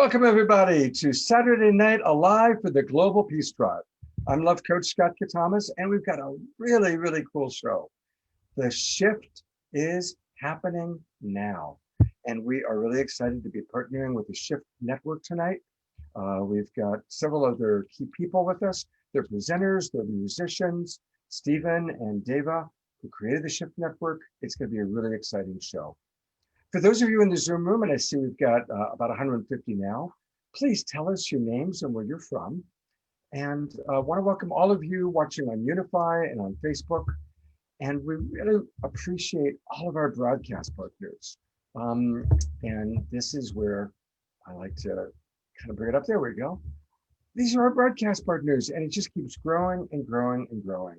Welcome, everybody, to Saturday Night Alive for the Global Peace Tribe. I'm Love Coach Scott Katamas, and we've got a really, really cool show. The shift is happening now, and we are really excited to be partnering with the Shift Network tonight. We've got several other key people with us. They're presenters, they're musicians, Stephen and Deva, who created the Shift Network. It's going to be a really exciting show. For those of you in the Zoom room, and I see we've got about 150 now, please tell us your names and where you're from. And I want to welcome all of you watching on Unify and on Facebook. And we really appreciate all of our broadcast partners. And this is where I like to kind of bring it up. There we go. These are our broadcast partners, and it just keeps growing and growing and growing.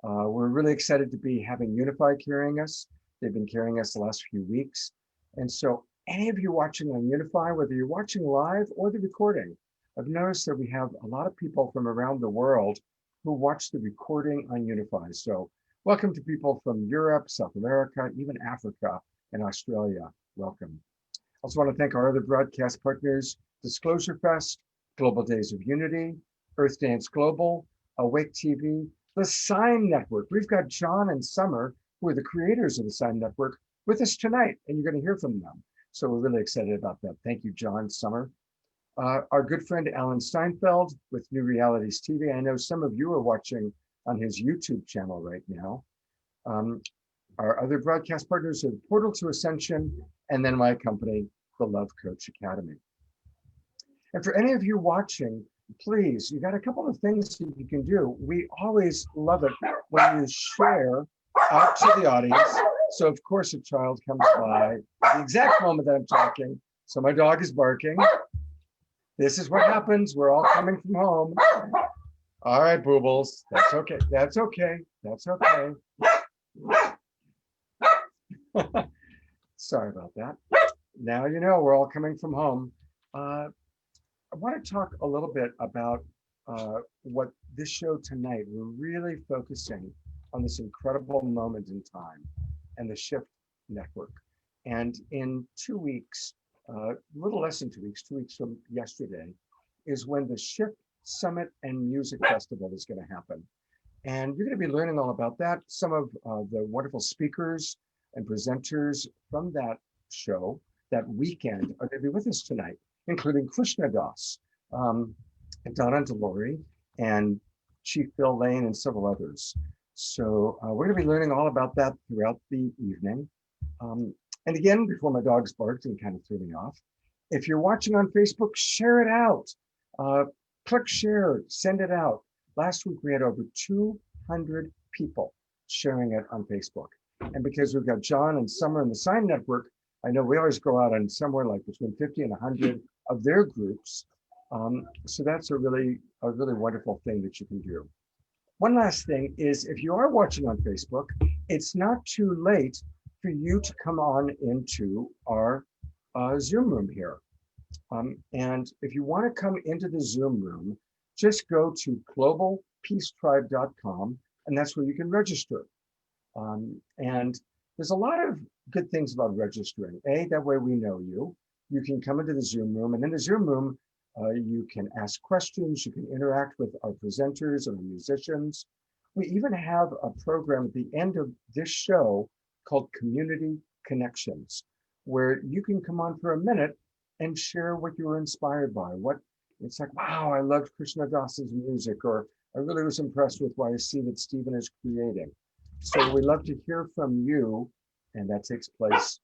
We're really excited to be having Unify carrying us. They've been carrying us the last few weeks. And so any of you watching on Unify, whether you're watching live or the recording, I've noticed that we have a lot of people from around the world who watch the recording on Unify. So welcome to people from Europe, South America, even Africa and Australia. Welcome. I also want to thank our other broadcast partners, Disclosure Fest, Global Days of Unity, Earth Dance Global, Awake TV, the Sign Network. We've got John and Summer, who are the creators of the Sign Network, with us tonight, and you're going to hear from them. So we're really excited about that. Thank you, John, Summer. Our good friend, Alan Steinfeld with New Realities TV. I know some of you are watching on his YouTube channel right now. Our other broadcast partners are Portal to Ascension, and then my company, the Love Coach Academy. And for any of you watching, please, you got a couple of things that you can do. We always love it when you share out to the audience. So of course a child comes by at the exact moment that I'm talking. So my dog is barking. This is what happens. We're all coming from home. All right, boobles. That's okay. That's okay. That's okay. Sorry about that. Now you know we're all coming from home. I want to talk a little bit about what this show tonight, we're really focusing on this incredible moment in time and the Shift Network. And in 2 weeks, a little less than 2 weeks, 2 weeks from yesterday, is when the Shift Summit and Music Festival is going to happen. And you're going to be learning all about that. Some of the wonderful speakers and presenters from that show, that weekend, are going to be with us tonight, including Krishna Das, and Donna Delori, and Chief Bill Lane, and several others. So we're going to be learning all about that throughout the evening. And again, before my dogs barked and kind of threw me off, if you're watching on Facebook, share it out. Click share, send it out. Last week, we had over 200 people sharing it on Facebook. And because we've got John and Summer in the Sign Network, I know we always go out on somewhere like between 50 and 100 of their groups. So that's a really wonderful thing that you can do. One last thing is, if you are watching on Facebook, it's not too late for you to come on into our Zoom room here. And if you want to come into the Zoom room, just go to globalpeacetribe.com, and that's where you can register. And there's a lot of good things about registering. That way we know you. You can come into the Zoom room, and in the Zoom room, you can ask questions, you can interact with our presenters and our musicians. We even have a program at the end of this show called Community Connections, where you can come on for a minute and share what you were inspired by. What it's like, wow, I loved Krishna Das's music, or I really was impressed with what I see that Stephen is creating. So we love to hear from you, and that takes place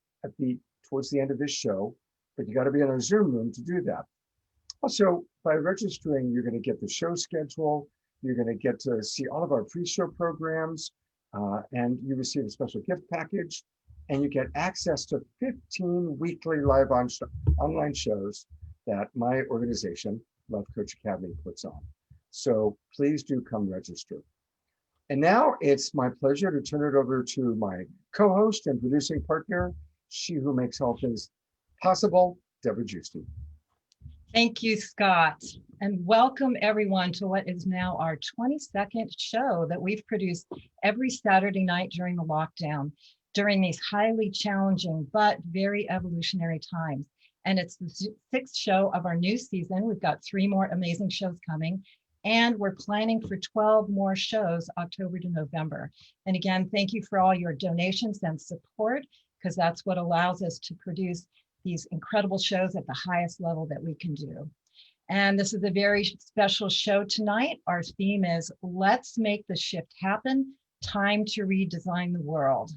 towards the end of this show, but you got to be in our Zoom room to do that. Also, by registering, you're going to get the show schedule, you're going to get to see all of our pre-show programs, and you receive a special gift package, and you get access to 15 weekly live online shows that my organization, Love Coach Academy, puts on. So please do come register. And now it's my pleasure to turn it over to my co-host and producing partner, she who makes all things possible, Deborah Giusti. Thank you, Scott, and welcome everyone to what is now our 22nd show that we've produced every Saturday night during the lockdown, during these highly challenging but very evolutionary times. And it's the sixth show of our new season. We've got 3 more amazing shows coming. And we're planning for 12 more shows, October to November. And again, thank you for all your donations and support, because that's what allows us to produce these incredible shows at the highest level that we can do. And this is a very special show tonight. Our theme is Let's Make the Shift Happen, Time to Redesign the World.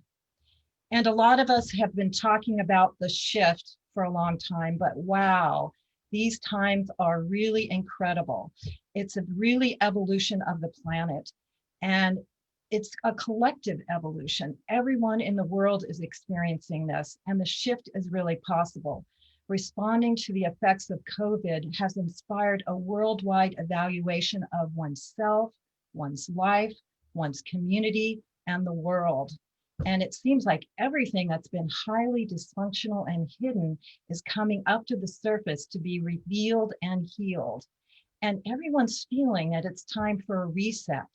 And a lot of us have been talking about the shift for a long time, but wow, these times are really incredible. It's a really evolution of the planet, and it's a collective evolution. Everyone in the world is experiencing this, and the shift is really possible. Responding to the effects of COVID has inspired a worldwide evaluation of oneself, one's life, one's community, and the world. And it seems like everything that's been highly dysfunctional and hidden is coming up to the surface to be revealed and healed. And everyone's feeling that it's time for a reset,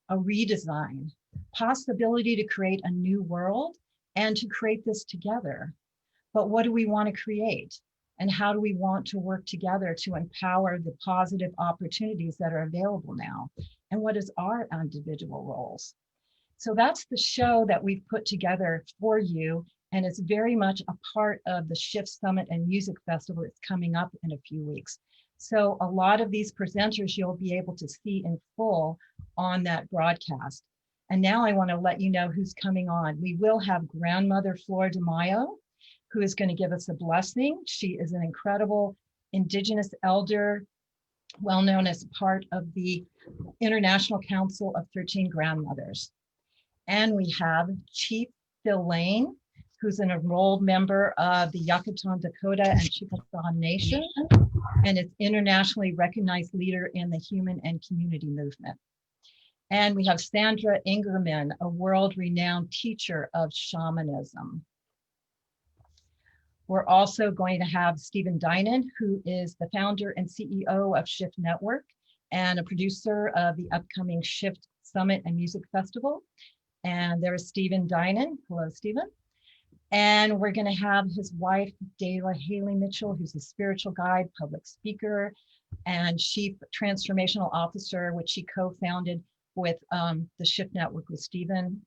a redesign, possibility to create a new world and to create this together. But what do we want to create? And how do we want to work together to empower the positive opportunities that are available now? And what is our individual roles? So that's the show that we've put together for you. And it's very much a part of the Shift Summit and Music Festival that's coming up in a few weeks. So a lot of these presenters you'll be able to see in full on that broadcast. And now I want to let you know who's coming on. We will have grandmother Flo De Mayo, who is going to give us a blessing. She is an incredible Indigenous elder, well known as part of the International Council of 13 Grandmothers. And we have Chief Phil Lane, who's an enrolled member of the Yucatan, Dakota, and Chickasaw Nation, and is internationally recognized leader in the human and community movement. And we have Sandra Ingerman, a world-renowned teacher of shamanism. We're also going to have Stephen Dinan, who is the founder and CEO of Shift Network and a producer of the upcoming Shift Summit and Music Festival. And there's Stephen Dinan. Hello, Stephen. And we're going to have his wife, Dayla Haley Mitchell, who's a spiritual guide, public speaker, and chief transformational officer, which she co-founded with the Shift Network with Stephen.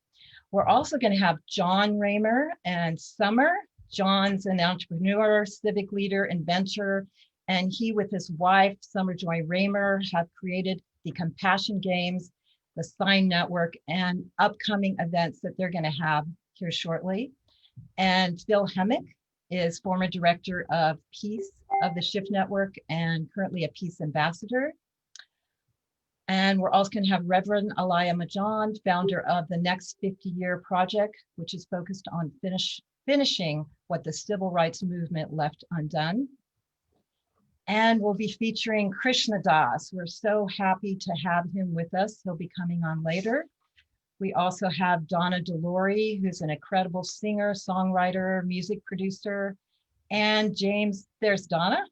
We're also going to have John Raymer and Summer. John's an entrepreneur, civic leader, inventor, and he with his wife, Summer Joy Raymer, have created the Compassion Games, the Sign Network, and upcoming events that they're going to have here shortly. And Phil Hemmick is former director of Peace of the Shift Network and currently a Peace Ambassador. And we're also going to have Reverend Elia Mahone, founder of the Next 50-Year Project, which is focused on finishing what the civil rights movement left undone. And we'll be featuring Krishna Das. We're so happy to have him with us. He'll be coming on later. We also have Donna Delory, who's an incredible singer, songwriter, music producer, and James, there's Donna,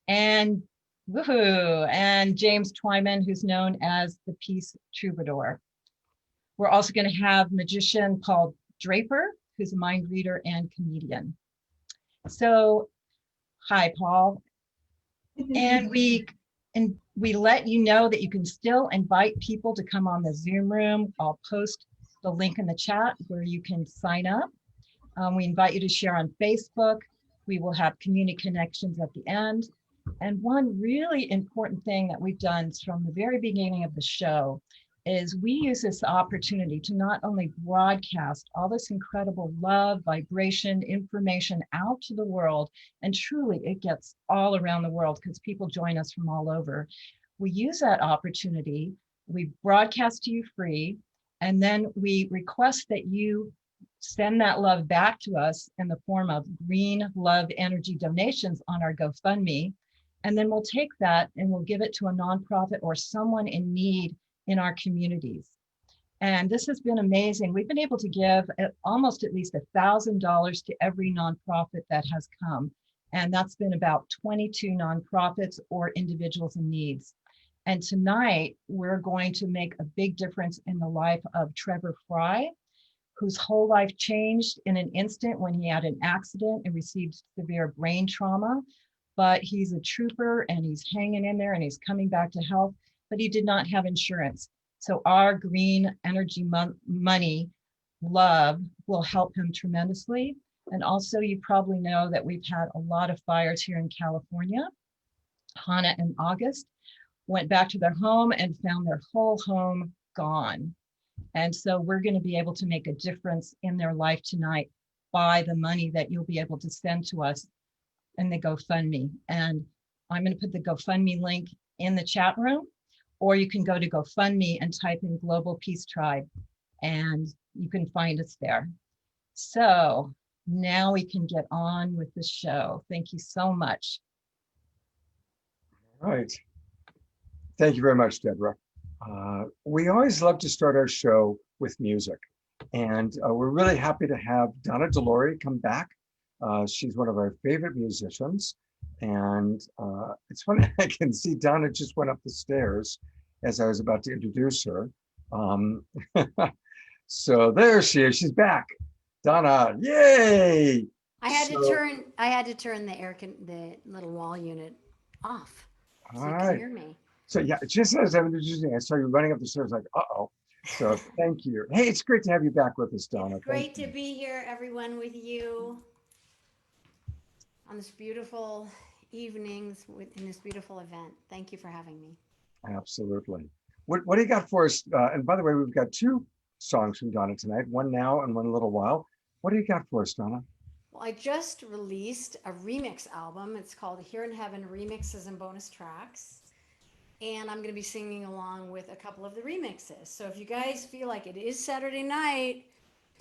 and woohoo, and James Twyman, who's known as the Peace Troubadour. We're also going to have magician Paul Draper, who's a mind reader and comedian. So, hi, Paul. And we let you know that you can still invite people to come on the Zoom room. I'll post the link in the chat where you can sign up. We invite you to share on Facebook. We will have community connections at the end. And one really important thing that we've done from the very beginning of the show is we use this opportunity to not only broadcast all this incredible love, vibration, information out to the world, and truly it gets all around the world because people join us from all over. We use that opportunity, we broadcast to you free, and then we request that you send that love back to us in the form of green love energy donations on our GoFundMe. And then we'll take that and we'll give it to a nonprofit or someone in need in our communities. And this has been amazing. We've been able to give almost at least $1,000 to every nonprofit that has come. And that's been about 22 nonprofits or individuals in needs. And tonight, we're going to make a big difference in the life of Trevor Fry, whose whole life changed in an instant when he had an accident and received severe brain trauma. But he's a trooper and he's hanging in there and he's coming back to health, but he did not have insurance. So our green energy money love will help him tremendously. And also, you probably know that we've had a lot of fires here in California. Hannah and August went back to their home and found their whole home gone. And so we're going to be able to make a difference in their life tonight by the money that you'll be able to send to us in the GoFundMe. And I'm going to put the GoFundMe link in the chat room, or you can go to GoFundMe and type in Global Peace Tribe, and you can find us there. So now we can get on with the show. Thank you so much. All right. Thank you very much, Deborah. We always love to start our show with music, and we're really happy to have Donna DeLore come back. She's one of our favorite musicians, and it's funny, I can see Donna just went up the stairs as I was about to introduce her. So there she is. She's back. Donna, yay! I had to turn the little wall unit off so you can hear me. So yeah, just as I'm introducing, I saw you running up the stairs like, uh-oh. So thank you. Hey, it's great to have you back with us, Donna. It's great to be here, everyone, with you on this beautiful evenings in this beautiful event. Thank you for having me. Absolutely. What do you got for us? And by the way, we've got two songs from Donna tonight, one now and one in a little while. What do you got for us, Donna? Well, I just released a remix album. It's called Here in Heaven Remixes and Bonus Tracks. And I'm going to be singing along with a couple of the remixes. So if you guys feel like it is Saturday night,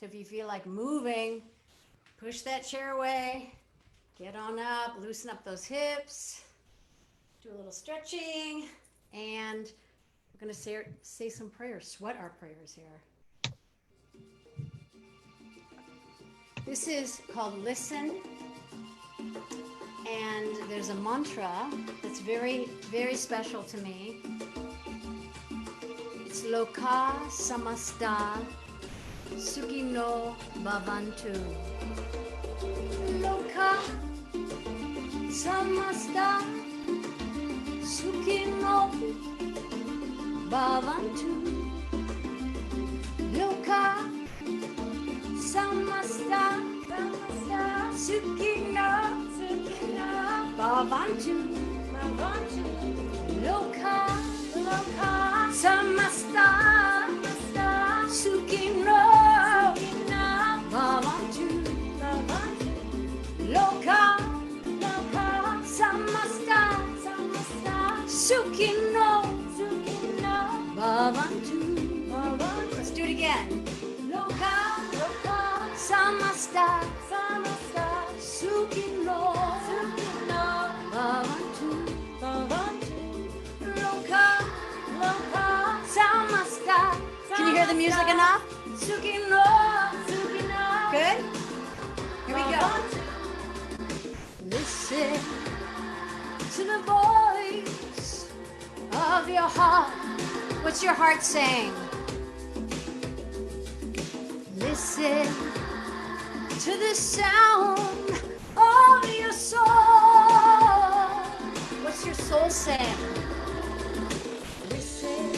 if you feel like moving, push that chair away, get on up, loosen up those hips, do a little stretching, and we're going to say some prayers, sweat our prayers here. This is called Listen. And there's a mantra that's very, very special to me. It's Loka Samasta Sukhino Bhavantu. Loka Samasta Sukhino Bhavantu. Loka Samasta Sukhino Bhavantu, Loka Samasta Sukhino Bhavantu, Loka Samasta Sukhino Bhavantu. Let's do it again. Loka Samasta Sukhino Bhavantu, Loka Samasta. Can you hear the music enough? Good? Here we go. Listen to the voice of your heart. What's your heart saying? Listen to the sound of your soul. What's your soul saying? Listen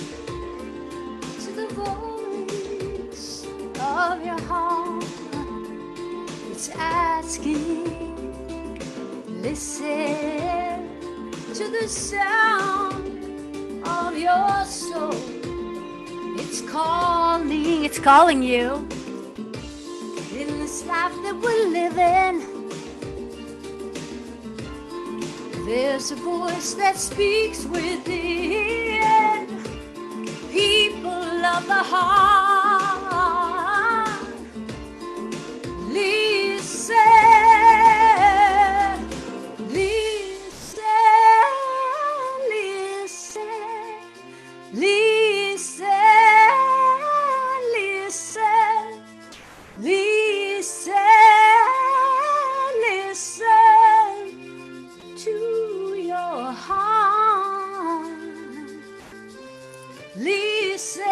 to the voice of your heart. It's asking. Listen to the sound of your soul. It's calling you. In this life that we're living, there's a voice that speaks within. People of the heart, listen, listen, listen, listen, listen, listen, listen to your heart. Listen,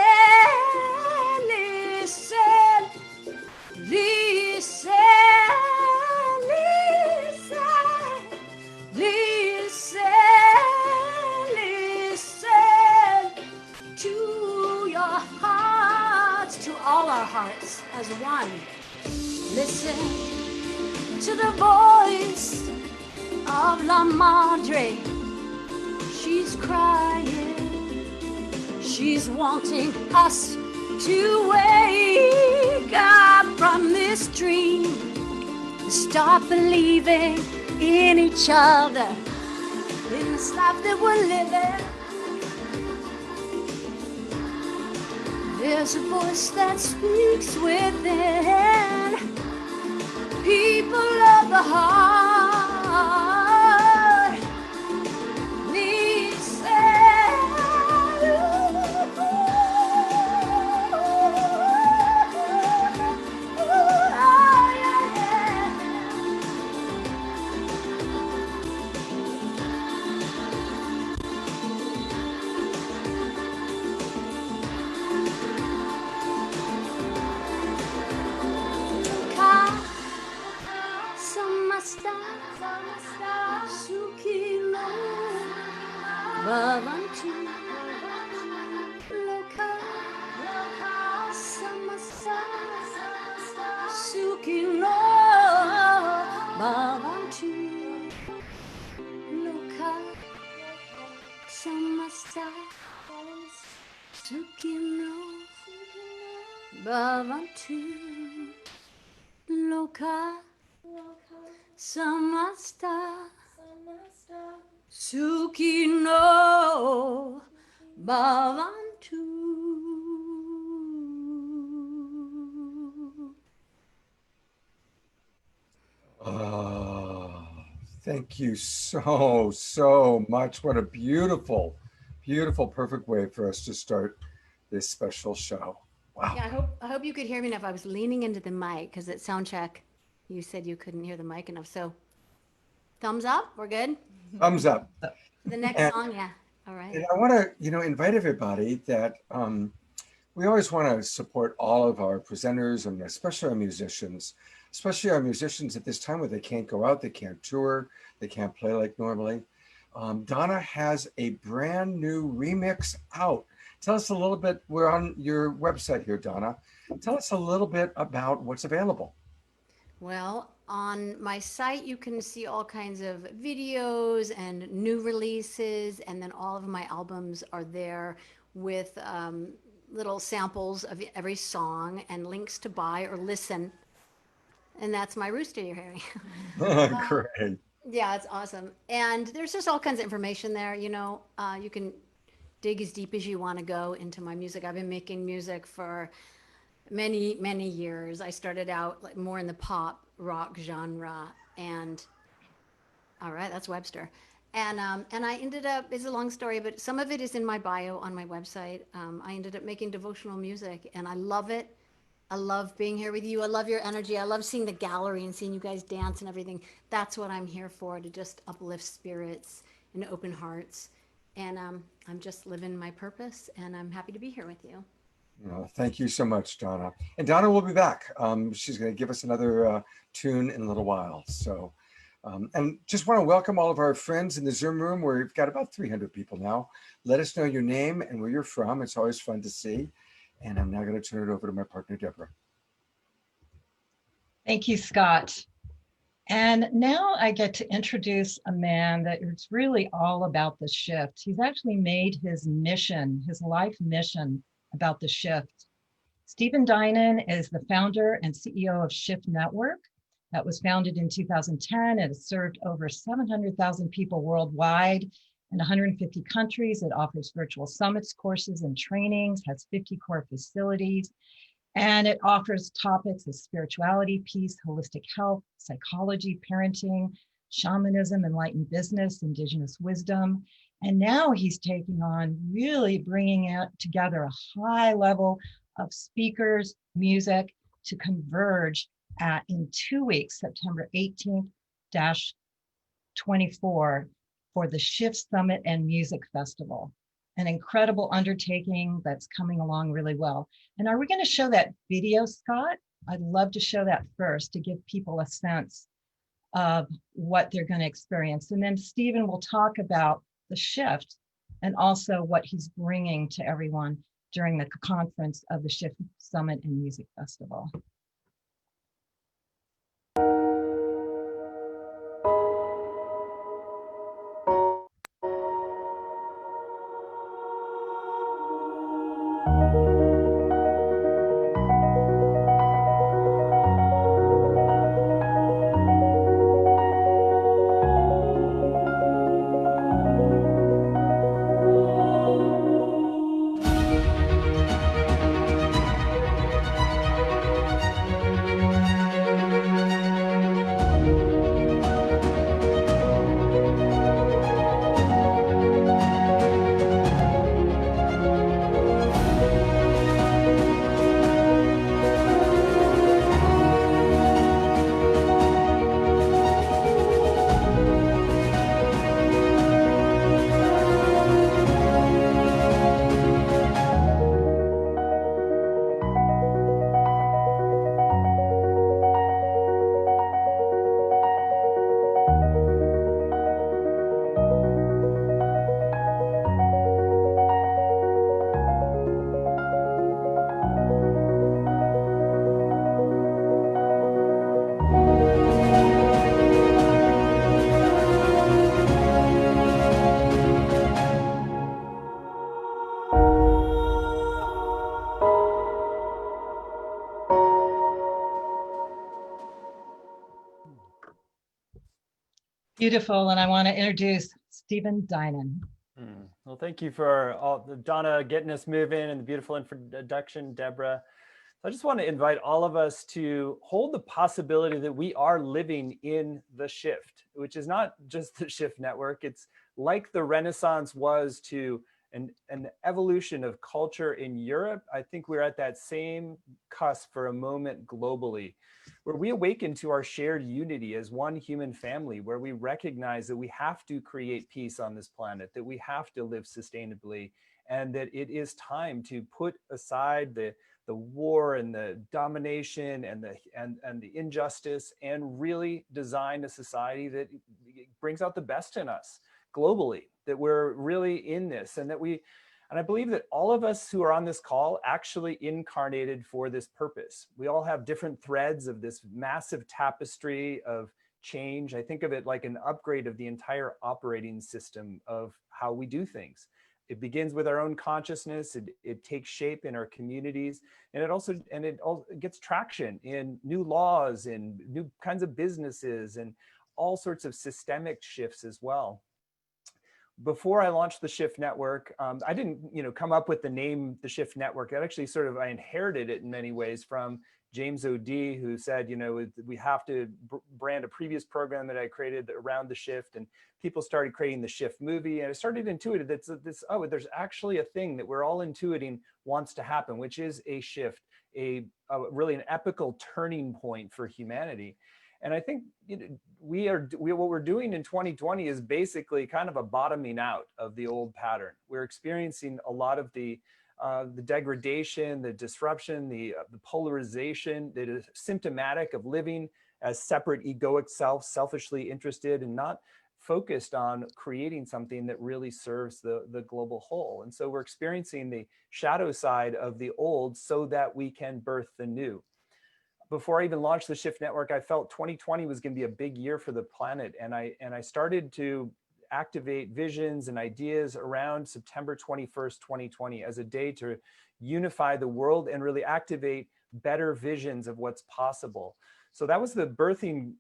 hearts as one. Listen to the voice of La Madre. She's crying. She's wanting us to wake up from this dream. Stop believing in each other, in this life that we're living. There's a voice that speaks within. People of the heart need Bhavantu Loka Samasta Sukhino Bhavantu Loka Samasta Sukhino Bhavantu Loka Samasta Sukhino Bhavantu. Oh, thank you so much. What a beautiful, perfect way for us to start this special show. Wow. Yeah, I hope you could hear me enough. I was leaning into the mic because at sound check, you said you couldn't hear the mic enough. So thumbs up, we're good? Thumbs up. The next And- song, yeah. All right. And I want to, invite everybody that we always want to support all of our presenters and especially our musicians at this time where they can't go out, they can't tour, they can't play like normally. Donna has a brand new remix out. Tell us a little bit, we're on your website here, Donna. Tell us a little bit about what's available. Well, on my site, you can see all kinds of videos and new releases, and then all of my albums are there with little samples of every song and links to buy or listen. And that's my rooster you're hearing. Great. Yeah, it's awesome. And there's just all kinds of information there. You can dig as deep as you want to go into my music. I've been making music for many years. I started out like more in the pop rock genre, and all right, that's Webster. And I ended up, it's a long story, but some of it is in my bio on my website. I ended up making devotional music, and I love it. I love being here with you. I love your energy. I love seeing the gallery and seeing you guys dance and everything. That's what I'm here for, to just uplift spirits and open hearts. And I'm just living my purpose, and I'm happy to be here with you. Thank you so much, Donna. And Donna will be back. She's going to give us another tune in a little while. So, and just want to welcome all of our friends in the Zoom room where we've got about 300 people now. Let us know your name and where you're from. It's always fun to see. And I'm now going to turn it over to my partner, Deborah. Thank you, Scott. And now I get to introduce a man that is really all about the shift. He's actually made his mission, his life mission, about the shift. Stephen Dinan is the founder and CEO of Shift Network. That was founded in 2010. It has served over 700,000 people worldwide in 150 countries. It offers virtual summits, courses, and trainings, has 50 core facilities, and it offers topics of spirituality, peace, holistic health, psychology, parenting, shamanism, enlightened business, indigenous wisdom. And now he's taking on really bringing out together a high level of speakers, music to converge in 2 weeks, September 18th-24, for the Shift Summit and Music Festival. An incredible undertaking that's coming along really well. And are we going to show that video, Scott? I'd love to show that first to give people a sense of what they're going to experience. And then Stephen will talk about the shift and also what he's bringing to everyone during the conference of the Shift Summit and Music Festival. Beautiful, and I want to introduce Stephen Dinan. Well, thank you for Donna getting us moving and the beautiful introduction, Deborah. I just want to invite all of us to hold the possibility that we are living in the shift, which is not just the Shift Network. It's like the Renaissance was to an evolution of culture in Europe. I think we're at that same cusp for a moment globally, where we awaken to our shared unity as one human family, where we recognize that we have to create peace on this planet, that we have to live sustainably, and that it is time to put aside the war and the domination and the injustice, and really design a society that brings out the best in us globally, that we're really in this, and I believe that all of us who are on this call actually incarnated for this purpose. We all have different threads of this massive tapestry of change. I think of it like an upgrade of the entire operating system of how we do things. It begins with our own consciousness. It takes shape in our communities, and it also gets traction in new laws and new kinds of businesses and all sorts of systemic shifts as well. Before I launched the Shift Network, I didn't, come up with the name, the Shift Network. That actually I inherited it in many ways from James O'D, who said, we have to brand a previous program that I created around the shift, and people started creating the Shift movie. And I started intuiting that there's actually a thing that we're all intuiting wants to happen, which is a shift, really an epical turning point for humanity. And I think what we're doing in 2020 is basically kind of a bottoming out of the old pattern. We're experiencing a lot of the degradation, the disruption, the polarization that is symptomatic of living as separate egoic self, selfishly interested and not focused on creating something that really serves the global whole. And so we're experiencing the shadow side of the old so that we can birth the new. Before I even launched the Shift Network, I felt 2020 was going to be a big year for the planet. And I started to activate visions and ideas around September 21st, 2020 as a day to unify the world and really activate better visions of what's possible. So that was the birthing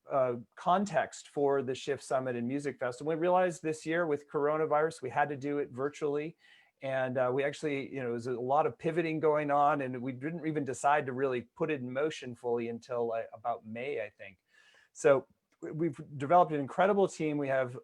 context for the Shift Summit and Music Festival. We realized this year with coronavirus, we had to do it virtually. And we actually, there was a lot of pivoting going on, and we didn't even decide to really put it in motion fully until about May, I think. So we've developed an incredible team. We have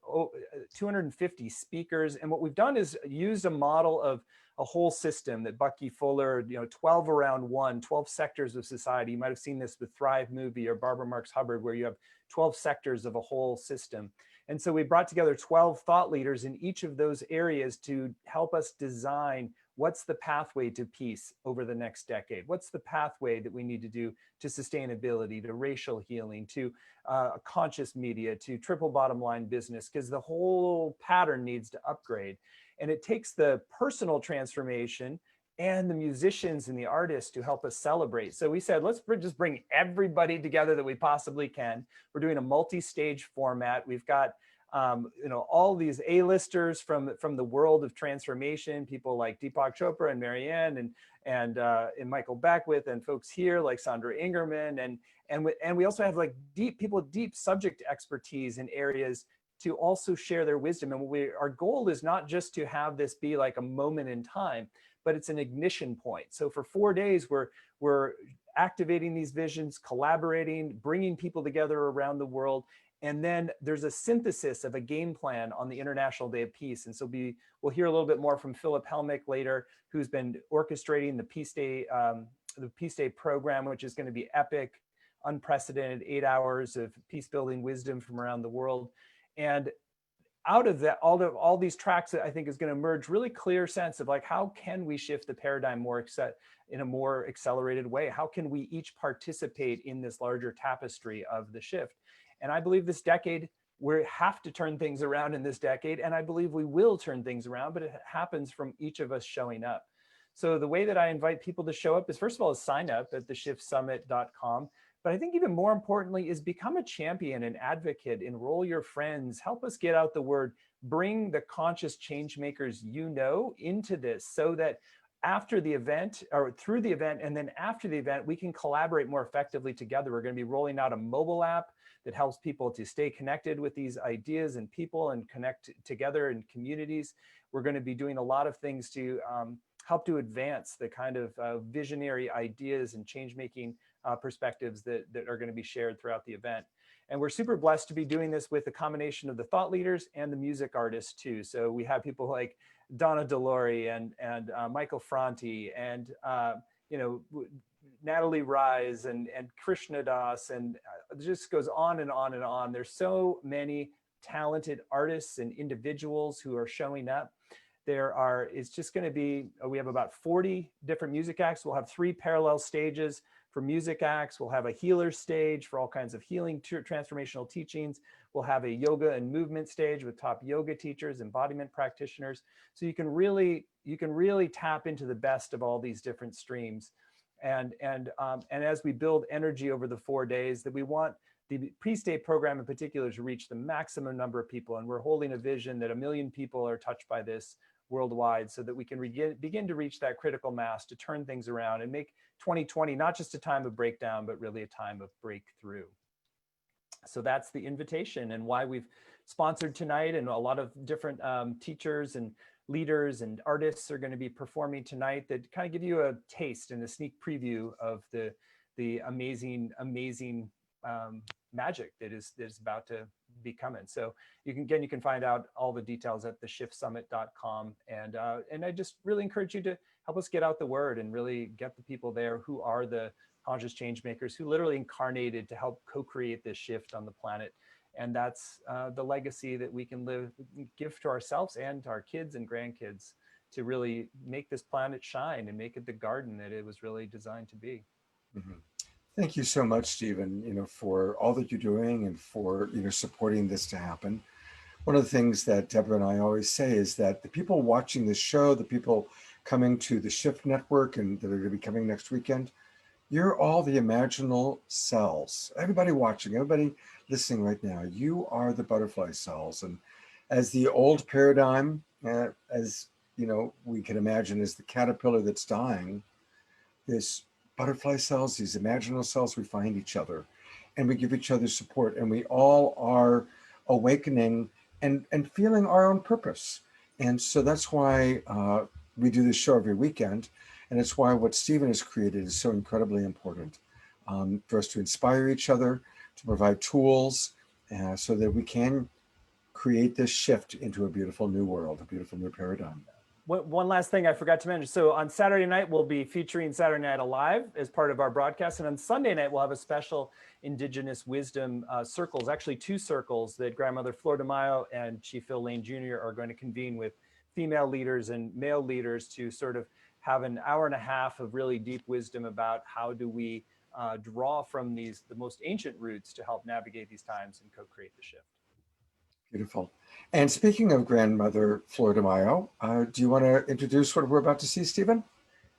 250 speakers. And what we've done is used a model of a whole system that Bucky Fuller, 12 around one, 12 sectors of society. You might have seen this with Thrive movie or Barbara Marx Hubbard, where you have 12 sectors of a whole system. And so we brought together 12 thought leaders in each of those areas to help us design what's the pathway to peace over the next decade? What's the pathway that we need to do to sustainability, to racial healing, to conscious media, to triple bottom line business? Because the whole pattern needs to upgrade. And it takes the personal transformation and the musicians and the artists to help us celebrate. So we said, let's just bring everybody together that we possibly can. We're doing a multi-stage format. We've got all these A-listers from the world of transformation, people like Deepak Chopra and Marianne and Michael Beckwith, and folks here like Sandra Ingerman, and we also have like people with deep subject expertise in areas to also share their wisdom. And our goal is not just to have this be like a moment in time, but it's an ignition point. So for 4 days, we're activating these visions, collaborating, bringing people together around the world. And then there's a synthesis of a game plan on the International Day of Peace. And so we'll hear a little bit more from Philip Helmick later, who's been orchestrating the Peace Day program, which is going to be epic, unprecedented 8 hours of peace building wisdom from around the world. And out of that, all these tracks, I think is going to emerge really clear sense of like, how can we shift the paradigm in a more accelerated way? How can we each participate in this larger tapestry of the shift? And I believe this decade, we have to turn things around in this decade. And I believe we will turn things around, but it happens from each of us showing up. So the way that I invite people to show up is, first of all, is sign up at theshiftsummit.com. But I think even more importantly is become a champion, an advocate, enroll your friends, help us get out the word, bring the conscious change makers into this, so that after the event, or through the event, and then after the event, we can collaborate more effectively together. We're going to be rolling out a mobile app that helps people to stay connected with these ideas and people and connect together in communities. We're going to be doing a lot of things to help to advance the kind of visionary ideas and change-making perspectives that are going to be shared throughout the event. And we're super blessed to be doing this with a combination of the thought leaders and the music artists too. So we have people like Donna Delori and Michael Franti and Natalie Rise and Krishna Das, and it just goes on and on and on. There's so many talented artists and individuals who are showing up. It's just going to be, we have about 40 different music acts. We'll have 3 parallel stages for music acts. We'll have a healer stage for all kinds of healing transformational teachings. We'll have a yoga and movement stage with top yoga teachers, embodiment practitioners. So you can really tap into the best of all these different streams. And as we build energy over the 4 days, that we want the Peace Day program in particular to reach the maximum number of people. And we're holding a vision that 1 million people are touched by this worldwide, so that we can begin to reach that critical mass to turn things around and make 2020 not just a time of breakdown, but really a time of breakthrough. So that's the invitation and why we've sponsored tonight, and a lot of different teachers and leaders and artists are going to be performing tonight that kind of give you a taste and a sneak preview of the amazing magic that is about to be coming. So you can find out all the details at theshiftsummit.com. And I just really encourage you to help us get out the word and really get the people there who are the conscious change makers who literally incarnated to help co-create this shift on the planet. And that's the legacy that we can give to ourselves and to our kids and grandkids, to really make this planet shine and make it the garden that it was really designed to be. Mm-hmm. Thank you so much, Stephen, for all that you're doing and for, supporting this to happen. One of the things that Deborah and I always say is that the people watching this show, the people coming to the Shift Network and that are going to be coming next weekend, you're all the imaginal cells. Everybody watching, everybody listening right now, you are the butterfly cells. And as the old paradigm, as we can imagine, as the caterpillar that's dying, this butterfly cells, these imaginal cells, we find each other and we give each other support, and we all are awakening and feeling our own purpose. And so that's why we do this show every weekend. And it's why what Stephen has created is so incredibly important, for us to inspire each other, to provide tools so that we can create this shift into a beautiful new world, a beautiful new paradigm. One last thing I forgot to mention. So on Saturday night, we'll be featuring Saturday Night Alive as part of our broadcast. And on Sunday night, we'll have a special Indigenous wisdom circles, actually 2 circles that Grandmother Flor De Mayo and Chief Phil Lane Jr. are going to convene with female leaders and male leaders to sort of have an hour and a half of really deep wisdom about how do we draw from the most ancient roots to help navigate these times and co-create the shift. Beautiful. And speaking of Grandmother Flor De Mayo, do you want to introduce what we're about to see, Stephen?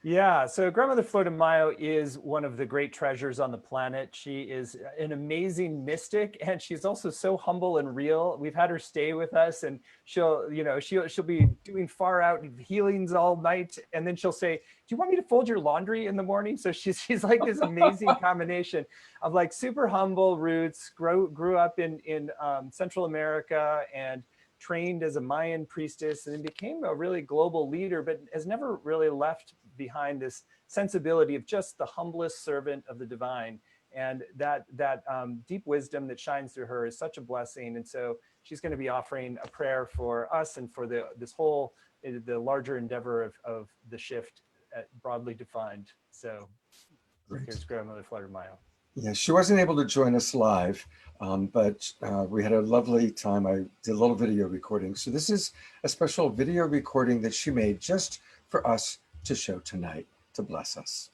Yeah, so grandmother Flo De Mayo is one of the great treasures on the planet. She is an amazing mystic, and she's also so humble and real. We've had her stay with us, and she'll be doing far out healings all night, and then she'll say, "Do you want me to fold your laundry in the morning?" So she's like this amazing combination of like super humble roots. Grew up in Central America and trained as a Mayan priestess, and then became a really global leader, but has never really left behind this sensibility of just the humblest servant of the divine. And that deep wisdom that shines through her is such a blessing. And so she's going to be offering a prayer for us and for this whole, the larger endeavor of the shift, broadly defined. So here's grandmother Flo De Mayo. Yeah, she wasn't able to join us live, but we had a lovely time. I did a little video recording. So this is a special video recording that she made just for us to show tonight to bless us.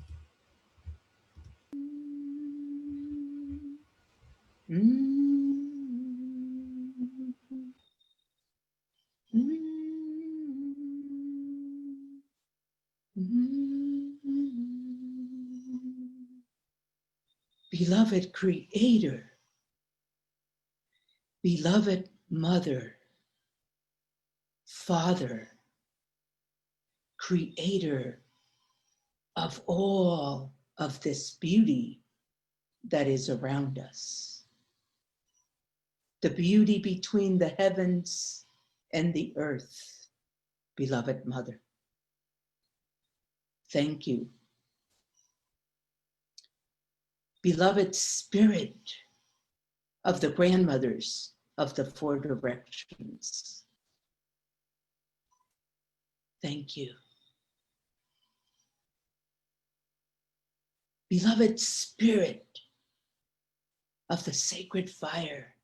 Beloved Creator, beloved Mother, Father, Creator of all of this beauty that is around us, the beauty between the heavens and the earth, beloved Mother. Thank you. Beloved Spirit of the grandmothers of the four directions. Thank you. Beloved Spirit of the sacred fire.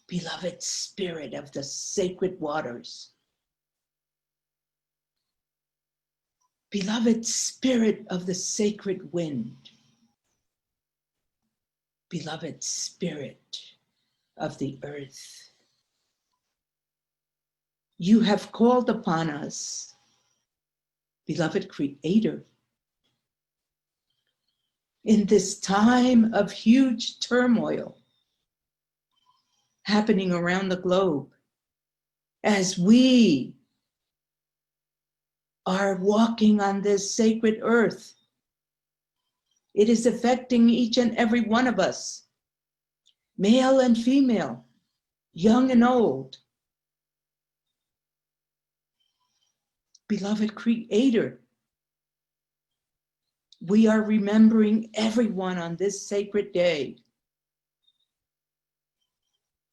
Beloved Spirit of the sacred waters. Beloved Spirit of the sacred wind. Beloved Spirit of the earth. You have called upon us, beloved Creator, in this time of huge turmoil happening around the globe, as we are walking on this sacred earth. It is affecting each and every one of us, male and female, young and old. Beloved Creator, we are remembering everyone on this sacred day,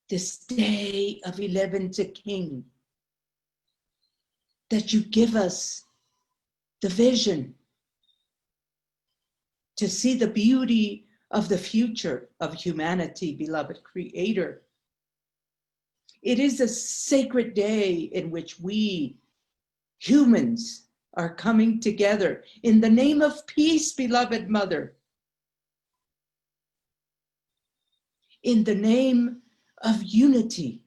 this day of 11 to King, that you give us the vision to see the beauty of the future of humanity, beloved Creator. It is a sacred day in which we, humans, are coming together in the name of peace, beloved Mother. In the name of unity.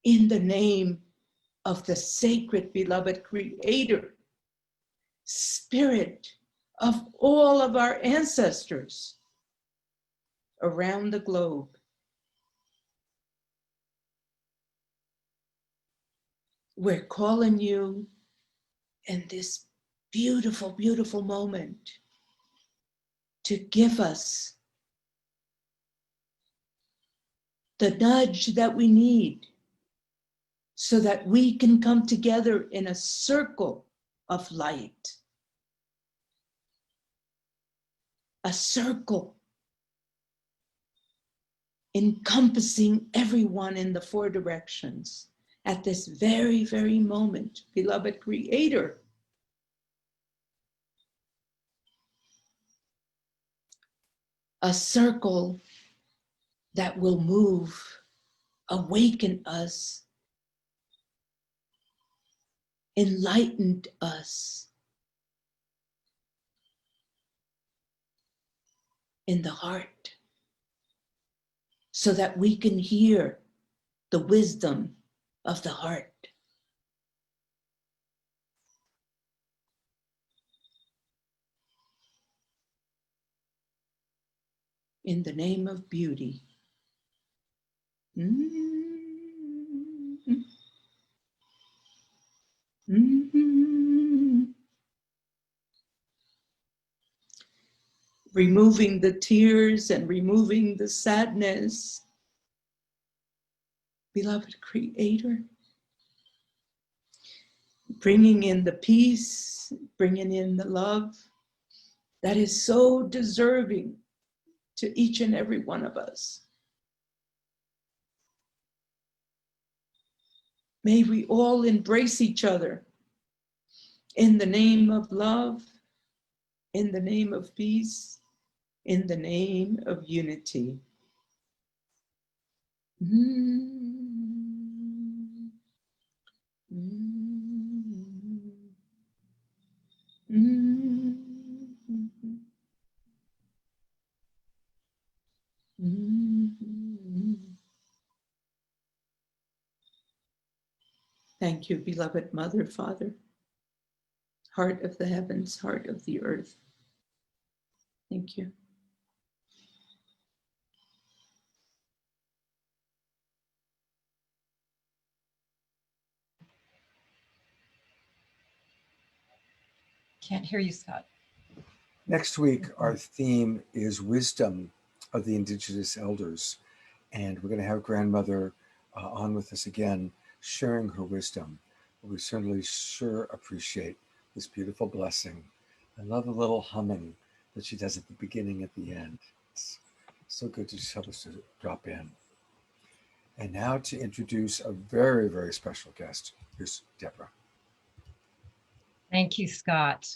In the name of the sacred, beloved Creator, Spirit of all of our ancestors around the globe. We're calling you in this beautiful, beautiful moment to give us the nudge that we need so that we can come together in a circle of light. A circle encompassing everyone in the four directions at this very, very moment, beloved Creator. A circle that will move, awaken us, enlighten us in the heart, so that we can hear the wisdom of the heart. In the name of beauty. Removing the tears and removing the sadness. Beloved Creator, bringing in the peace, bringing in the love that is so deserving to each and every one of us. May we all embrace each other in the name of love, in the name of peace, in the name of unity. Thank you, beloved Mother, Father, heart of the heavens, heart of the earth. Thank you. Can't hear you, Scott. Next week, our theme is wisdom of the Indigenous elders. And we're going to have grandmother on with us again, sharing her wisdom. We certainly sure appreciate this beautiful blessing. I love the little humming that she does at the beginning, at the end. It's so good to just have us to drop in. And now to introduce a very, very special guest. Here's Deborah. Thank you, Scott.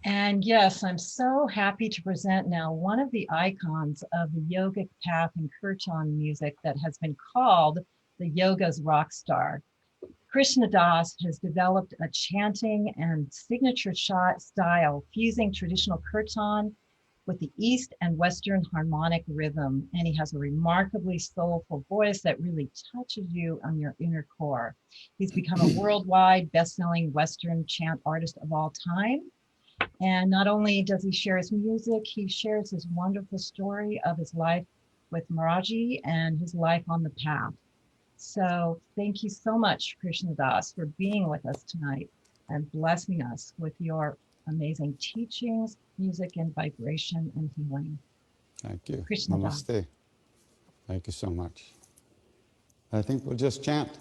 And yes, I'm so happy to present now one of the icons of the yogic path and kirtan music that has been called the yoga's rock star. Krishna Das has developed a chanting and signature style fusing traditional kirtan with the East and Western harmonic rhythm. And he has a remarkably soulful voice that really touches you on your inner core. He's become a worldwide best-selling Western chant artist of all time. And not only does he share his music, he shares his wonderful story of his life with Maharaji and his life on the path. So thank you so much, Krishna Das, for being with us tonight and blessing us with your amazing teachings, music, and vibration and healing. Thank you. Krishna Das. Namaste. Thank you so much. I think we'll just chant.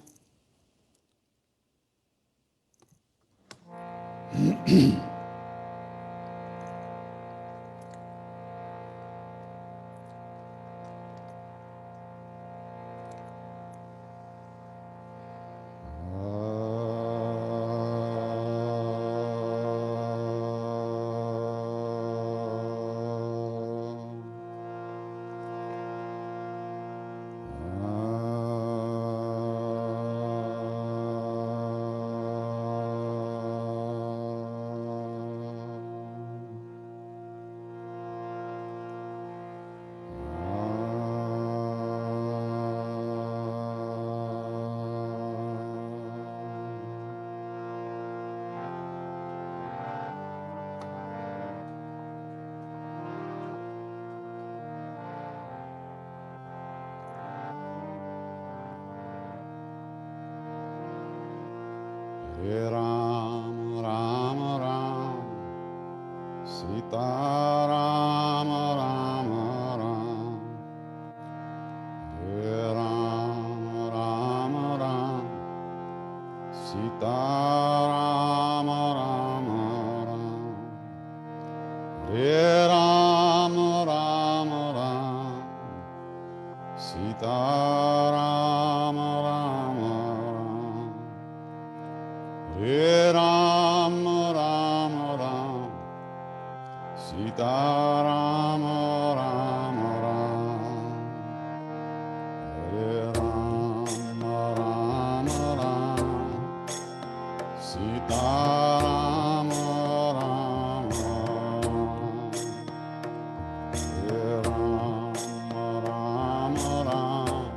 Hare Ram, Ram Ram, Sita Ram, Ram Ram. Hare Ram, Ram Ram, Sita Ram, Ram Ram. Hare Ram, Ram Ram, Sita Ram, Ram Ram. Hare Ram, Ram Ram, Sita Ram, Ram Ram. Hare Ram, Ram Ram, Sita Ram, Ram Ram. Hare Ram, Ram Ram,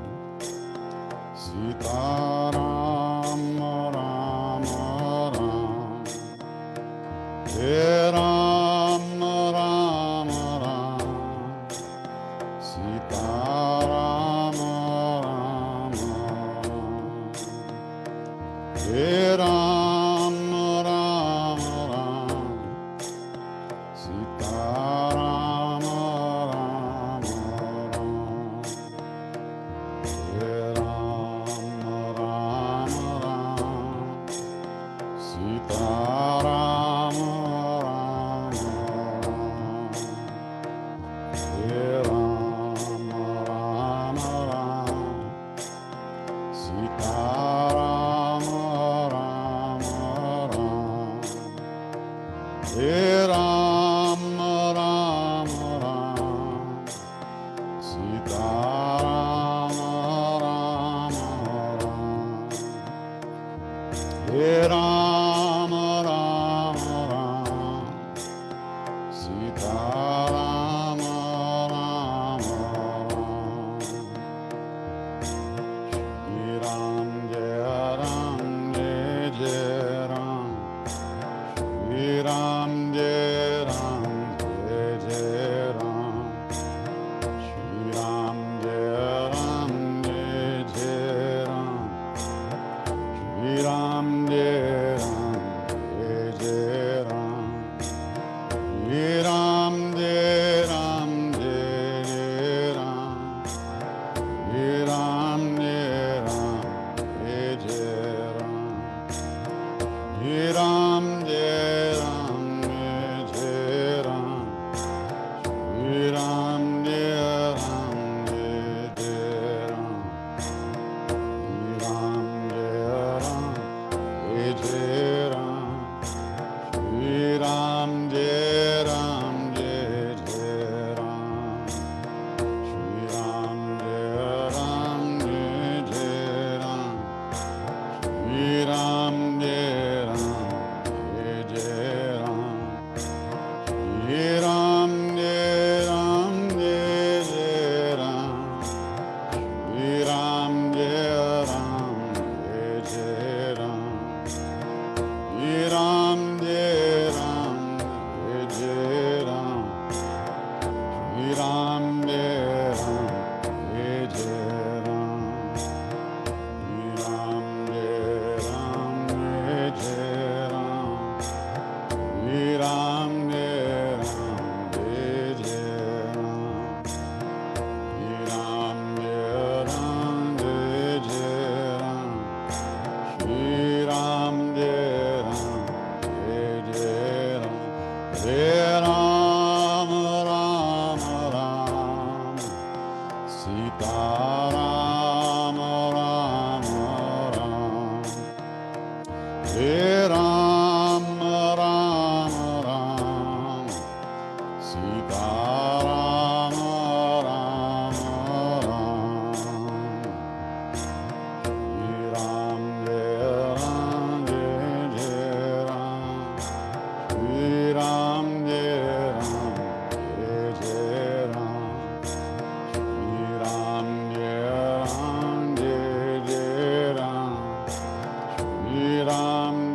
Ram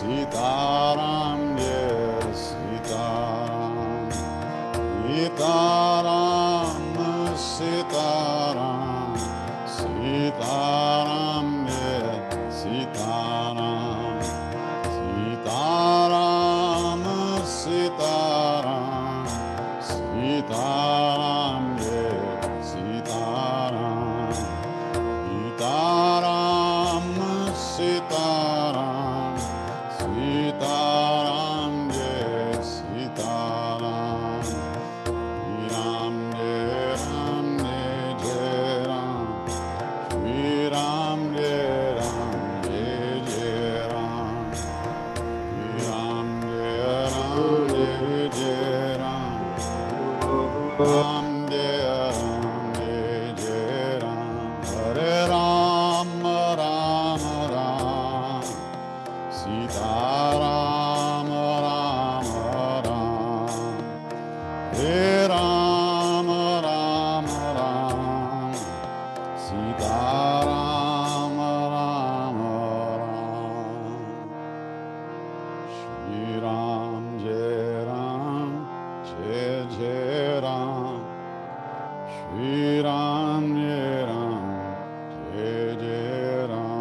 Sitaram, yes, Sitaram. Sitaram, Sitaram. Sitaram, yes, Sitaram. Sitaram, Sitaram. Sitaram, yes, Sitaram. Sitaram, Sitaram. Sitaram, yes, Sitaram. Ram, Jai Ram, Jai Ram. Shri Ram, Jai Ram, Jai Ram. Shri Ram, Jai Ram, Jai Ram. Ram, Jai Ram, Jai Ram. Hare Ram, Ram, Ram. Sita Ram, Ram, Ram. Hare Ram, Ram, Ram. Sita Ram, Ram, Ram. Shri Ram, Jai Ram, Jai Ram. Shri Ram, Jai Ram, Jai Ram.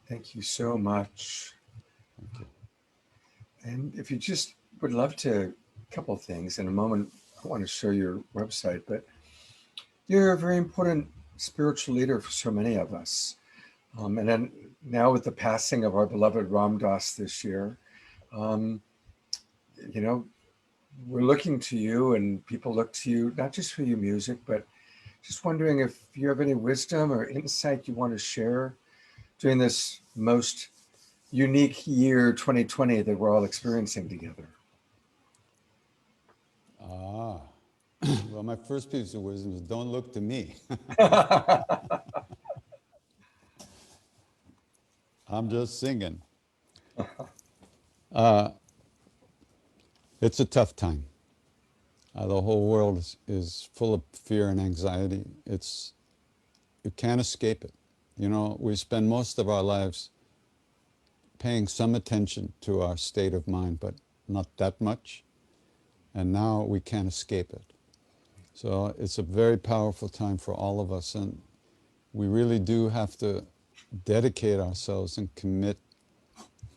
Thank you so much. Thank you. And if you just would love to, a couple of things. In a moment, I want to show your website, but you're a very important spiritual leader for so many of us. And then now with the passing of our beloved Ram Dass this year, um, you know, we're looking to you and people look to you, not just for your music, but just wondering if you have any wisdom or insight you want to share during this most unique year 2020 that we're all experiencing together. Ah, well, my first piece of wisdom is don't look to me. I'm just singing. It's a tough time. The whole world is full of fear and anxiety. You can't escape it. You know, we spend most of our lives paying some attention to our state of mind, but not that much. And now we can't escape it. So it's a very powerful time for all of us. And we really do have to dedicate ourselves and commit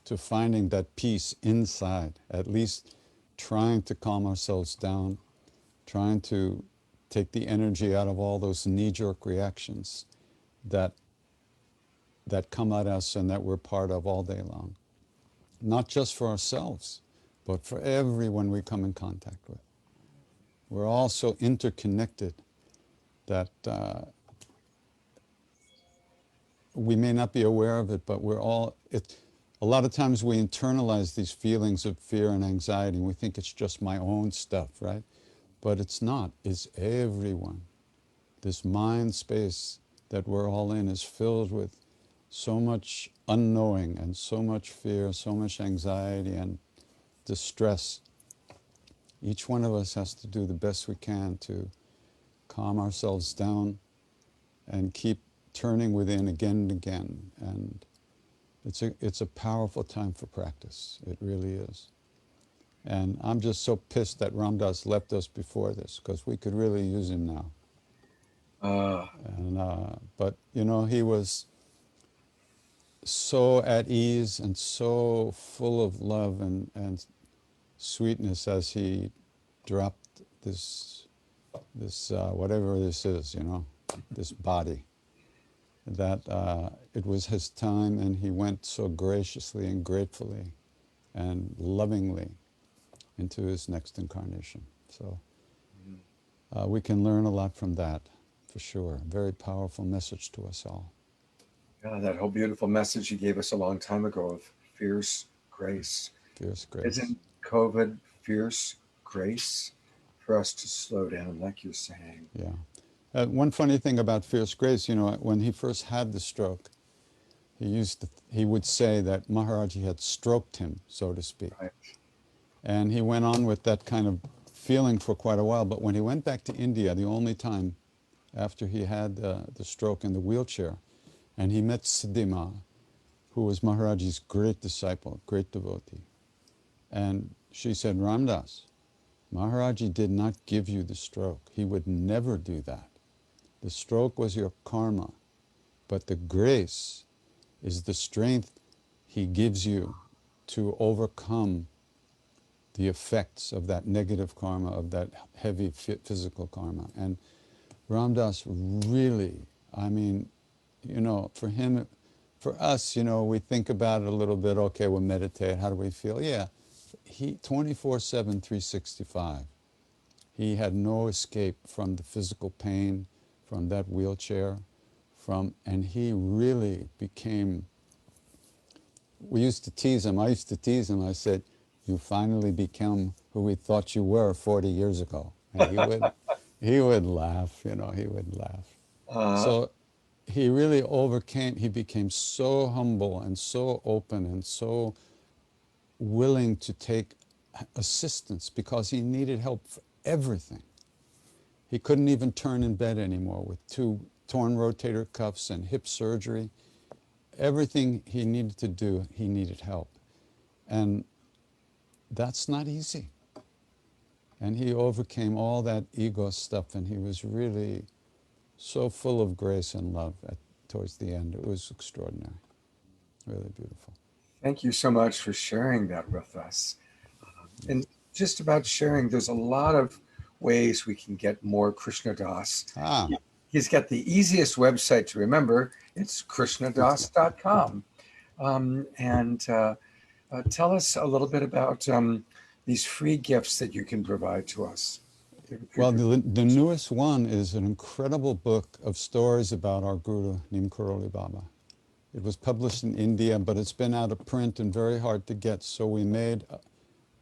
to finding that peace inside, at least trying to calm ourselves down, trying to take the energy out of all those knee-jerk reactions that come at us and that we're part of all day long. Not just for ourselves, but for everyone we come in contact with. We're all so interconnected that we may not be aware of it, but we're all, a lot of times we internalize these feelings of fear and anxiety and we think it's just my own stuff, right? But it's not, it's everyone. This mind space that we're all in is filled with so much unknowing and so much fear, so much anxiety and distress. Each one of us has to do the best we can to calm ourselves down and keep turning within again and again. And it's a powerful time for practice. It really is. And I'm just so pissed that Ram Dass left us before this, because we could really use him now. But, you know, he was so at ease and so full of love and sweetness as he dropped this whatever this is, you know, this body, that it was his time, and he went so graciously and gratefully and lovingly into his next incarnation. So we can learn a lot from that, for sure. Very powerful message to us all. Yeah, that whole beautiful message you gave us a long time ago of fierce grace. Fierce grace. Isn't COVID fierce grace for us to slow down, like you're saying? Yeah. One funny thing about fierce grace, you know, when he first had the stroke, he would say that Maharaji had stroked him, so to speak. Right. And he went on with that kind of feeling for quite a while. But when he went back to India, the only time after he had the stroke in the wheelchair, and he met Siddhima, who was Maharaji's great disciple, great devotee. And she said, Ramdas, Maharaji did not give you the stroke. He would never do that. The stroke was your karma, but the grace is the strength he gives you to overcome the effects of that negative karma, of that heavy physical karma. And Ramdas really, I mean, you know, for him, for us, you know, we think about it a little bit, okay, we'll meditate, how do we feel? Yeah, he 24/7, 365. He had no escape from the physical pain, from that wheelchair, and he really became, we used to tease him, I used to tease him, I said, you finally become who we thought you were 40 years ago. And he would laugh, you know, he would laugh. So he really overcame, he became so humble and so open and so willing to take assistance because he needed help for everything. He couldn't even turn in bed anymore with 2 torn rotator cuffs and hip surgery. Everything he needed to do, he needed help. And that's not easy. And he overcame all that ego stuff, and he was really so full of grace and love towards the end. It was extraordinary, really beautiful. Thank you so much for sharing that with us. And just about sharing, there's a lot of ways we can get more Krishna Das. He's got the easiest website to remember. It's krishnadas.com. Tell us a little bit about these free gifts that you can provide to us. Well, the newest one is an incredible book of stories about our Guru, Neem Karoli Baba. It was published in India, but it's been out of print and very hard to get. So we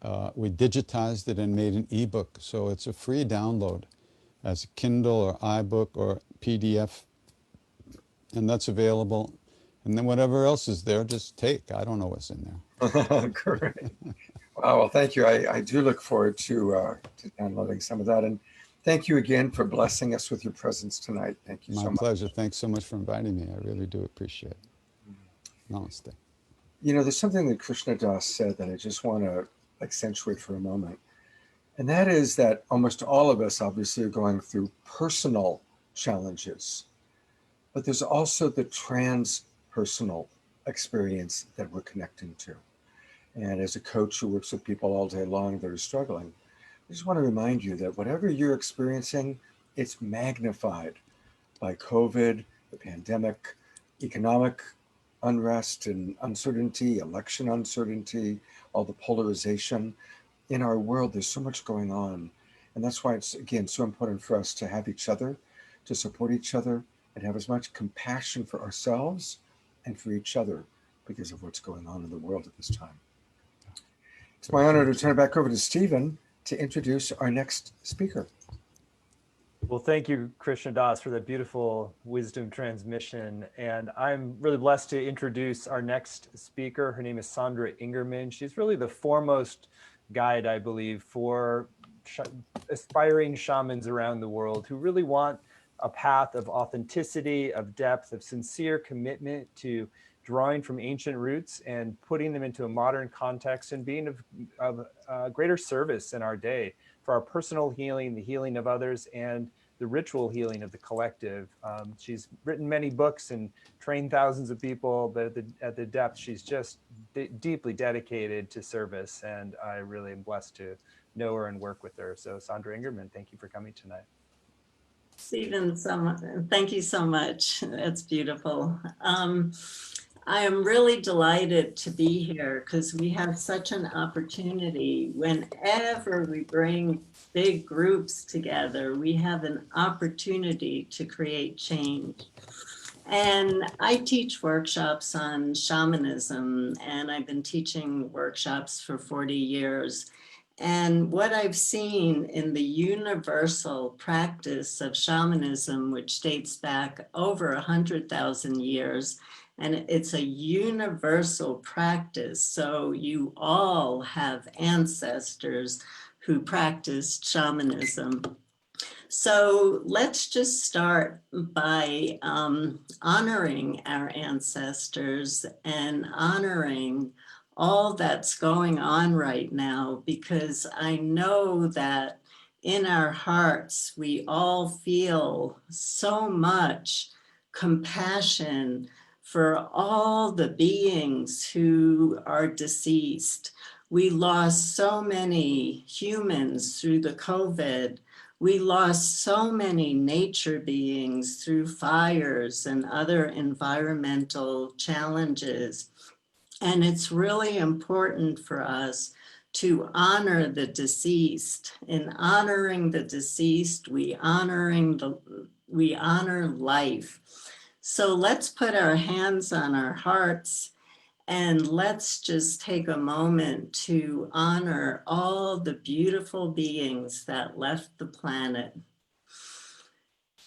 digitized it and made an ebook. So it's a free download as a Kindle or iBook or PDF. And that's available. And then whatever else is there, just take. I don't know what's in there. Great. Wow, well, thank you. I do look forward to downloading some of that. And thank you again for blessing us with your presence tonight. Thank you so much. My pleasure. Thanks so much for inviting me. I really do appreciate it. Namaste. You know, there's something that Krishna Das said that I just want to accentuate for a moment. And that is that almost all of us obviously are going through personal challenges, but there's also the transpersonal experience that we're connecting to. And as a coach who works with people all day long that are struggling, I just want to remind you that whatever you're experiencing, it's magnified by COVID, the pandemic, economic unrest and uncertainty, election uncertainty, all the polarization. In our world, there's so much going on. And that's why it's, again, so important for us to have each other, to support each other, and have as much compassion for ourselves and for each other because of what's going on in the world at this time. It's my honor to turn it back over to Stephen to introduce our next speaker. Well, thank you, Krishna Das, for that beautiful wisdom transmission. And I'm really blessed to introduce our next speaker. Her name is Sandra Ingerman. She's really the foremost guide, I believe, for aspiring shamans around the world who really want a path of authenticity, of depth, of sincere commitment to drawing from ancient roots and putting them into a modern context and being of greater service in our day for our personal healing, the healing of others, and the ritual healing of the collective. She's written many books and trained thousands of people, but at the depth, she's just deeply dedicated to service. And I really am blessed to know her and work with her. So Sandra Ingerman, thank you for coming tonight. Stephen, thank you so much. That's beautiful. I am really delighted to be here because we have such an opportunity. Whenever we bring big groups together, we have an opportunity to create change. And I teach workshops on shamanism, and I've been teaching workshops for 40 years. And what I've seen in the universal practice of shamanism, which dates back over 100,000 years, and it's a universal practice. So you all have ancestors who practiced shamanism. So let's just start by honoring our ancestors and honoring all that's going on right now, because I know that in our hearts, we all feel so much compassion for all the beings who are deceased. We lost so many humans through the COVID. We lost so many nature beings through fires and other environmental challenges. And it's really important for us to honor the deceased. In honoring the deceased, we honor life. So let's put our hands on our hearts and let's just take a moment to honor all the beautiful beings that left the planet.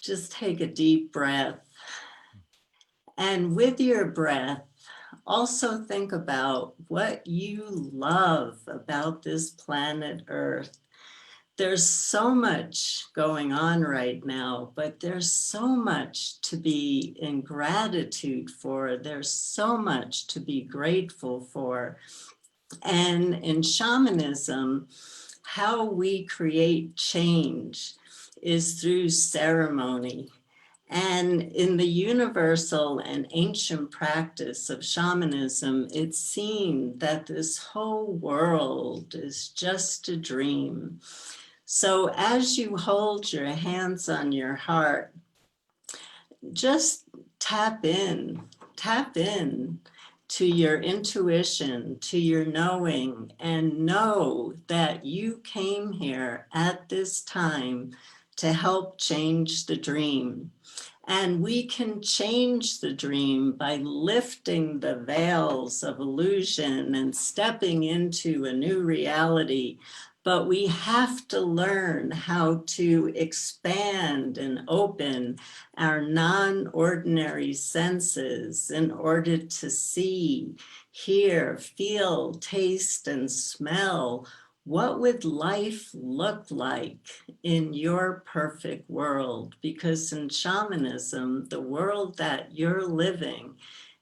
Just take a deep breath. And with your breath, also think about what you love about this planet Earth. There's so much going on right now, but there's so much to be in gratitude for. There's so much to be grateful for. And in shamanism, how we create change is through ceremony. And in the universal and ancient practice of shamanism, it's seen that this whole world is just a dream. So as you hold your hands on your heart, just tap in to your intuition, to your knowing, and know that you came here at this time to help change the dream. And we can change the dream by lifting the veils of illusion and stepping into a new reality. But we have to learn how to expand and open our non-ordinary senses in order to see, hear, feel, taste, and smell. What would life look like in your perfect world? Because in shamanism, the world that you're living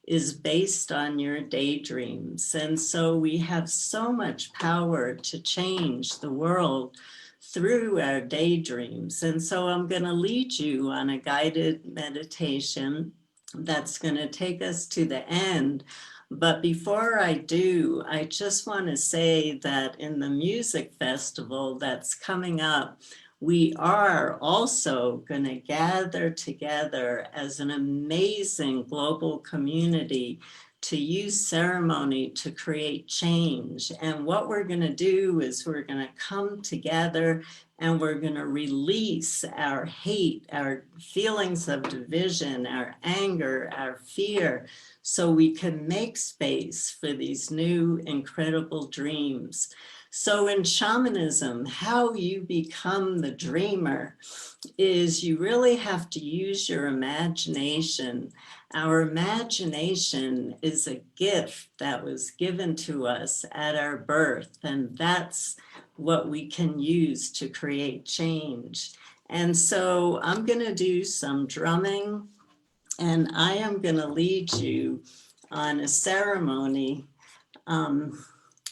is based on your daydreams. And so we have so much power to change the world through our daydreams. And so I'm going to lead you on a guided meditation that's going to take us to the end. But before I do, I just want to say that in the music festival that's coming up, we are also going to gather together as an amazing global community to use ceremony to create change. And what we're going to do is we're going to come together and we're going to release our hate, our feelings of division, our anger, our fear, so we can make space for these new incredible dreams. So in shamanism, how you become the dreamer is you really have to use your imagination. Our imagination is a gift that was given to us at our birth, and that's what we can use to create change. And so I'm going to do some drumming, and I am going to lead you on a ceremony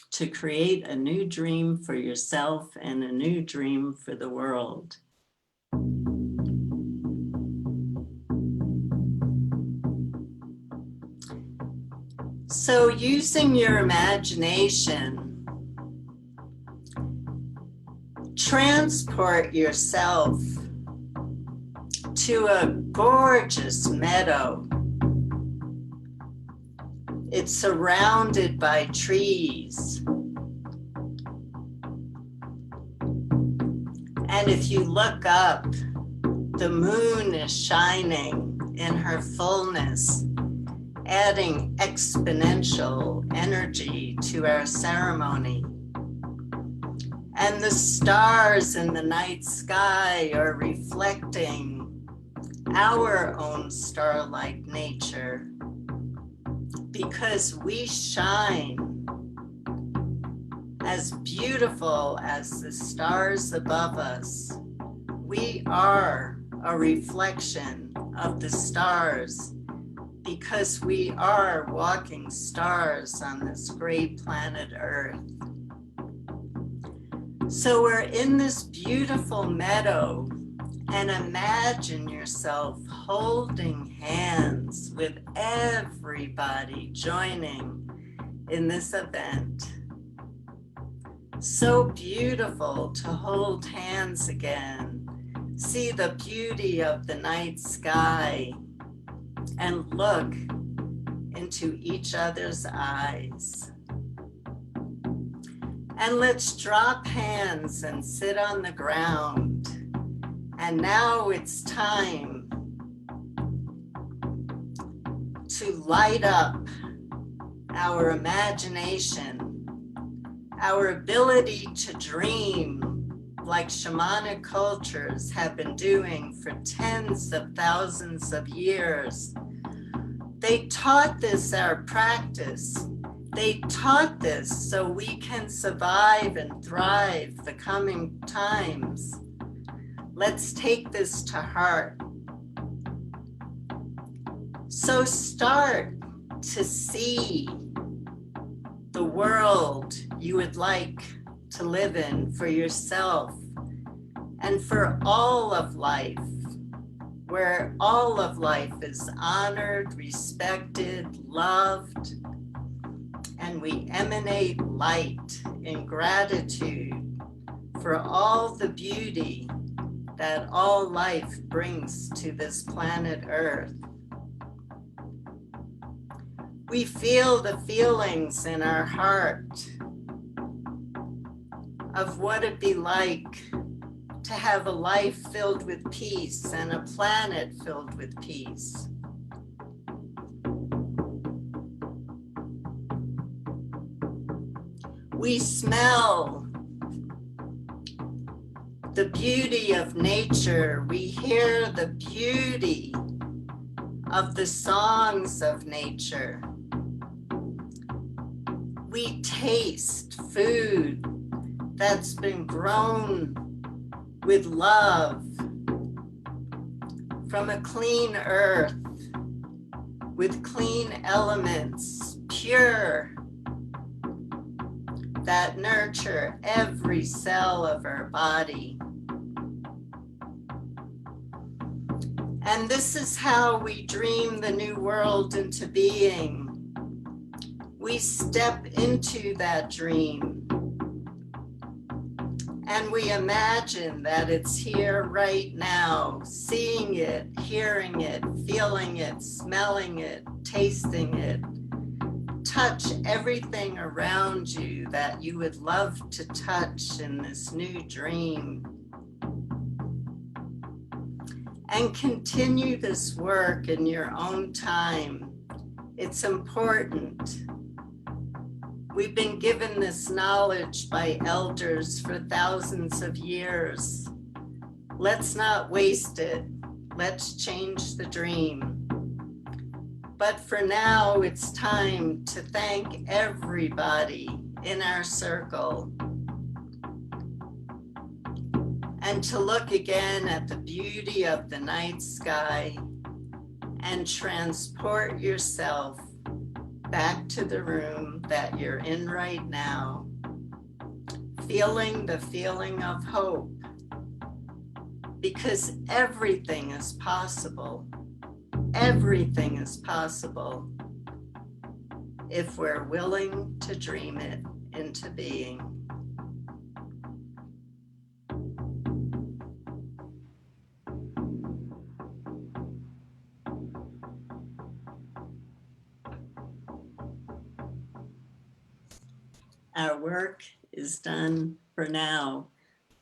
to create a new dream for yourself and a new dream for the world. So using your imagination, transport yourself to a gorgeous meadow. It's surrounded by trees. And if you look up, the moon is shining in her fullness, adding exponential energy to our ceremony. And the stars in the night sky are reflecting our own star-like nature, because we shine as beautiful as the stars above us. We are a reflection of the stars, because we are walking stars on this great planet Earth. So we're in this beautiful meadow, and imagine yourself holding hands with everybody joining in this event. So beautiful to hold hands again, see the beauty of the night sky, and look into each other's eyes. And let's drop hands and sit on the ground. And now it's time to light up our imagination, our ability to dream, like shamanic cultures have been doing for tens of thousands of years. They taught this, our practice. They taught this so we can survive and thrive the coming times. Let's take this to heart. So start to see the world you would like to live in for yourself and for all of life, where all of life is honored, respected, loved, and we emanate light in gratitude for all the beauty that all life brings to this planet Earth. We feel the feelings in our heart of what it'd be like to have a life filled with peace and a planet filled with peace. We smell the beauty of nature. We hear the beauty of the songs of nature. We taste food that's been grown with love from a clean earth, with clean elements, pure, that nurture every cell of our body. And this is how we dream the new world into being. We step into that dream and we imagine that it's here right now, seeing it, hearing it, feeling it, smelling it, tasting it. Touch everything around you that you would love to touch in this new dream. And continue this work in your own time. It's important. We've been given this knowledge by elders for thousands of years. Let's not waste it. Let's change the dream. But for now, it's time to thank everybody in our circle and to look again at the beauty of the night sky and transport yourself back to the room that you're in right now, feeling the feeling of hope, because everything is possible. Everything is possible if we're willing to dream it into being. Our work is done for now,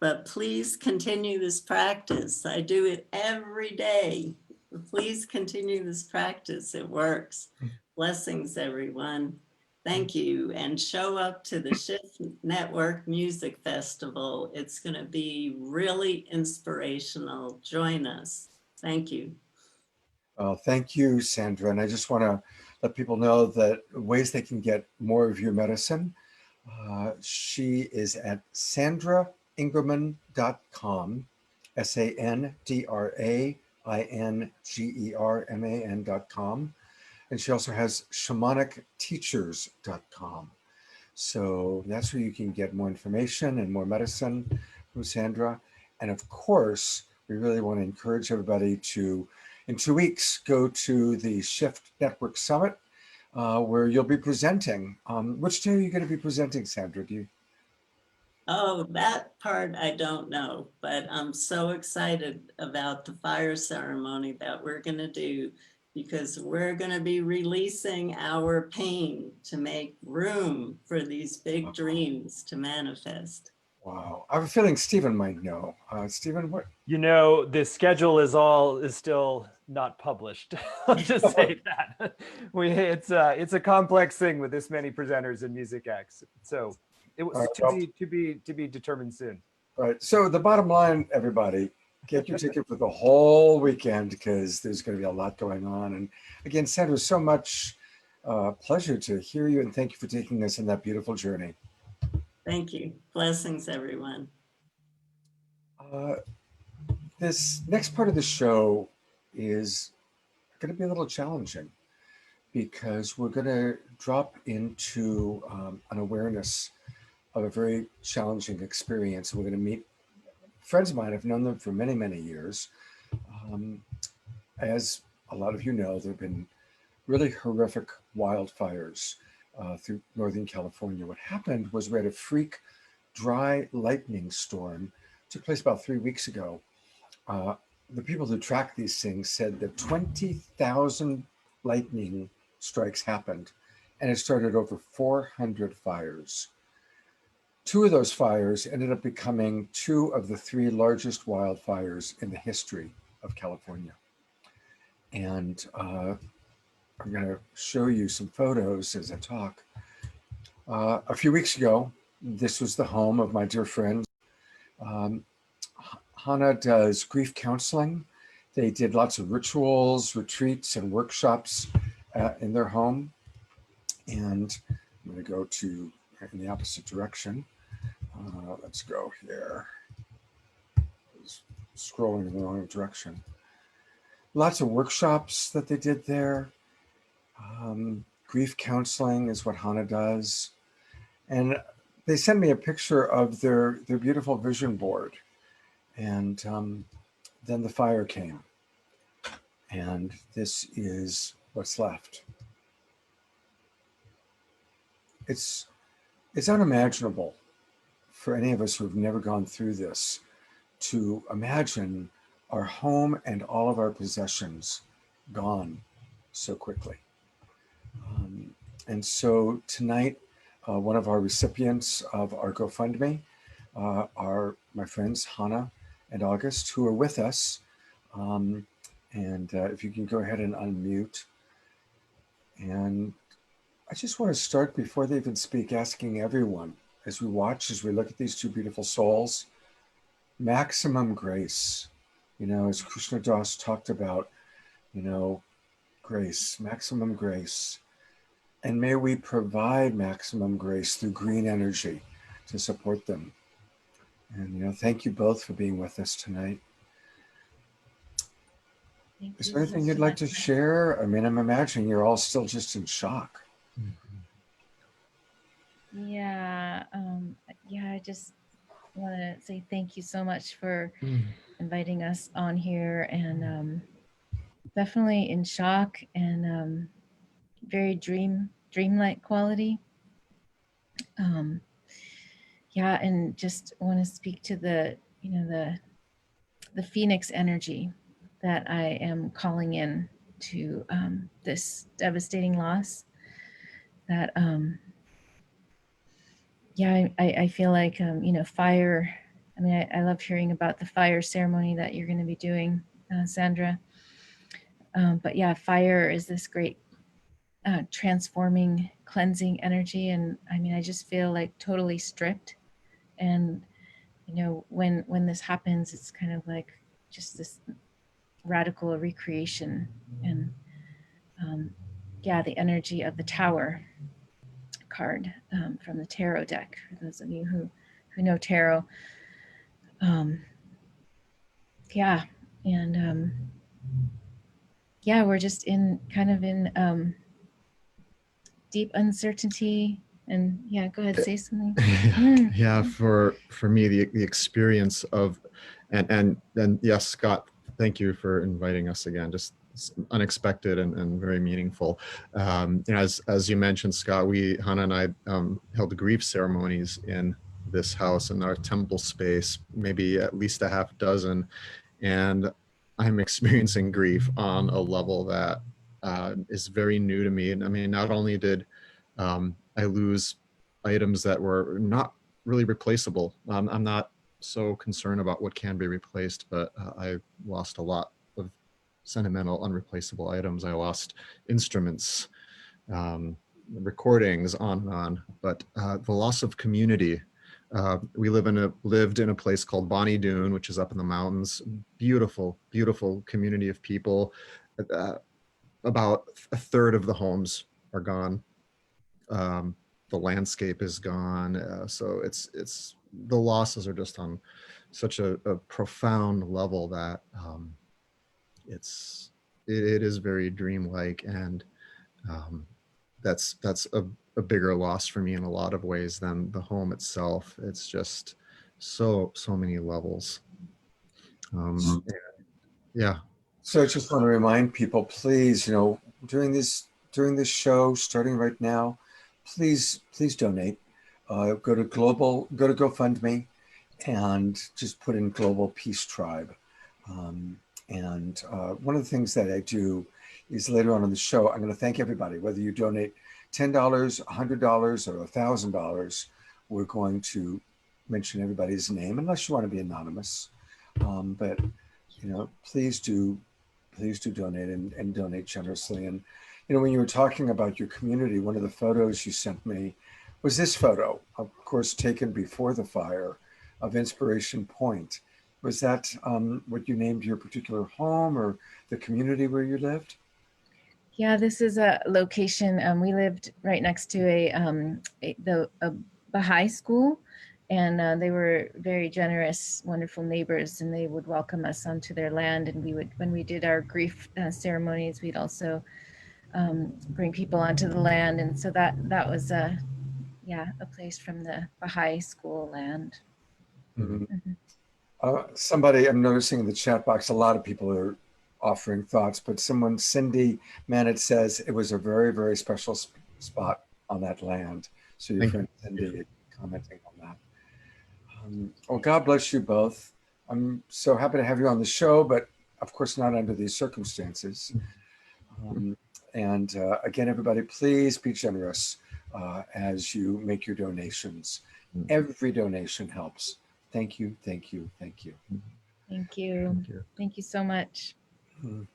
but please continue this practice. I do it every day Please continue this practice. It works. Blessings, everyone. Thank you. And show up to the Shift Network Music Festival. It's going to be really inspirational. Join us. Thank you. Thank you, Sandra. And I just want to let people know that ways they can get more of your medicine. She is at sandraingerman.com, SANDRAINGERMAN.com. And she also has shamanicteachers.com. So that's where you can get more information and more medicine from Sandra. And of course, we really want to encourage everybody to, in 2 weeks, go to the Shift Network Summit, where you'll be presenting. Which day are you going to be presenting, Sandra? Do you? Oh, that part I don't know, but I'm so excited about the fire ceremony that we're going to do, because we're going to be releasing our pain to make room for these big dreams to manifest. Wow. I have a feeling Stephen might know. Stephen, what? You know, the schedule is still not published. I'll just say that. It's a complex thing with this many presenters and music acts. So it was to be determined soon. All right. So the bottom line, everybody, get your ticket for the whole weekend, because there's going to be a lot going on. And again, Sandra, so much pleasure to hear you, and thank you for taking us on that beautiful journey. Thank you. Blessings, everyone. This next part of the show is going to be a little challenging, because we're going to drop into an awareness of a very challenging experience. We're going to meet friends of mine. I've known them for many, many years. As a lot of you know, there have been really horrific wildfires through Northern California. What happened was we had a freak dry lightning storm. It took place about 3 weeks ago. The people who track these things said that 20,000 lightning strikes happened, and it started over 400 fires. 2 of those fires ended up becoming 2 of the 3 largest wildfires in the history of California. And I'm going to show you some photos as I talk. A few weeks ago, this was the home of my dear friend. Hannah does grief counseling. They did lots of rituals, retreats, and workshops in their home. And I'm going to go to in the opposite direction. Let's go here. Scrolling in the wrong direction. Lots of workshops that they did there. Grief counseling is what Hannah does. And they sent me a picture of their beautiful vision board. And then the fire came. And this is what's left. It's unimaginable for any of us who've never gone through this to imagine our home and all of our possessions gone so quickly. And so tonight, one of our recipients of our GoFundMe are my friends Hannah and August, who are with us. And if you can go ahead and unmute. And I just want to start, before they even speak, asking everyone, as we watch, as we look at these 2 beautiful souls, maximum grace. You know, as Krishna Das talked about, you know, grace, maximum grace. And may we provide maximum grace through green energy to support them. And, you know, thank you both for being with us tonight. Is there anything you'd like to share? I mean, I'm imagining you're all still just in shock. Yeah, I just want to say thank you so much for inviting us on here, and definitely in shock and very dreamlike quality. Yeah, and just want to speak to the Phoenix energy that I am calling in to this devastating loss. That I feel like fire. I mean, I love hearing about the fire ceremony that you're going to be doing, Sandra. But yeah, fire is this great transforming, cleansing energy. And I mean, I just feel like totally stripped. And, you know, when this happens, it's kind of like just this radical recreation. And yeah, the energy of the Tower card from the tarot deck, for those of you who know tarot. Yeah, and yeah, we're just in kind of in deep uncertainty. And yeah, go ahead, say something. Yeah, for me, the experience of, and yes, Scott, thank you for inviting us again. Just unexpected and very meaningful. You know, as you mentioned, Scott, Hannah and I held grief ceremonies in this house, in our temple space, maybe at least a half dozen, and I'm experiencing grief on a level that is very new to me. And I mean, not only did I lose items that were not really replaceable. I'm not so concerned about what can be replaced, but I lost a lot of sentimental, unreplaceable items. I lost instruments, recordings, on and on. But the loss of community. We lived in a place called Bonnie Doon, which is up in the mountains. Beautiful, beautiful community of people. About a third of the homes are gone. The landscape is gone. So it's the losses are just on such a profound level that it is very dreamlike, and that's a bigger loss for me in a lot of ways than the home itself. It's just so many levels. Yeah. So I just want to remind people, please, you know, during this show, starting right now, please donate. Go to GoFundMe, and just put in Global Peace Tribe. And one of the things that I do is later on in the show, I'm going to thank everybody, whether you donate $10, $100, or $1,000. We're going to mention everybody's name, unless you want to be anonymous. But you know, please do donate, and donate generously. And you know, when you were talking about your community, one of the photos you sent me was this photo, of course, taken before the fire, of Inspiration Point. Was that what you named your particular home, or the community where you lived? Yeah, this is a location. We lived right next to a Baha'i school, and they were very generous, wonderful neighbors, and they would welcome us onto their land. And we would, when we did our grief ceremonies, we'd also bring people onto the land. And so that was a place from the Baha'i school land. Mm-hmm. Somebody, I'm noticing in the chat box, a lot of people are offering thoughts, but Cindy Manet says it was a very, very special spot on that land. So your friend Cindy commenting on that. Well, God bless you both. I'm so happy to have you on the show, but of course not under these circumstances. And again, everybody, please be generous as you make your donations. Every donation helps. Thank you, thank you, thank you. Thank you. Thank you so much. I'm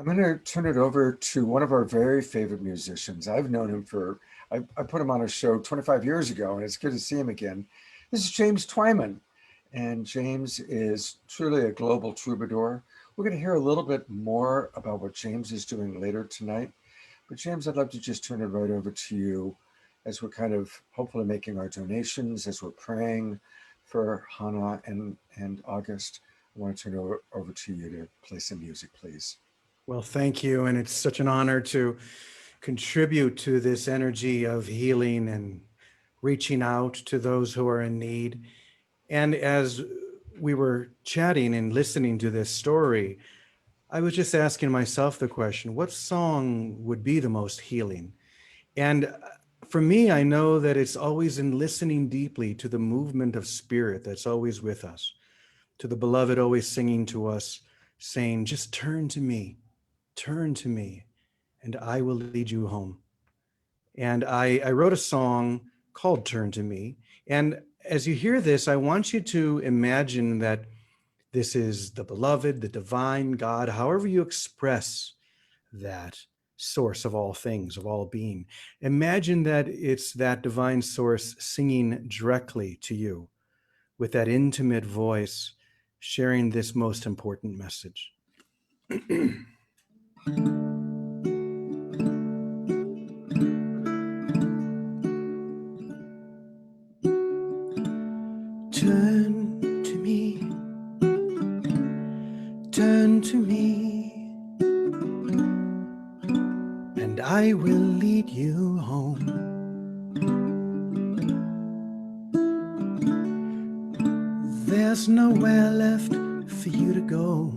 going to turn it over to one of our very favorite musicians. I've known him I put him on a show 25 years ago, and it's good to see him again. This is James Twyman, and James is truly a global troubadour. We're going to hear a little bit more about what James is doing later tonight. But James, I'd love to just turn it right over to you as we're kind of hopefully making our donations, as we're praying for Hannah and August. I want to turn it over to you to play some music, please. Well, thank you. And it's such an honor to contribute to this energy of healing and reaching out to those who are in need. And as we were chatting and listening to this story, I was just asking myself the question, what song would be the most healing? And for me, I know that it's always in listening deeply to the movement of spirit that's always with us, to the beloved always singing to us, saying, just turn to me, and I will lead you home. And I wrote a song called Turn to Me. And as you hear this, I want you to imagine that this is the beloved, the divine God, however you express that source of all things, of all being. Imagine that it's that divine source singing directly to you with that intimate voice, sharing this most important message. Turn to me, turn to me, and I will lead you home. There's nowhere left for you to go.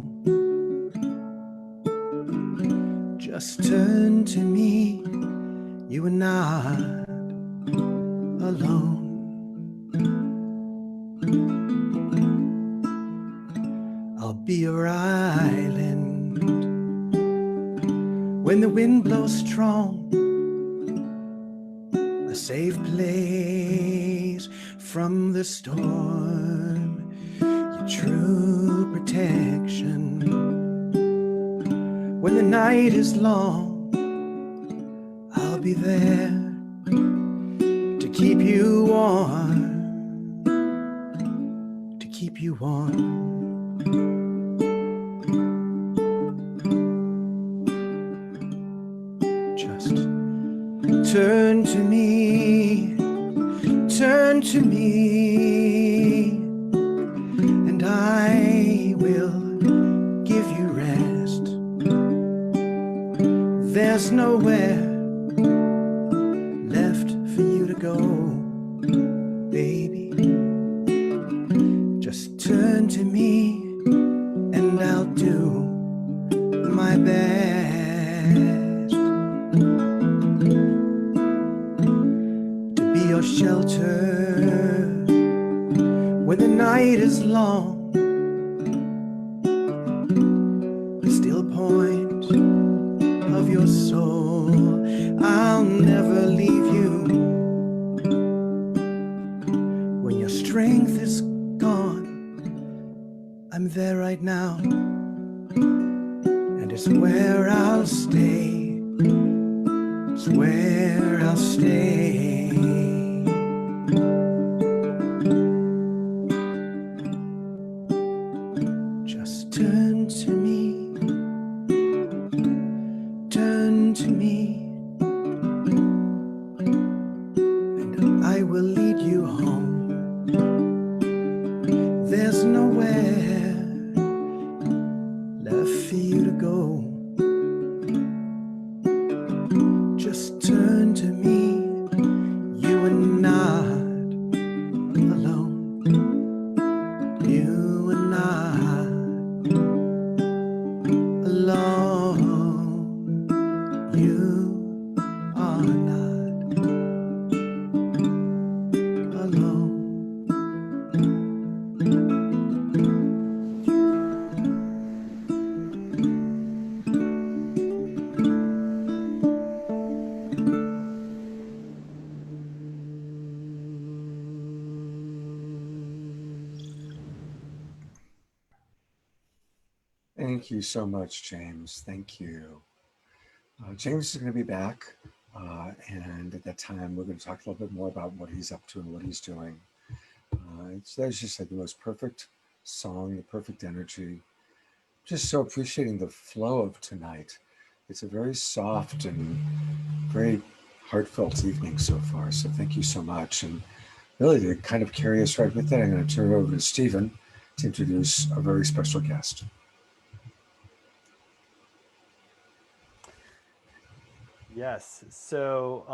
Just turn to me, you are not alone. I'll be your island when the wind blows strong, a safe place from the storm, your true protection. When the night is long, I'll be there to keep you warm, to keep you warm. Just turn to me, and I will give you rest. There's nowhere left for you to go, baby. Just turn to me and I'll do my best to be your shelter when the night is long. The still point of your soul, I'll never leave you. When your strength is gone, I'm there right now, and it's where I'll stay. It's where I'll stay. Just turn to me, and I will lead you home. There's nowhere left for you to go. Just turn to me, you are not alone. You are not alone. You are not alone. Thank you so much, James. Thank you. James is going to be back, and at that time, we're going to talk a little bit more about what he's up to and what he's doing. That's just like the most perfect song, the perfect energy. Just so appreciating the flow of tonight. It's a very soft and very heartfelt evening so far. So thank you so much. And really, to kind of carry us right with that, I'm going to turn it over to Stephen to introduce a very special guest. Yes. So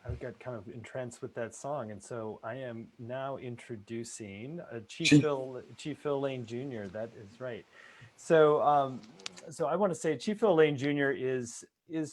I got kind of entranced with that song, and so I am now introducing Chief Phil Lane Jr. That is right. So so I want to say Chief Phil Lane Jr. is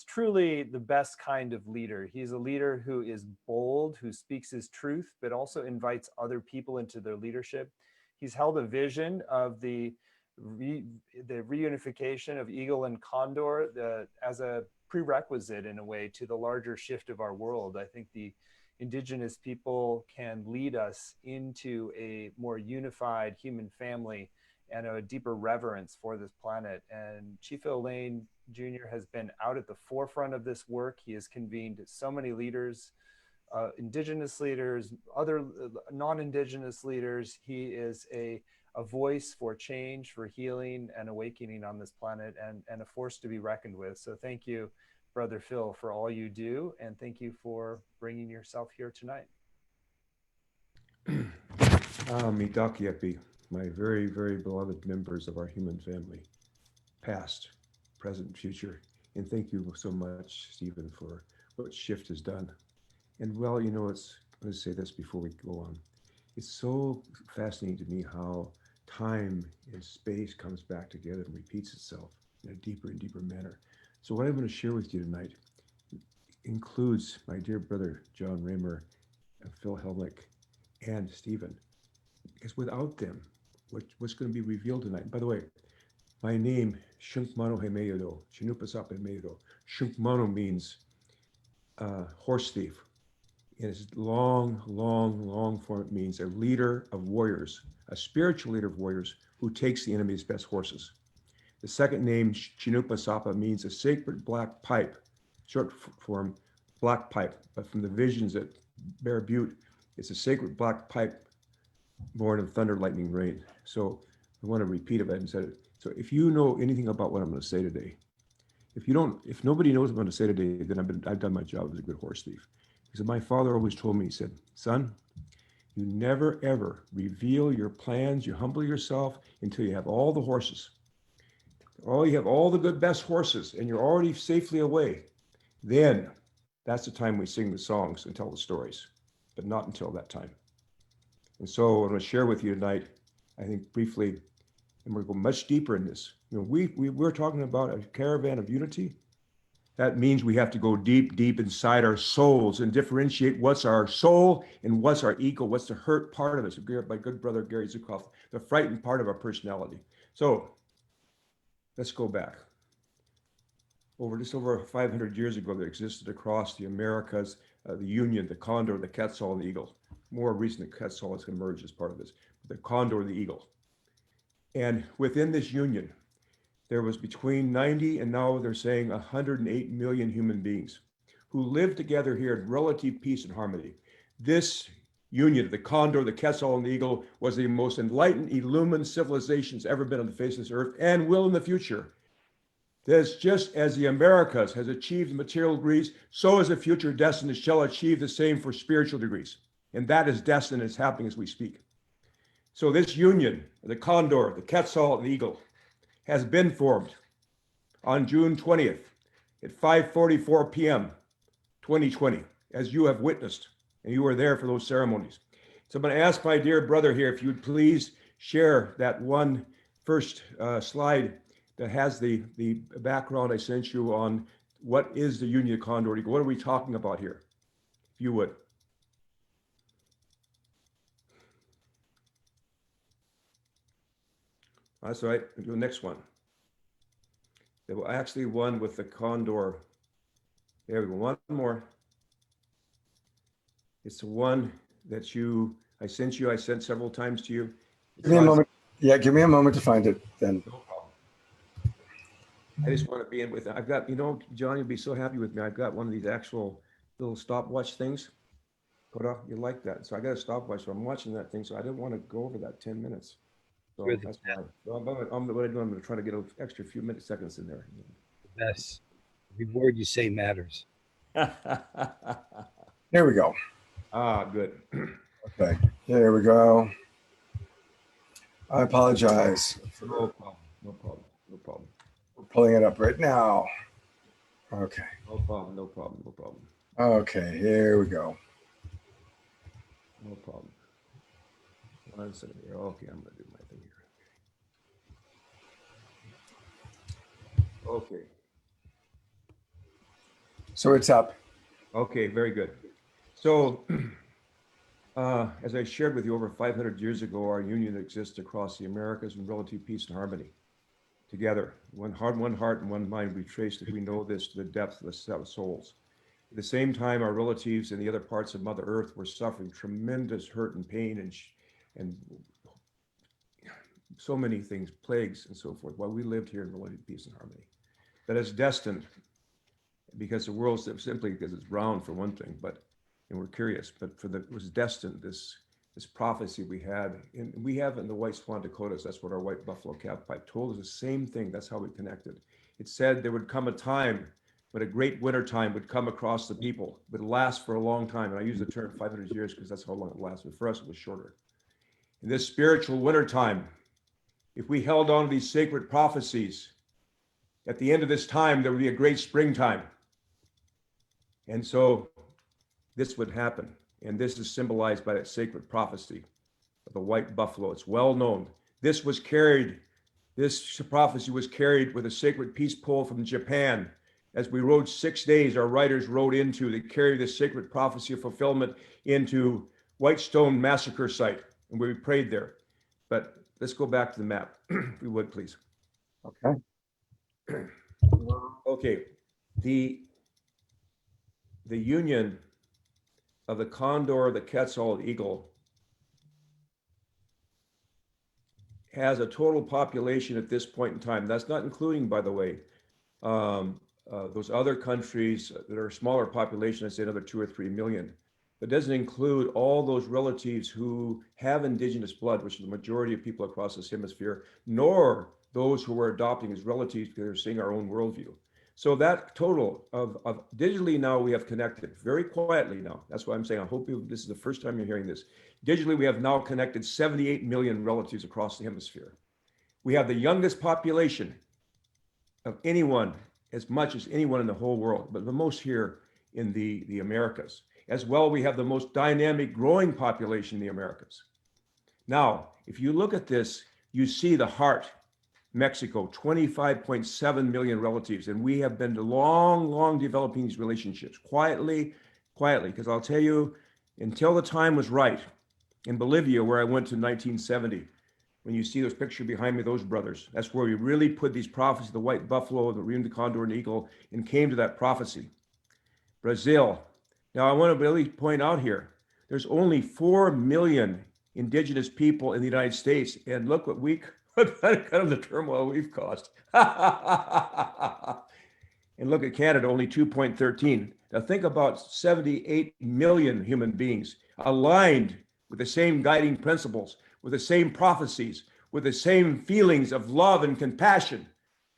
truly the best kind of leader. He's a leader who is bold, who speaks his truth, but also invites other people into their leadership. He's held a vision of the reunification of eagle and condor as a prerequisite in a way to the larger shift of our world. I think the indigenous people can lead us into a more unified human family and a deeper reverence for this planet. And Chief Lane Jr. has been out at the forefront of this work. He has convened so many leaders, indigenous leaders, other non-indigenous leaders. He is a voice for change, for healing and awakening on this planet, and a force to be reckoned with. So thank you, Brother Phil, for all you do, and thank you for bringing yourself here tonight. Mitakiapi, my very, very beloved members of our human family, past, present, future. And thank you so much, Stephen, for what Shift has done. And well, you know, it's, I'm going to say this before we go on. It's so fascinating to me how time and space comes back together and repeats itself in a deeper and deeper manner. So what I'm going to share with you tonight includes my dear brother, John Raymer, and Phil Helmick, and Stephen. Because without them, what's going to be revealed tonight, by the way, my name, Shunkmano Hemeyodo, Chinupasap Hemeyodo. Shunkmano means horse thief. In its long form, it means a leader of warriors, a spiritual leader of warriors who takes the enemy's best horses. The second name, Chinupasapa, means a sacred black pipe, short form, black pipe. But from the visions at Bear Butte, it's a sacred black pipe born of thunder, lightning, rain. So I want to repeat it, I haven't said it. So if you know anything about what I'm going to say today, if nobody knows what I'm going to say today, then I've done my job as a good horse thief. Because my father always told me, he said, son, you never ever reveal your plans, you humble yourself until you have all the horses. You have all the good best horses and you're already safely away. Then that's the time we sing the songs and tell the stories, but not until that time. And so I'm going to share with you tonight, I think briefly, and we're going to go much deeper in this. You know, we're talking about a caravan of unity. That means we have to go deep, deep inside our souls and differentiate what's our soul and what's our ego, what's the hurt part of us. My good brother, Gary Zukoff, the frightened part of our personality. So let's go back. Just over 500 years ago, there existed across the Americas, the union, the condor, the quetzal, and the eagle. More recent, the quetzal has emerged as part of this, the condor, the eagle. And within this union, there was between 90 and now they're saying 108 million human beings who live together here in relative peace and harmony. This union, the condor, the quetzal, and the eagle, was the most enlightened, illumined civilizations ever been on the face of this earth and will in the future. That's just as the Americas has achieved material degrees, so is the future destined shall achieve the same for spiritual degrees. And that is destined, it's happening as we speak. So this union, the condor, the quetzal, and the eagle, has been formed on June 20th at 5:44 p.m. 2020, as you have witnessed, and you were there for those ceremonies. So I'm going to ask my dear brother here, if you would please share that one first slide that has the background I sent you on what is the Union Condor Eagle. What are we talking about here? If you would. That's all right. We'll do the next one. There will actually one with the condor. There we go. One more. It's the one that I sent several times to you. Give me a moment. Yeah, give me a moment to find it then. No problem. I just want to be in with it. I've got, you know, John, you'll be so happy with me. I've got one of these actual little stopwatch things. Koda, you like that. So I got a stopwatch, so I'm watching that thing. So I didn't want to go over that 10 minutes. So that's fine. So what I'm going to try to get an extra few seconds in there. Yes. Every word you say matters. Here we go. Ah, good. Okay, here we go. I apologize. No problem. No problem. No problem. We're pulling it up right now. Okay. No problem. No problem. No problem. Okay, here we go. No problem. One second here. Okay, I'm going to do my thing here. Okay. So it's up. Okay, very good. So, as I shared with you over 500 years ago, our union exists across the Americas in relative peace and harmony. Together, one heart and one mind, we trace that we know this to the depth of the seven souls. At the same time, our relatives in the other parts of Mother Earth were suffering tremendous hurt and pain and so many things, plagues and so forth, while we lived here in relative peace and harmony. But it's destined, because the world simply because it's round for one thing, but and we're curious, but it was destined, this prophecy we had, and we have in the White Swan Dakotas, that's what our white buffalo calf pipe told us the same thing. That's how we connected. It said there would come a time when a great winter time would come across the people, would last for a long time. And I use the term 500 years because that's how long it lasts, but for us it was shorter. In this spiritual winter time, if we held on to these sacred prophecies, at the end of this time, there would be a great springtime. And so this would happen. And this is symbolized by that sacred prophecy of the white buffalo. It's well known. This prophecy was carried with a sacred peace pole from Japan. As we rode 6 days, our riders rode into to carry this sacred prophecy of fulfillment into Whitestone Massacre site. And we prayed there. But let's go back to the map, if we would, please. Okay. Okay. The union of the condor, the quetzal, the eagle has a total population at this point in time. That's not including, by the way, those other countries that are smaller population, I'd say another 2 or 3 million. It doesn't include all those relatives who have indigenous blood, which is the majority of people across this hemisphere, nor those who are adopting as relatives because they're seeing our own worldview. So that total of digitally now we have connected very quietly now. That's why I'm saying I hope this is the first time you're hearing this. Digitally, we have now connected 78 million relatives across the hemisphere. We have the youngest population of anyone, as much as anyone in the whole world, but the most here in the Americas. As well, we have the most dynamic growing population in the Americas. Now, if you look at this, you see the heart. Mexico, 25.7 million relatives. And we have been long developing these relationships quietly, because I'll tell you, until the time was right, in Bolivia, where I went to 1970, when you see those pictures behind me, those brothers, that's where we really put these prophecies, the white buffalo, the Raymer, the condor, and the eagle, and came to that prophecy. Brazil. Now, I want to really point out here, there's only 4 million indigenous people in the United States, and look what kind of the turmoil we've caused. And look at Canada, only 2.13. Now think about 78 million human beings aligned with the same guiding principles, with the same prophecies, with the same feelings of love and compassion,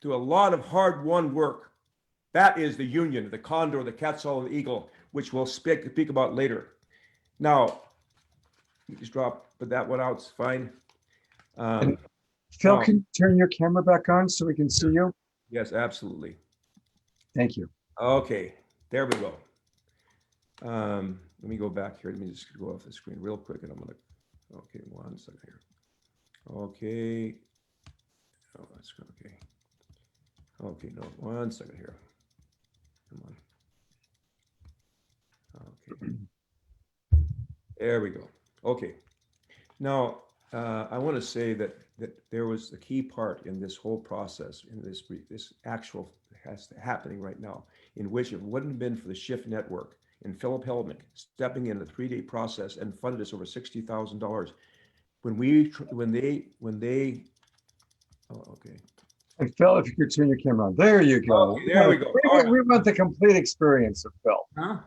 to a lot of hard-won work. That is the union, the condor, the quetzal, and the eagle, which we'll speak about later. Now, you just put that one out, it's fine. Phil, can you turn your camera back on so we can see you? Yes, absolutely. Thank you. Okay, there we go. Let me go back here. Let me just go off the screen real quick, and I'm gonna. Okay, 1 second here. Okay. Oh, that's okay. Okay, no, 1 second here. Come on. Okay. There we go. Okay. Now, I want to say that there was a key part in this whole process, in this actual happening right now, in which it wouldn't have been for the Shift Network and Philip Helmick stepping in a 3-day process and funded us over $60,000. When they, oh, okay. And Phil, if you could turn your camera on. There you go. Okay, there we go. We want the complete experience of Phil. Huh?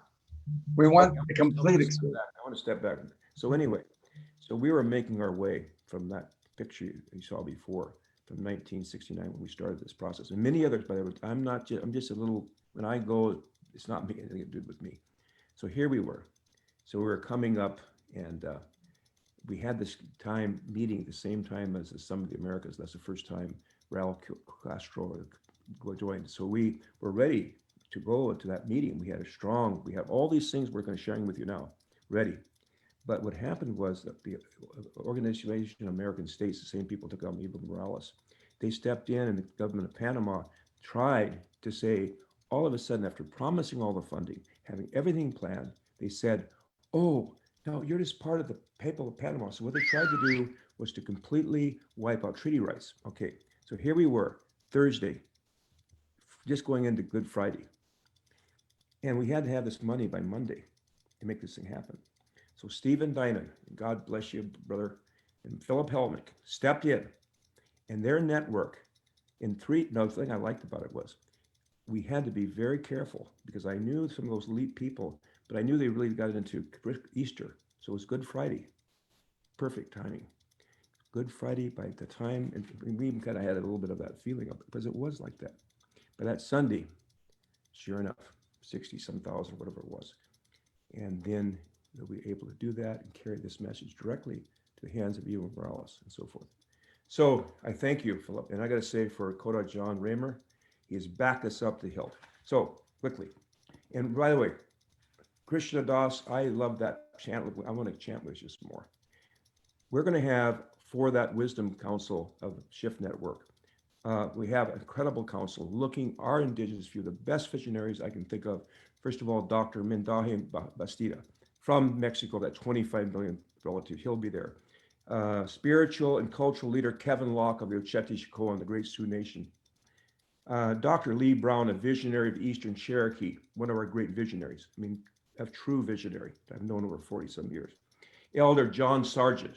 We want the complete experience. I want to step back. So anyway, so we were making our way from that picture you saw before, from 1969 when we started this process, and many others. By the way, I'm just a little. When I go, it's not me, anything to do with me. So here we were. So we were coming up, and we had this time meeting at the same time as the Summit of the Americas. That's the first time Raul Castro joined. So we were ready to go to that meeting. We have all these things we're going to sharing with you now, ready. But what happened was that the Organization of American States, the same people took out Evo Morales, they stepped in, and the government of Panama tried to say, all of a sudden, after promising all the funding, having everything planned, they said, oh, no, you're just part of the people of Panama. So what they tried to do was to completely wipe out treaty rights. Okay, so here we were, Thursday, just going into Good Friday. And we had to have this money by Monday to make this thing happen. So Stephen Dinan, God bless you, brother, and Philip Helmick stepped in, And their network the thing I liked about it was we had to be very careful because I knew some of those elite people, but I knew they really got into Easter. So it was Good Friday. Perfect timing. Good Friday by the time, and we even kind of had a little bit of that feeling of it because it was like that. But that Sunday, sure enough, 60 some thousand, whatever it was. And then they'll be able to do that and carry this message directly to the hands of Evo Morales and so forth. So I thank you, Philip. And I got to say for Koda John Raymer, he has backed us up the hilt. So quickly. And by the way, Krishna Das, I love that chant. I want to chant with you some more. We're going to have, for that Wisdom Council of Shift Network, we have an incredible council looking our indigenous view, the best visionaries I can think of. First of all, Dr. Mindaje Bastida from Mexico, that 25 million relatives, he'll be there. Spiritual and cultural leader Kevin Locke of the Ocheti Chikoa and the Great Sioux Nation. Dr. Lee Brown, a visionary of Eastern Cherokee, one of our great visionaries. I mean, a true visionary I've known over 40 some years. Elder John Sargent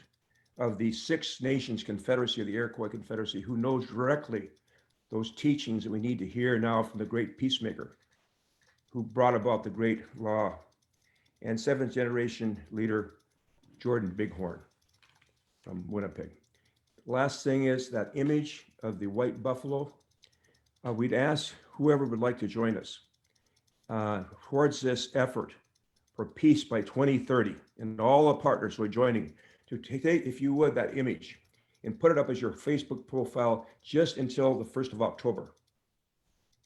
of the Six Nations Confederacy of the Iroquois Confederacy, who knows directly those teachings that we need to hear now from the great peacemaker who brought about the great law. And seventh generation leader, Jordan Bighorn from Winnipeg. Last thing is that image of the white buffalo. We'd ask whoever would like to join us towards this effort for peace by 2030, and all the partners who are joining, to take, if you would, that image and put it up as your Facebook profile just until the 1st of October.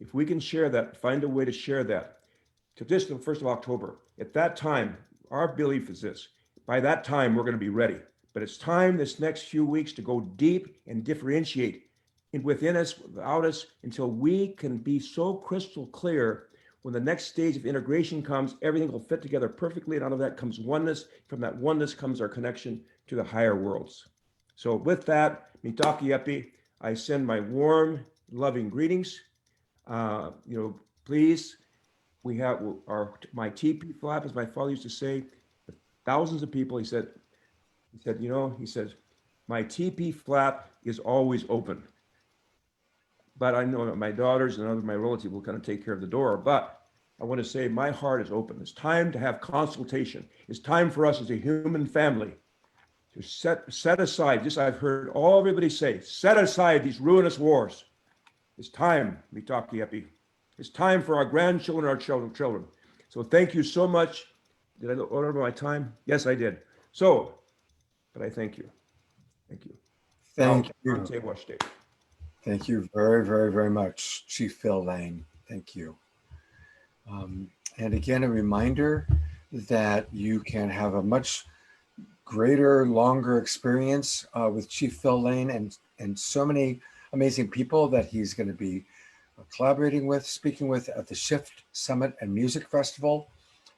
If we can share that, find a way to share that to just the 1st of October. At that time, our belief is this: by that time, we're going to be ready. But it's time this next few weeks to go deep and differentiate within us, without us, until we can be so crystal clear. When the next stage of integration comes, everything will fit together perfectly, and out of that comes oneness. From that oneness comes our connection to the higher worlds. So with that, Mitaki Epi, I send my warm, loving greetings. Please, we have my TP flap, as my father used to say, thousands of people. He said, my TP flap is always open. But I know that my daughters and other my relatives will kind of take care of the door. But I want to say my heart is open. It's time to have consultation. It's time for us as a human family to set aside, just I've heard everybody say, set aside these ruinous wars. It's time, Mitaki Epi. It's time for our grandchildren, our children. So thank you so much. Did I order my time? Yes, I did. So, but I thank you. Thank you. Thank you. Thank you very, very, very much, Chief Phil Lane. Thank you. And again, a reminder that you can have a much greater, longer experience with Chief Phil Lane and so many amazing people that he's going to be collaborating with, speaking with at the Shift Summit and Music Festival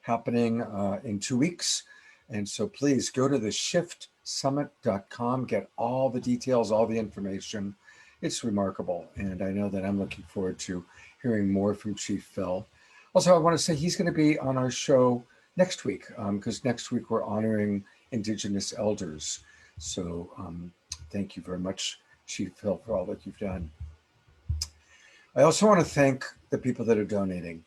happening in 2 weeks. And so please go to the shiftsummit.com, get all the details, all the information. It's remarkable. And I know that I'm looking forward to hearing more from Chief Phil. Also, I want to say he's going to be on our show next week because next week we're honoring Indigenous elders. So thank you very much, Chief Phil, for all that you've done. I also want to thank the people that are donating.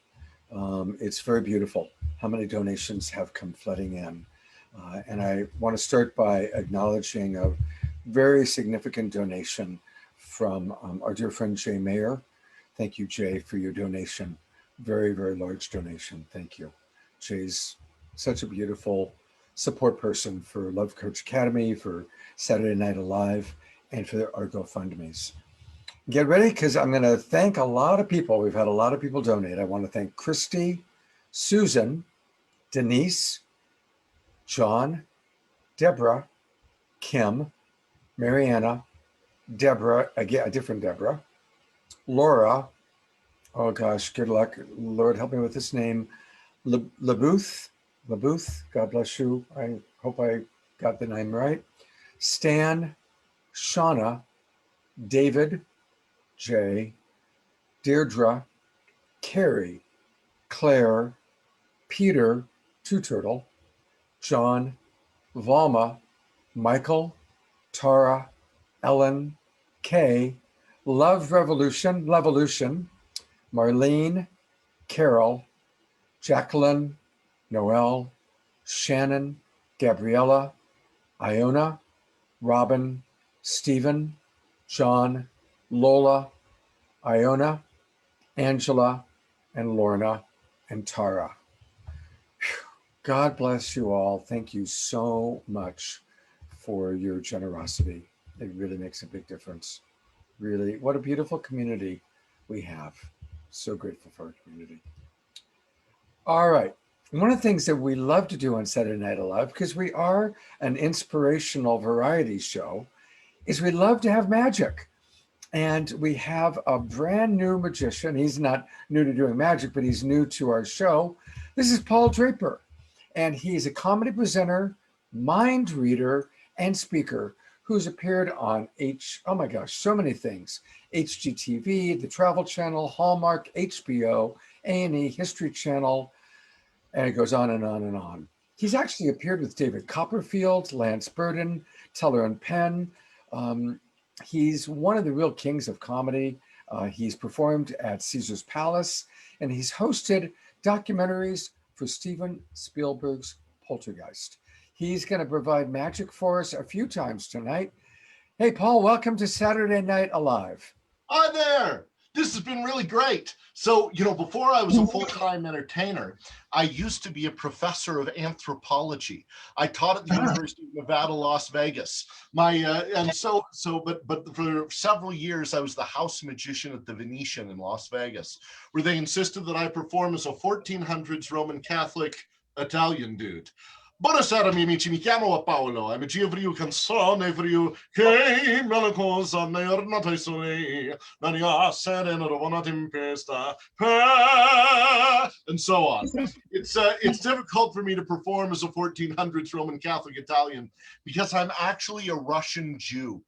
It's very beautiful how many donations have come flooding in. And I want to start by acknowledging a very significant donation from our dear friend Jay Mayer. Thank you, Jay, for your donation. Very, very large donation. Thank you. Jay's such a beautiful support person for Love Coach Academy, for Saturday Night Alive, and for our GoFundMes. Get ready, because I'm going to thank a lot of people. We've had a lot of people donate. I want to thank Christy, Susan, Denise, John, Deborah, Kim, Mariana, Deborah, again, a different Deborah, Laura, oh gosh, good luck. Lord, help me with this name. Labuth, God bless you. I hope I got the name right. Stan, Shauna, David, Jay, Deirdre, Carrie, Claire, Peter, Two Turtle, John, Valma, Michael, Tara, Ellen, Kay, Love Revolution, Levolution, Marlene, Carol, Jacqueline, Noel, Shannon, Gabriella, Iona, Robin, Stephen, John, Lola, Iona, Angela, and Lorna, and Tara. God bless you all. Thank you so much for your generosity. It really makes a big difference. Really, what a beautiful community we have. So grateful for our community. All right. One of the things that we love to do on Saturday Night Alive, because we are an inspirational variety show, is we love to have magic. And we have a brand new magician. He's not new to doing magic, but he's new to our show. This is Paul Draper. And he's a comedy presenter, mind reader, and speaker who's appeared on oh my gosh, so many things. HGTV, the Travel Channel, Hallmark, HBO, A&E, History Channel, and it goes on and on and on. He's actually appeared with David Copperfield, Lance Burden, Teller and Penn. He's one of the real kings of comedy. He's performed at Caesar's Palace, and he's hosted documentaries for Steven Spielberg's Poltergeist. He's going to provide magic for us a few times tonight. Hey, Paul, welcome to Saturday Night Alive. Hi there. This has been really great. So, before I was a full-time entertainer, I used to be a professor of anthropology. I taught at the University of Nevada, Las Vegas. But for several years, I was the house magician at the Venetian in Las Vegas, where they insisted that I perform as a 1400s Roman Catholic Italian dude. Buonasera, amici, mi chiamo Paolo. I'm a Giovrio canzone for you. Che bella cosa, ne ornata sole, l'aria serena dopo una tempesta. And so on. It's difficult for me to perform as a 1400s Roman Catholic Italian because I'm actually a Russian Jew.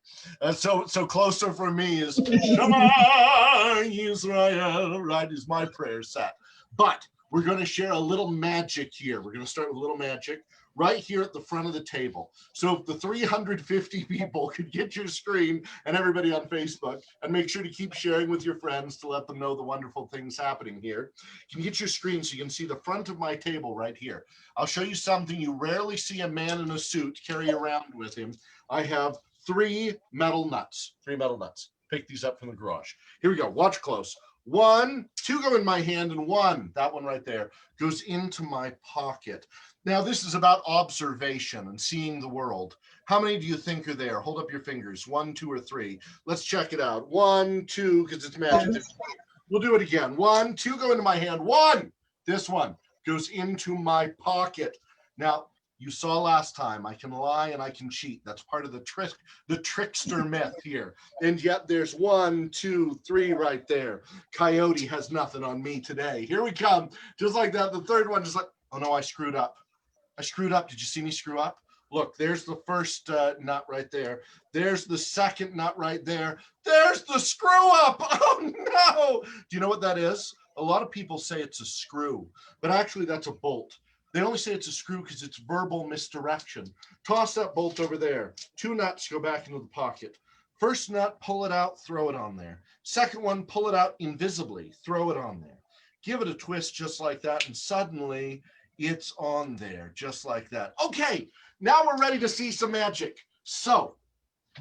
So closer for me is Shema Israel, right, is my prayer set. But we're going to share a little magic here. We're going to start with a little magic right here at the front of the table. So if the 350 people could get your screen and everybody on Facebook, and make sure to keep sharing with your friends to let them know the wonderful things happening here. You can get your screen so you can see the front of my table right here. I'll show you something you rarely see a man in a suit carry around with him. I have three metal nuts. Pick these up from the garage. Here we go. Watch close. 1, 2 go in my hand, and 1, that one right there, goes into my pocket. Now, this is about observation and seeing the world. How many do you think are there? Hold up your fingers. 1, 2, or 3. Let's check it out. 1, 2, because it's magic. We'll do it again. 1, 2 go into my hand. 1, this one goes into my pocket. Now, you saw last time, I can lie and I can cheat. That's part of the trickster myth here. And yet there's 1, 2, 3 right there. Coyote has nothing on me today. Here we come. Just like that. The third one, just like, oh no, I screwed up. Did you see me screw up? Look, there's the first nut right there. There's the second nut right there. There's the screw up. Oh no. Do you know what that is? A lot of people say it's a screw, but actually that's a bolt. They only say it's a screw because it's verbal misdirection. Toss that bolt over there. 2 nuts go back into the pocket. First nut, pull it out, throw it on there. Second one, pull it out invisibly, throw it on there. Give it a twist just like that, and suddenly it's on there, just like that. Okay, now we're ready to see some magic. So,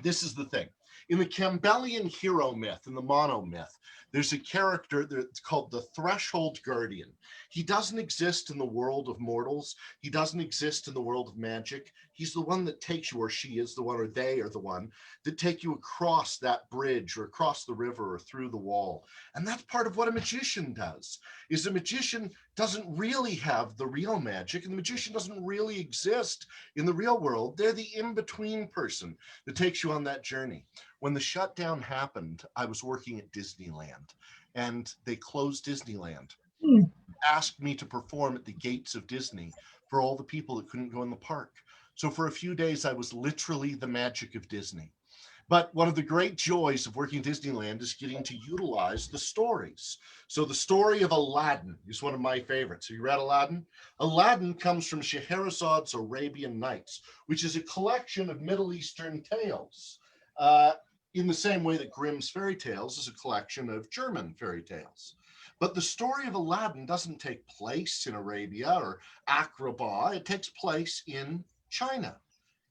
this is the thing. In the Campbellian hero myth, in the mono myth, there's a character that's called the Threshold Guardian. He doesn't exist in the world of mortals. He doesn't exist in the world of magic. He's the one that takes you, or she is the one, or they are the one that take you across that bridge or across the river or through the wall. And that's part of what a magician does, is a magician doesn't really have the real magic, and the magician doesn't really exist in the real world. They're the in-between person that takes you on that journey. When the shutdown happened, I was working at Disneyland, and they closed Disneyland. Asked me to perform at the gates of Disney for all the people that couldn't go in the park. So for a few days, I was literally the magic of Disney. But one of the great joys of working at Disneyland is getting to utilize the stories. So the story of Aladdin is one of my favorites. Have you read Aladdin? Aladdin comes from Scheherazad's Arabian Nights, which is a collection of Middle Eastern tales. in the same way that Grimm's fairy tales is a collection of German fairy tales. But the story of Aladdin doesn't take place in Arabia or Agrabah. It takes place in China.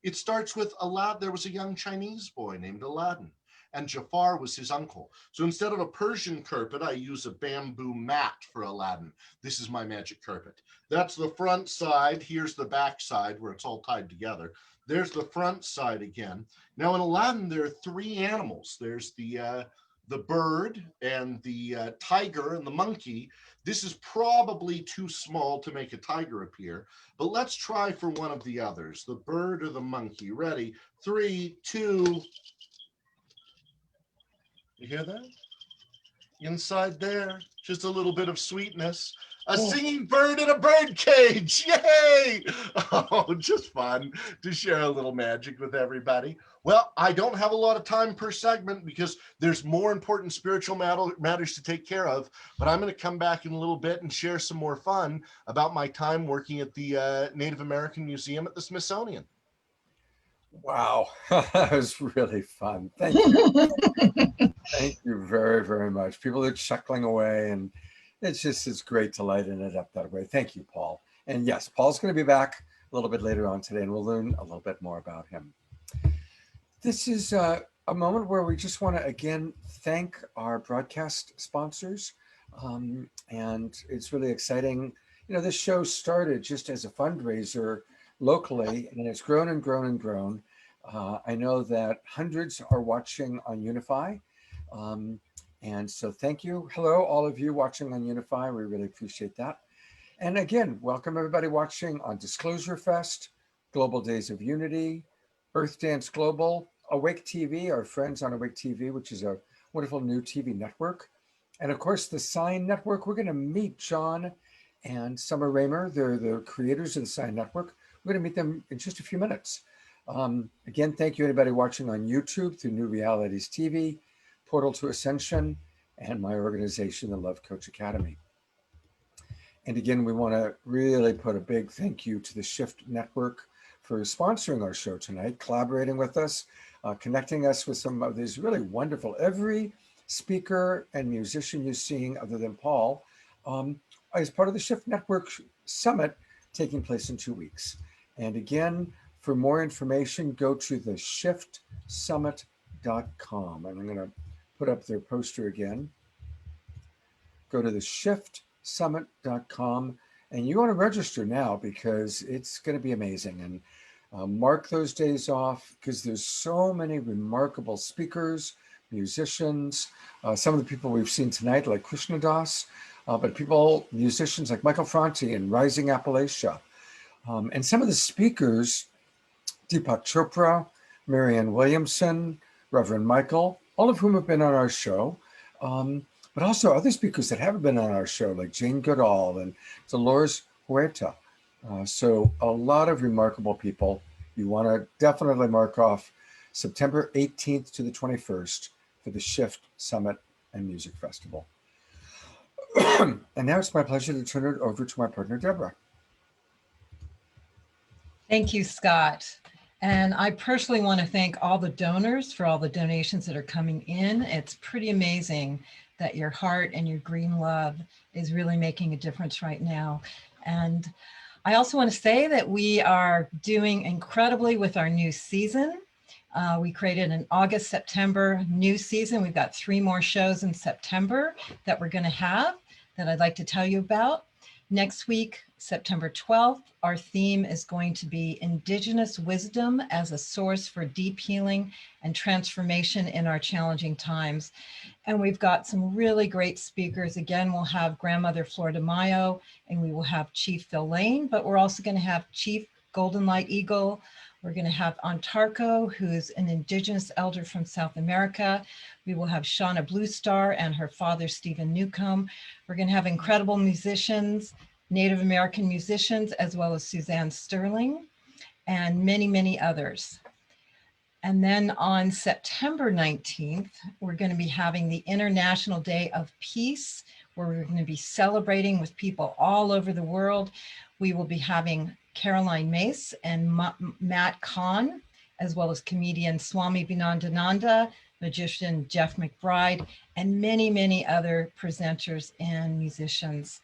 It starts with Aladdin. There was a young Chinese boy named Aladdin, and Jafar was his uncle. So instead of a Persian carpet, I use a bamboo mat for Aladdin. This is my magic carpet. That's the front side. Here's the back side where it's all tied together. There's the front side again. Now in Aladdin, there are three animals. There's the bird and the tiger and the monkey. This is probably too small to make a tiger appear, but let's try for one of the others, the bird or the monkey. Ready? 3, 2. You hear that? Inside there, just a little bit of sweetness. A singing bird in a bird cage. Yay! Oh, just fun to share a little magic with everybody. Well, I don't have a lot of time per segment because there's more important spiritual matters to take care of, but I'm going to come back in a little bit and share some more fun about my time working at the Native American Museum at the Smithsonian. Wow, that was really fun. Thank you. Thank you very, very much. People are chuckling away, and it's great to lighten it up that way. Thank you, Paul. And yes, Paul's going to be back a little bit later on today, and we'll learn a little bit more about him. This is a moment where we just want to again thank our broadcast sponsors, and it's really exciting. You know, this show started just as a fundraiser locally, and it's grown and grown and grown. I know that hundreds are watching on Unify. And so thank you. Hello, all of you watching on Unify. We really appreciate that. And again, welcome everybody watching on Disclosure Fest, Global Days of Unity, Earth Dance Global, Awake TV, our friends on Awake TV, which is a wonderful new TV network. And of course, the Sign Network. We're going to meet John and Summer Raymer. They're the creators of the Sign Network. We're going to meet them in just a few minutes. Again, thank you anybody watching on YouTube through New Realities TV, Portal to Ascension, and my organization, the Love Coach Academy. And again, we want to really put a big thank you to the Shift Network for sponsoring our show tonight, collaborating with us, connecting us with some of these really wonderful, every speaker and musician you're seeing other than Paul, is part of the Shift Network Summit taking place in 2 weeks. And again, for more information, go to the shiftsummit.com. And I'm going to put up their poster again. Go to the shiftsummit.com, and you want to register now because it's going to be amazing. And mark those days off because there's so many remarkable speakers, musicians, some of the people we've seen tonight, like Krishna Das, but musicians like Michael Franti and Rising Appalachia. And some of the speakers, Deepak Chopra, Marianne Williamson, Reverend Michael, all of whom have been on our show, but also other speakers that haven't been on our show, like Jane Goodall and Dolores Huerta. So a lot of remarkable people. You want to definitely mark off September 18th to the 21st for the Shift Summit and Music Festival. And now it's my pleasure to turn it over to my partner, Deborah. Thank you, Scott. And I personally want to thank all the donors for all the donations that are coming in. It's pretty amazing that your heart and your green love is really making a difference right now. And I also want to say that we are doing incredibly with our new season. We created an August, September new season. We've got 3 more shows in September that we're going to have that I'd like to tell you about. Next week, September 12th, our theme is going to be Indigenous Wisdom as a Source for Deep Healing and Transformation in Our Challenging Times. And we've got some really great speakers. Again, we'll have Grandmother Flor De Mayo, and we will have Chief Phil Lane, but we're also going to have Chief Golden Light Eagle. We're going to have Antarko, who's an Indigenous elder from South America. We will have Shauna Bluestar and her father, Stephen Newcomb. We're going to have incredible musicians, Native American musicians, as well as Suzanne Sterling, and many, many others. And then on September 19th, we're going to be having the International Day of Peace, where we're going to be celebrating with people all over the world. We will be having Caroline Mace and Matt Kahn, as well as comedian Swami Vinandananda, magician Jeff McBride, and many, many other presenters and musicians.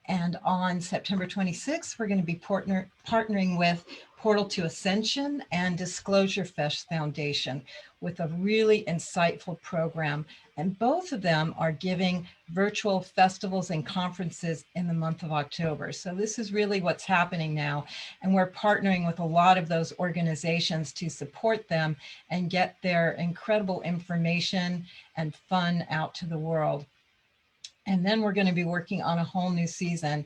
And on September 26th, we're going to be partnering with Portal to Ascension and Disclosure Fest Foundation with a really insightful program. And both of them are giving virtual festivals and conferences in the month of October. So this is really what's happening now. And we're partnering with a lot of those organizations to support them and get their incredible information and fun out to the world. And then we're going to be working on a whole new season.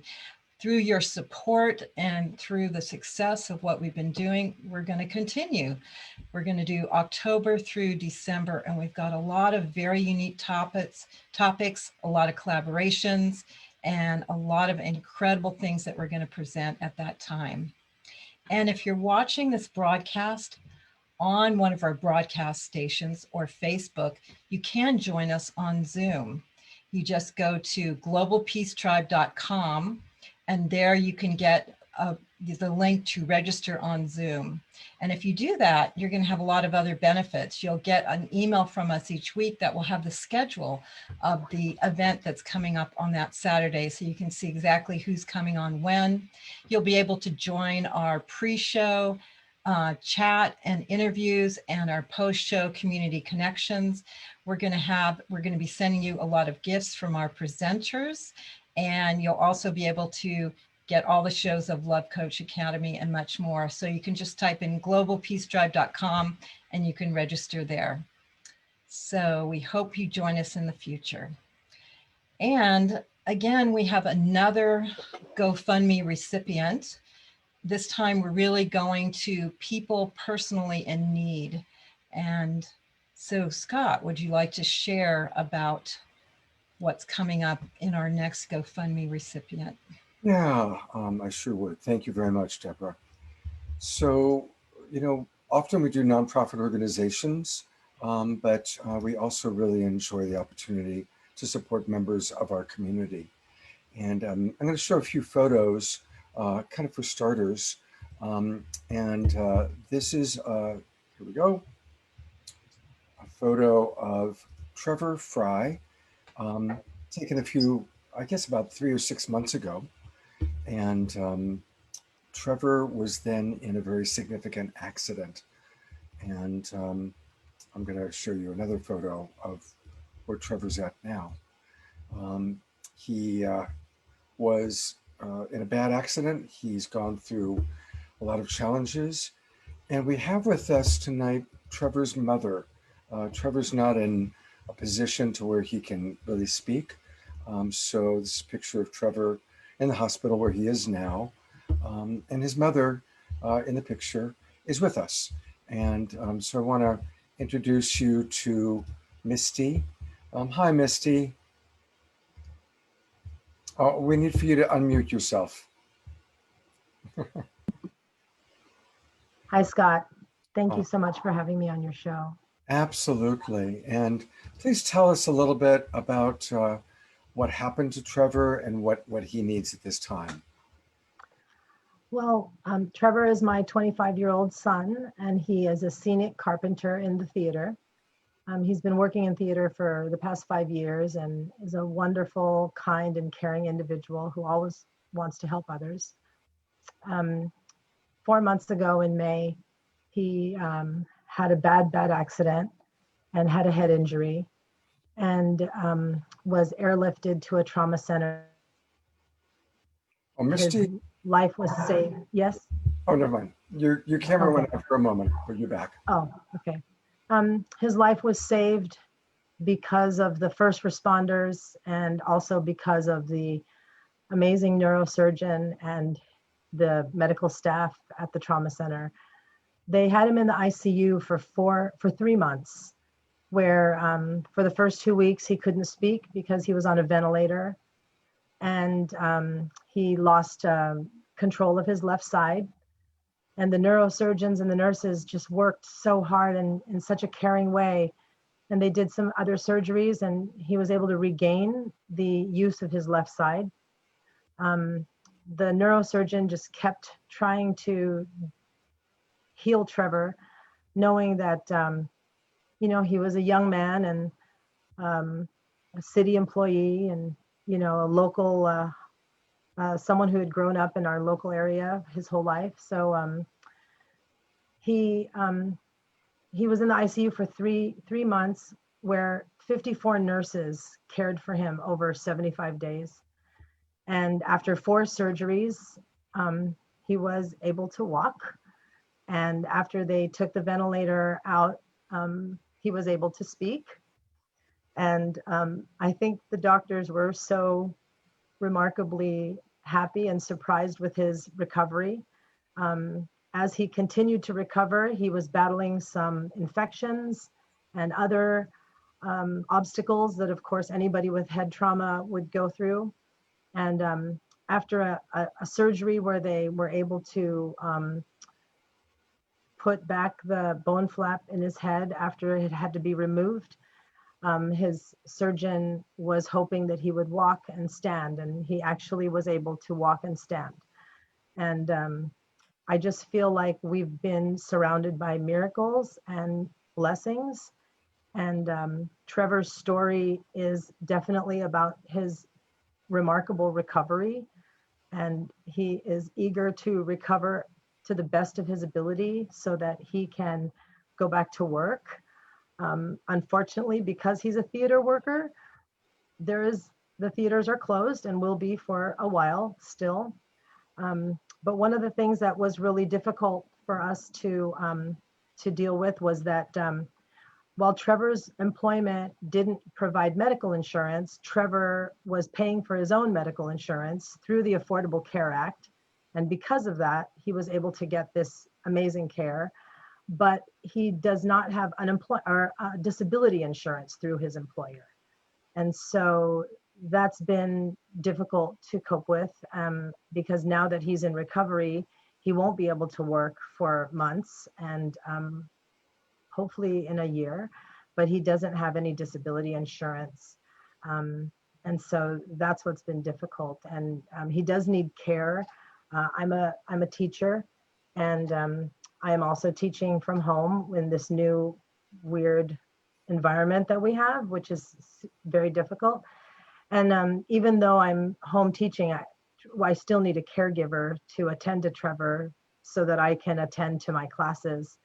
Through your support and through the success of what we've been doing, we're going to continue. We're going to do October through December, and we've got a lot of very unique topics, a lot of collaborations, and a lot of incredible things that we're going to present at that time. And if you're watching this broadcast on one of our broadcast stations or Facebook, you can join us on Zoom. You just go to globalpeacetribe.com, and there you can get the link to register on Zoom. And if you do that, you're going to have a lot of other benefits. You'll get an email from us each week that will have the schedule of the event that's coming up on that Saturday, so you can see exactly who's coming on when. You'll be able to join our pre-show chat and interviews and our post-show community connections. We're going to be sending you a lot of gifts from our presenters, and you'll also be able to get all the shows of Love Coach Academy and much more. So you can just type in globalpeacetribe.com and you can register there. So we hope you join us in the future. And again, we have another GoFundMe recipient. This time we're really going to people personally in need. And so Scott, would you like to share about what's coming up in our next GoFundMe recipient? Yeah, I sure would. Thank you very much, Deborah. So, often we do nonprofit organizations, but we also really enjoy the opportunity to support members of our community. And I'm going to show a few photos, kind of for starters. This is, here we go, a photo of Trevor Fry, taken a few, I guess about 3 or 6 months ago. And Trevor was then in a very significant accident. And I'm going to show you another photo of where Trevor's at now. He was in a bad accident. He's gone through a lot of challenges. And we have with us tonight Trevor's mother. Trevor's not in a position to where he can really speak. So this is a picture of Trevor in the hospital where he is now. And his mother in the picture is with us. And so I want to introduce you to Misty. Hi, Misty. We need for you to unmute yourself. Hi, Scott. Thank you so much for having me on your show. Absolutely. And please tell us a little bit about what happened to Trevor and what he needs at this time. Well, Trevor is my 25-year-old son, and he is a scenic carpenter in the theater. He's been working in theater for the past 5 years and is a wonderful, kind, and caring individual who always wants to help others. 4 months ago in May, he had a bad accident and had a head injury and was airlifted to a trauma center. Oh, Misty. His life was saved. Yes? Oh, never mind. Your camera went out for a moment, but you're back. Oh, okay. His life was saved because of the first responders and also because of the amazing neurosurgeon and the medical staff at the trauma center. They had him in the ICU for 3 months, where for the first 2 weeks he couldn't speak because he was on a ventilator, and he lost control of his left side. And the neurosurgeons and the nurses just worked so hard and in such a caring way. And they did some other surgeries, and he was able to regain the use of his left side. The neurosurgeon just kept trying to heal Trevor, knowing that, he was a young man and a city employee and, a local, someone who had grown up in our local area his whole life. So he was in the ICU for three months, where 54 nurses cared for him over 75 days. And after 4 surgeries, he was able to walk. And after they took the ventilator out, he was able to speak. And I think the doctors were so remarkably happy and surprised with his recovery. As he continued to recover, he was battling some infections and other obstacles that, of course, anybody with head trauma would go through. And after a surgery where they were able to put back the bone flap in his head after it had to be removed, his surgeon was hoping that he would walk and stand, and he actually was able to walk and stand. And I just feel like we've been surrounded by miracles and blessings. And Trevor's story is definitely about his remarkable recovery. And he is eager to recover to the best of his ability so that he can go back to work. Unfortunately, because he's a theater worker, the theaters are closed and will be for a while still. But one of the things that was really difficult for us to deal with was that while Trevor's employment didn't provide medical insurance, Trevor was paying for his own medical insurance through the Affordable Care Act. And because of that, he was able to get this amazing care. But he does not have disability insurance through his employer. And so that's been difficult to cope with because now that he's in recovery, he won't be able to work for months and hopefully in a year, but he doesn't have any disability insurance. And so that's what's been difficult. And he does need care. I'm a teacher, and I am also teaching from home in this new weird environment that we have, which is very difficult. And even though I'm home teaching, I still need a caregiver to attend to Trevor so that I can attend to my classes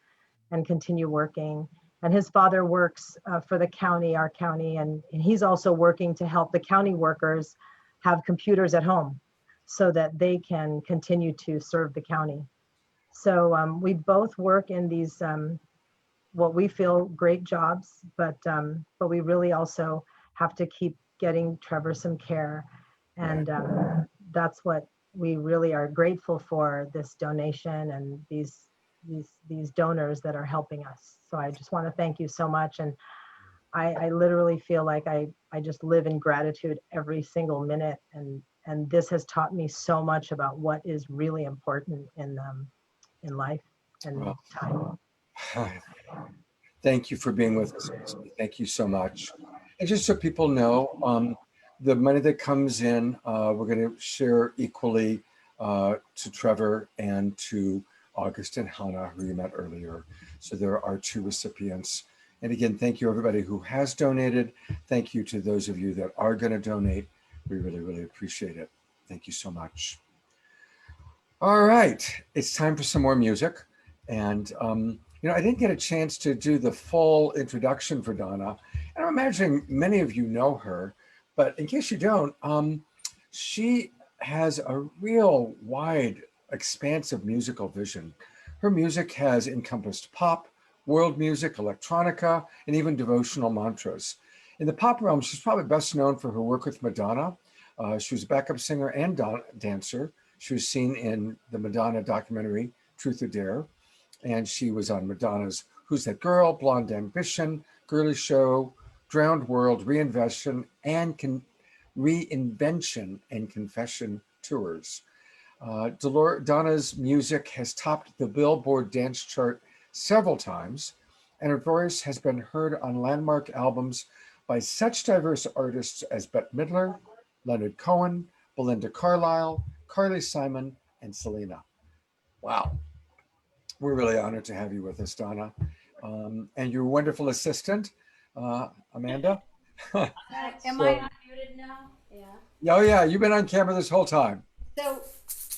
and continue working. And his father works for the county, our county, and he's also working to help the county workers have computers at home so that they can continue to serve the county. So we both work in these what we feel great jobs, but we really also have to keep getting Trevor some care, and that's what we really are grateful for, this donation and these donors that are helping us. So I just want to thank you so much, and I literally feel like I just live in gratitude every single minute, and this has taught me so much about what is really important in life and time. Thank you for being with us. Thank you so much. And just so people know, the money that comes in, we're going to share equally to Trevor and to August and Hannah, who you met earlier. So there are 2 recipients. And again, thank you everybody who has donated. Thank you to those of you that are going to donate. We really, really appreciate it. Thank you so much. All right, it's time for some more music. And I didn't get a chance to do the full introduction for Donna. And I'm imagining many of you know her, but in case you don't, she has a real wide, expansive musical vision. Her music has encompassed pop, world music, electronica, and even devotional mantras. In the pop realm, she's probably best known for her work with Madonna. She was a backup singer and dancer. She was seen in the Madonna documentary, Truth or Dare. And she was on Madonna's Who's That Girl, Blonde Ambition, Girly Show, Drowned World, Reinvention, and Confession tours. Donna's music has topped the Billboard dance chart several times, and her voice has been heard on landmark albums by such diverse artists as Bette Midler, Leonard Cohen, Belinda Carlisle, Carly Simon, and Selena. Wow. We're really honored to have you with us, Donna. and your wonderful assistant, Amanda. Am So- I unmuted now? Yeah. Oh yeah, you've been on camera this whole time. So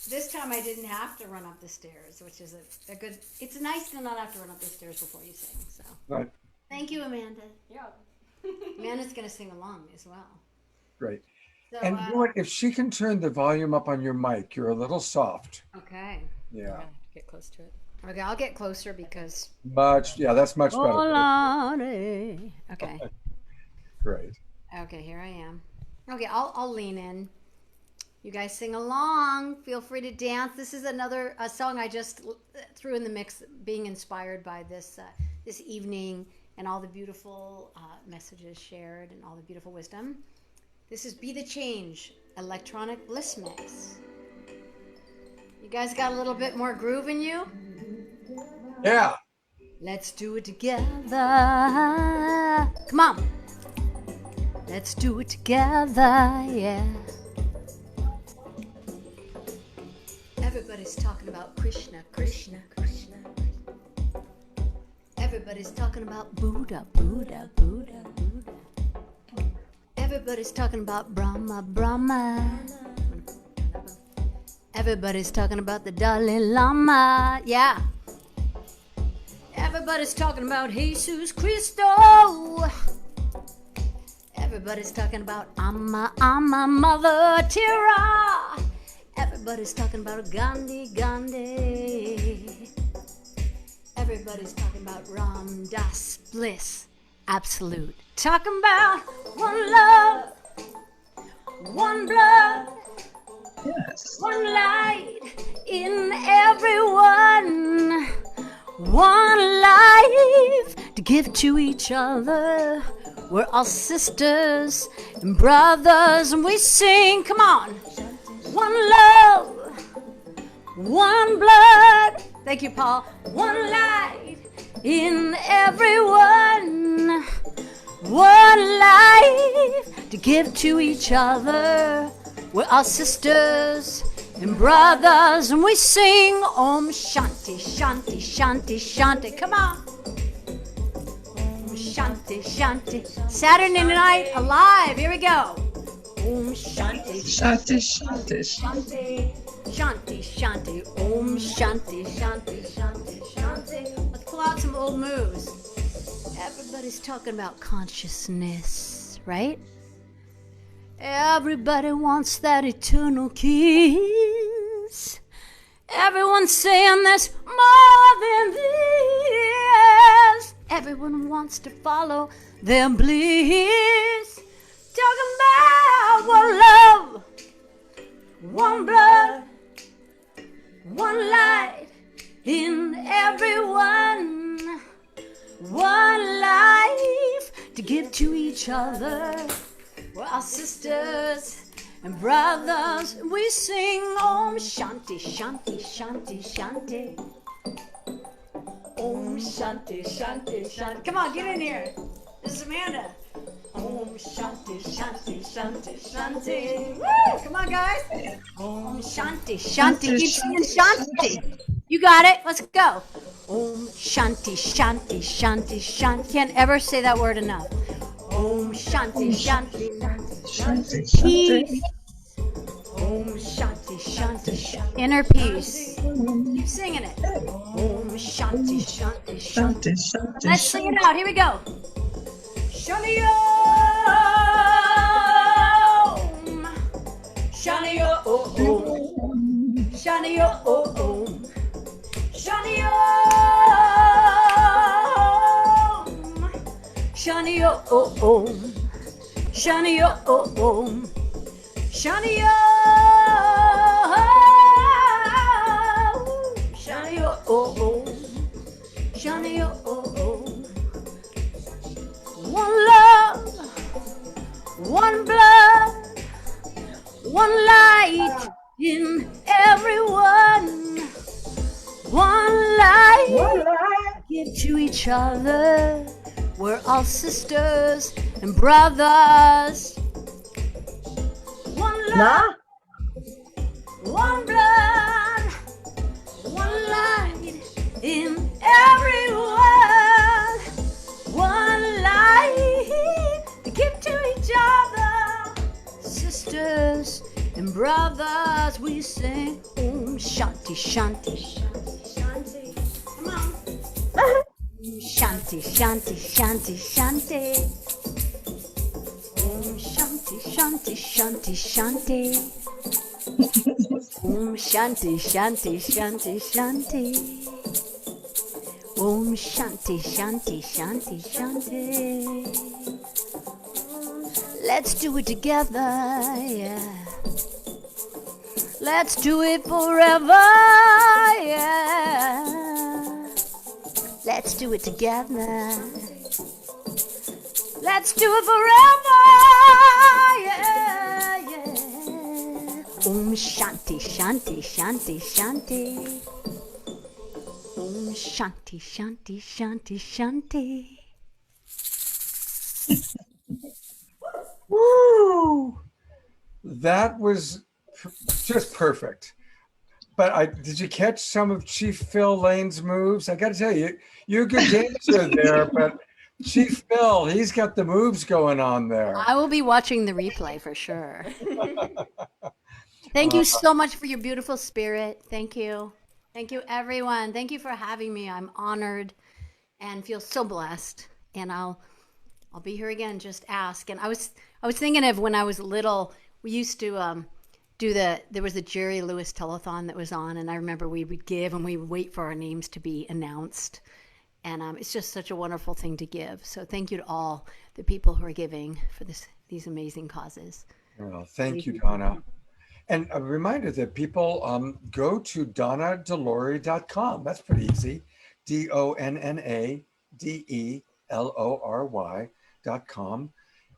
this time I didn't have to run up the stairs, which is a good, it's nice to not have to run up the stairs before you sing, so. Right, Thank you, Amanda. Yeah. Amanda's gonna sing along as well. great. So, And you know what? If she can turn the volume up on your mic, you're a little soft. okay. Yeah. Get close to it. Okay, I'll get closer because. Yeah, that's much better. Lordy. Okay. Great. Okay, here I am. Okay, I'll lean in. You guys sing along. Feel free to dance. This is another song I just threw in the mix, being inspired by this this evening and all the beautiful messages shared and all the beautiful wisdom. This is Be the Change, electronic bliss mix. You guys got a little bit more groove in you? Yeah. Let's do it together. Come on. Let's do it together, yeah. Everybody's talking about Krishna, Krishna, Krishna. Everybody's talking about Buddha, Buddha, Buddha, Buddha. Everybody's talking about Brahma, Brahma. Everybody's talking about the Dalai Lama, yeah. Everybody's talking about Jesus Christo. Everybody's talking about Amma, Mother Tira. Everybody's talking about Gandhi, Gandhi. Everybody's talking about Ram Das Bliss, absolute. Talking about one love, one blood, yes, one light in everyone, one life to give to each other. We're all sisters and brothers, and we sing, come on. One love, one blood. Thank you, Paul. One light in everyone. One life to give to each other. We're all sisters and brothers, and we sing Om Shanti, Shanti, Shanti, Shanti. Come on. Om Shanti, Shanti. Saturday Night Alive. Here we go. Om Shanti, Shanti, Shanti, Shanti, Shanti, Shanti, Om Shanti, Shanti, Shanti, Shanti. Let's pull out some old moves. Everybody's talking about consciousness, right? Everybody wants that eternal kiss. Everyone's saying there's more than this. Everyone wants to follow their bliss. Talking about one love, one blood, one light in everyone, one life to give to each other. We're all sisters and brothers. We sing Om Shanti, Shanti, Shanti, Shanti. Om Shanti, Shanti, Shanti. Come on, get in here. This is Amanda. Om Shanti, Shanti, Shanti, Shanti. Woo! Come on, guys. Om Shanti, Shanti. Keep singing Shanti. You got it. Let's go. Om Shanti, Shanti, Shanti, Shanti. Can't ever say that word enough. Om Shanti, Shanti, Shanti. Peace. Om Shanti, Shanti, Shanti. Inner peace. Keep singing it. Om Shanti, Shanti, Shanti. Let's sing it out. Here we go. Shanti Om. Shanti Om. Shanti Om. Shanti Om. Shanti Om. Shanti Om. Shanti Om. Shanti Om. Shanti Om. One love, one blood, one light in everyone. One light, give to each other. We're all sisters and brothers. One love, one blood, one light in everyone. as we sing Om Shanti Shanti Shanti. Come on. Om Shanti Shanti Shanti Shanti. Om Shanti Shanti Shanti Shanti. Om Shanti Shanti Shanti Shanti. Om Shanti Shanti Shanti Shanti. Let's do it together, yeah. Let's do it forever, yeah. Let's do it together. Let's do it forever, yeah, yeah. Om Shanti Shanti Shanti Shanti. Om Shanti Shanti Shanti Shanti. Woo! That was just perfect. But did you catch some of Chief Phil Lane's moves? I got to tell you, you're a good dancer there, but Chief Phil, he's got the moves going on there. I will be watching the replay for sure. Thank you so much for your beautiful spirit. Thank you. Thank you, everyone. Thank you for having me. I'm honored and feel so blessed. And I'll be here again. Just ask. And I was thinking of when I was little. We used to there was a Jerry Lewis telethon that was on, and I remember we would give and we would wait for our names to be announced. And it's just such a wonderful thing to give. So thank you to all the people who are giving for these amazing causes. Well, thank you, Donna. And a reminder that people go to donnadelory.com. That's pretty easy. DonnaDelory.com.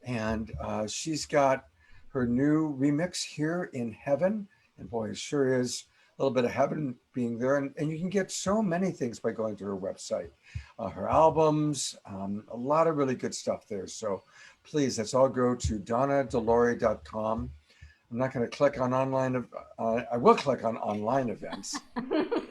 And she's got her new remix, Here in Heaven. And boy, it sure is a little bit of heaven being there. And you can get so many things by going to her website. Her albums, a lot of really good stuff there. So please, let's all go to donnadelory.com. I'm not going to click on online. I will click on online events,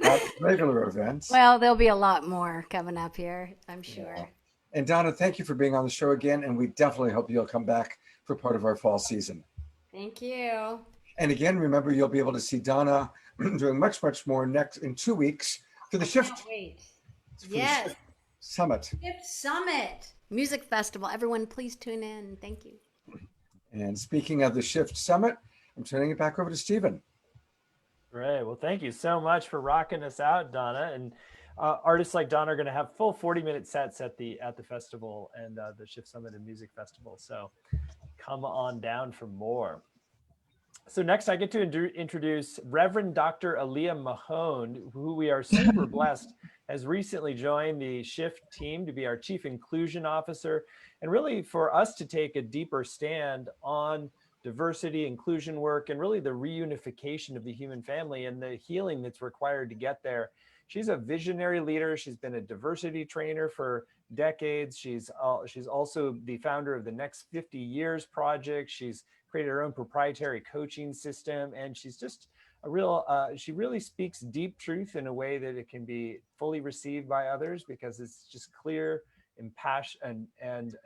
not regular events. Well, there'll be a lot more coming up here, I'm sure. Yeah. And Donna, thank you for being on the show again. And we definitely hope you'll come back for part of our fall season. Thank you. And again, remember, you'll be able to see Donna doing much, much more in 2 weeks for the Shift. Wait. Yes. Shift Summit. Shift Summit Music Festival. Everyone, please tune in. Thank you. And speaking of the Shift Summit, I'm turning it back over to Stephen. Great. Well, thank you so much for rocking us out, Donna. And artists like Donna are going to have full 40-minute sets at the festival and the Shift Summit and Music Festival. So come on down for more. So next, I get to introduce Reverend Dr. Elia Mahone, who we are super blessed has recently joined the Shift team to be our Chief Inclusion Officer, and really for us to take a deeper stand on diversity, inclusion work, and really the reunification of the human family and the healing that's required to get there. She's a visionary leader. She's been a diversity trainer for decades. She's also the founder of the Next 50 Years Project. She's created her own proprietary coaching system, and she's just a real, she really speaks deep truth in a way that it can be fully received by others because it's just clear, and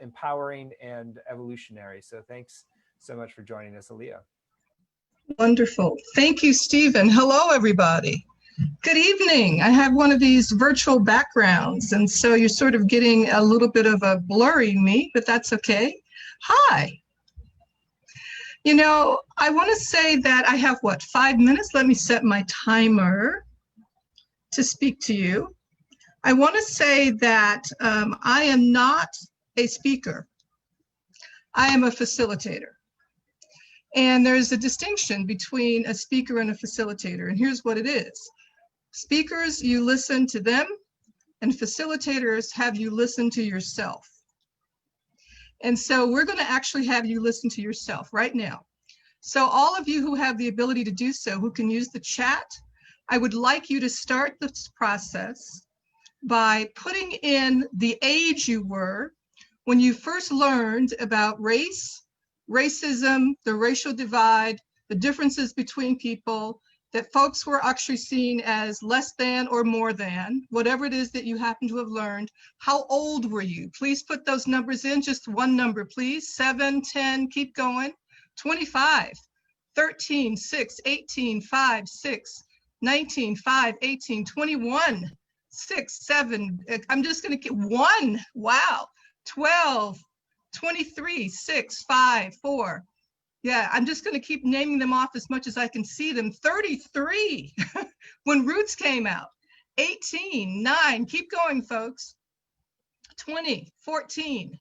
empowering and evolutionary. So thanks so much for joining us, Elia. Wonderful. Thank you, Stephen. Hello, everybody. Good evening. I have one of these virtual backgrounds, and so you're sort of getting a little bit of a blurry me, but that's okay. Hi. You know, I want to say that I have, 5 minutes? Let me set my timer to speak to you. I want to say that I am not a speaker. I am a facilitator. And there's a distinction between a speaker and a facilitator, and here's what it is. Speakers, you listen to them, and facilitators have you listen to yourself. And so we're going to actually have you listen to yourself right now. So all of you who have the ability to do so, who can use the chat, I would like you to start this process by putting in the age you were when you first learned about race, racism, the racial divide, the differences between people, that folks were actually seen as less than or more than, whatever it is that you happen to have learned. How old were you? Please put those numbers in, just one number, please. 7, 10, keep going. 25, 13, 6, 18, 5, 6, 19, 5, 18, 21, 6, 7. I'm just going to get 1. Wow. 12, 23, 6, 5, 4. Yeah, I'm just going to keep naming them off as much as I can see them. 33 when Roots came out. 18, 9. Keep going, folks. 20, 14.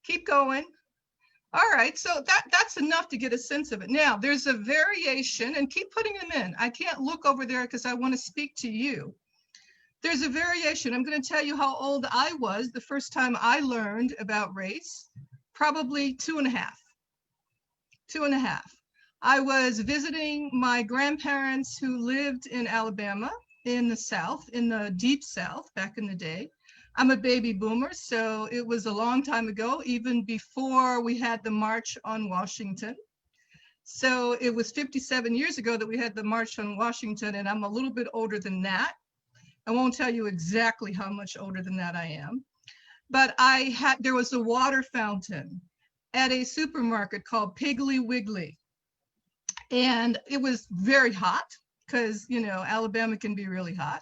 Keep going. All right, so that's enough to get a sense of it. Now, there's a variation, and keep putting them in. I can't look over there because I want to speak to you. There's a variation. I'm going to tell you how old I was the first time I learned about race, probably 2.5. 2.5. I was visiting my grandparents who lived in Alabama, in the South, in the deep South back in the day. I'm a baby boomer, so it was a long time ago, even before we had the March on Washington. So it was 57 years ago that we had the March on Washington, and I'm a little bit older than that. I won't tell you exactly how much older than that I am, but there was a water fountain at a supermarket called Piggly Wiggly. And it was very hot because, you know, Alabama can be really hot.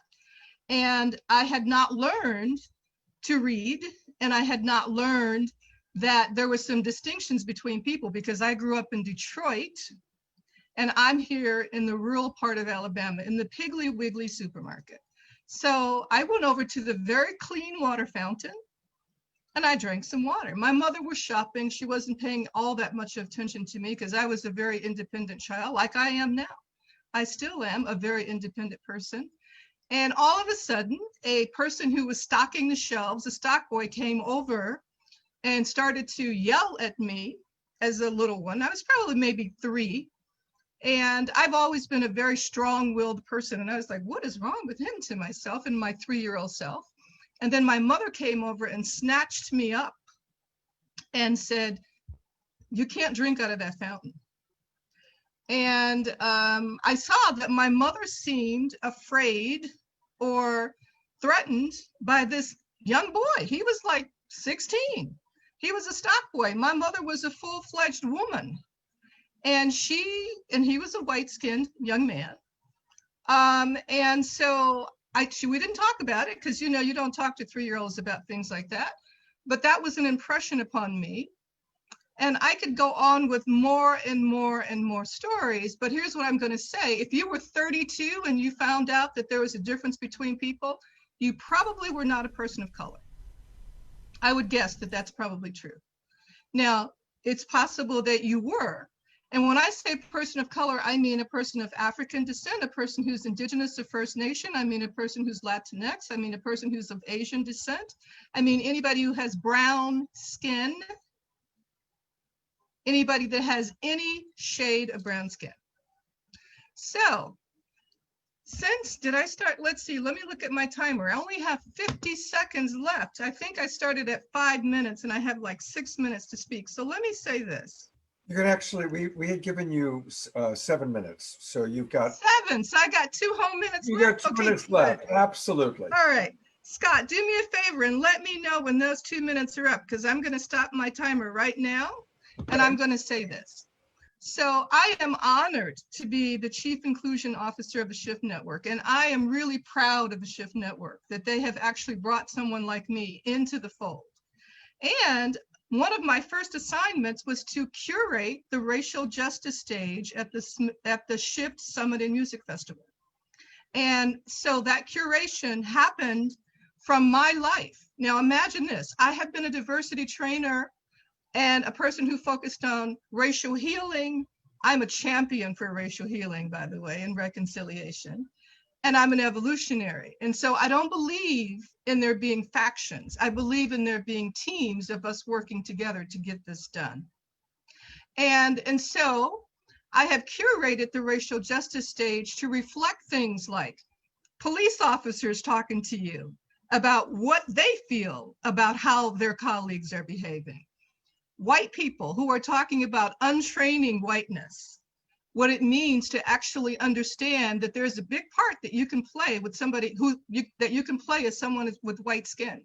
And I had not learned to read, and I had not learned that there were some distinctions between people because I grew up in Detroit and I'm here in the rural part of Alabama in the Piggly Wiggly supermarket. So I went over to the very clean water fountain and I drank some water. My mother was shopping. She wasn't paying all that much attention to me because I was a very independent child, like I am now. I still am a very independent person. And all of a sudden, a person who was stocking the shelves, a stock boy, came over and started to yell at me as a little one. I was probably maybe 3. And I've always been a very strong-willed person. And I was like, what is wrong with him, to myself and my 3-year-old self? And then my mother came over and snatched me up and said, you can't drink out of that fountain. And I saw that my mother seemed afraid or threatened by this young boy. He was like 16. He was a stock boy. My mother was a full-fledged woman. And he was a white-skinned young man. And so we didn't talk about it because, you know, you don't talk to 3-year-olds about things like that. But that was an impression upon me. And I could go on with more and more and more stories, but here's what I'm going to say. If you were 32 and you found out that there was a difference between people, you probably were not a person of color. I would guess that that's probably true. Now, it's possible that you were. And when I say person of color, I mean a person of African descent, a person who's indigenous or First Nation. I mean a person who's Latinx. I mean a person who's of Asian descent. I mean anybody who has brown skin. Anybody that has any shade of brown skin. So, did I start? Let's see, let me look at my timer. I only have 50 seconds left. I think I started at 5 minutes and I have like 6 minutes to speak. So let me say this. You can actually, we had given you 7 minutes. So you've got 7, so I got 2 whole minutes left. You got 2 minutes left, absolutely. All right, Scott, do me a favor and let me know when those 2 minutes are up because I'm gonna stop my timer right now. And I'm going to say this. So I am honored to be the Chief Inclusion Officer of the Shift Network. And I am really proud of the Shift Network that they have actually brought someone like me into the fold. And one of my first assignments was to curate the racial justice stage at the Shift Summit and Music Festival. And so that curation happened from my life. Now imagine this. I have been a diversity trainer and a person who focused on racial healing. I'm a champion for racial healing, by the way, and reconciliation. And I'm an evolutionary. And so I don't believe in there being factions. I believe in there being teams of us working together to get this done. And so I have curated the racial justice stage to reflect things like police officers talking to you about what they feel about how their colleagues are behaving. White people who are talking about untraining whiteness, what it means to actually understand that there's a big part that you can play with somebody that you can play as someone with white skin.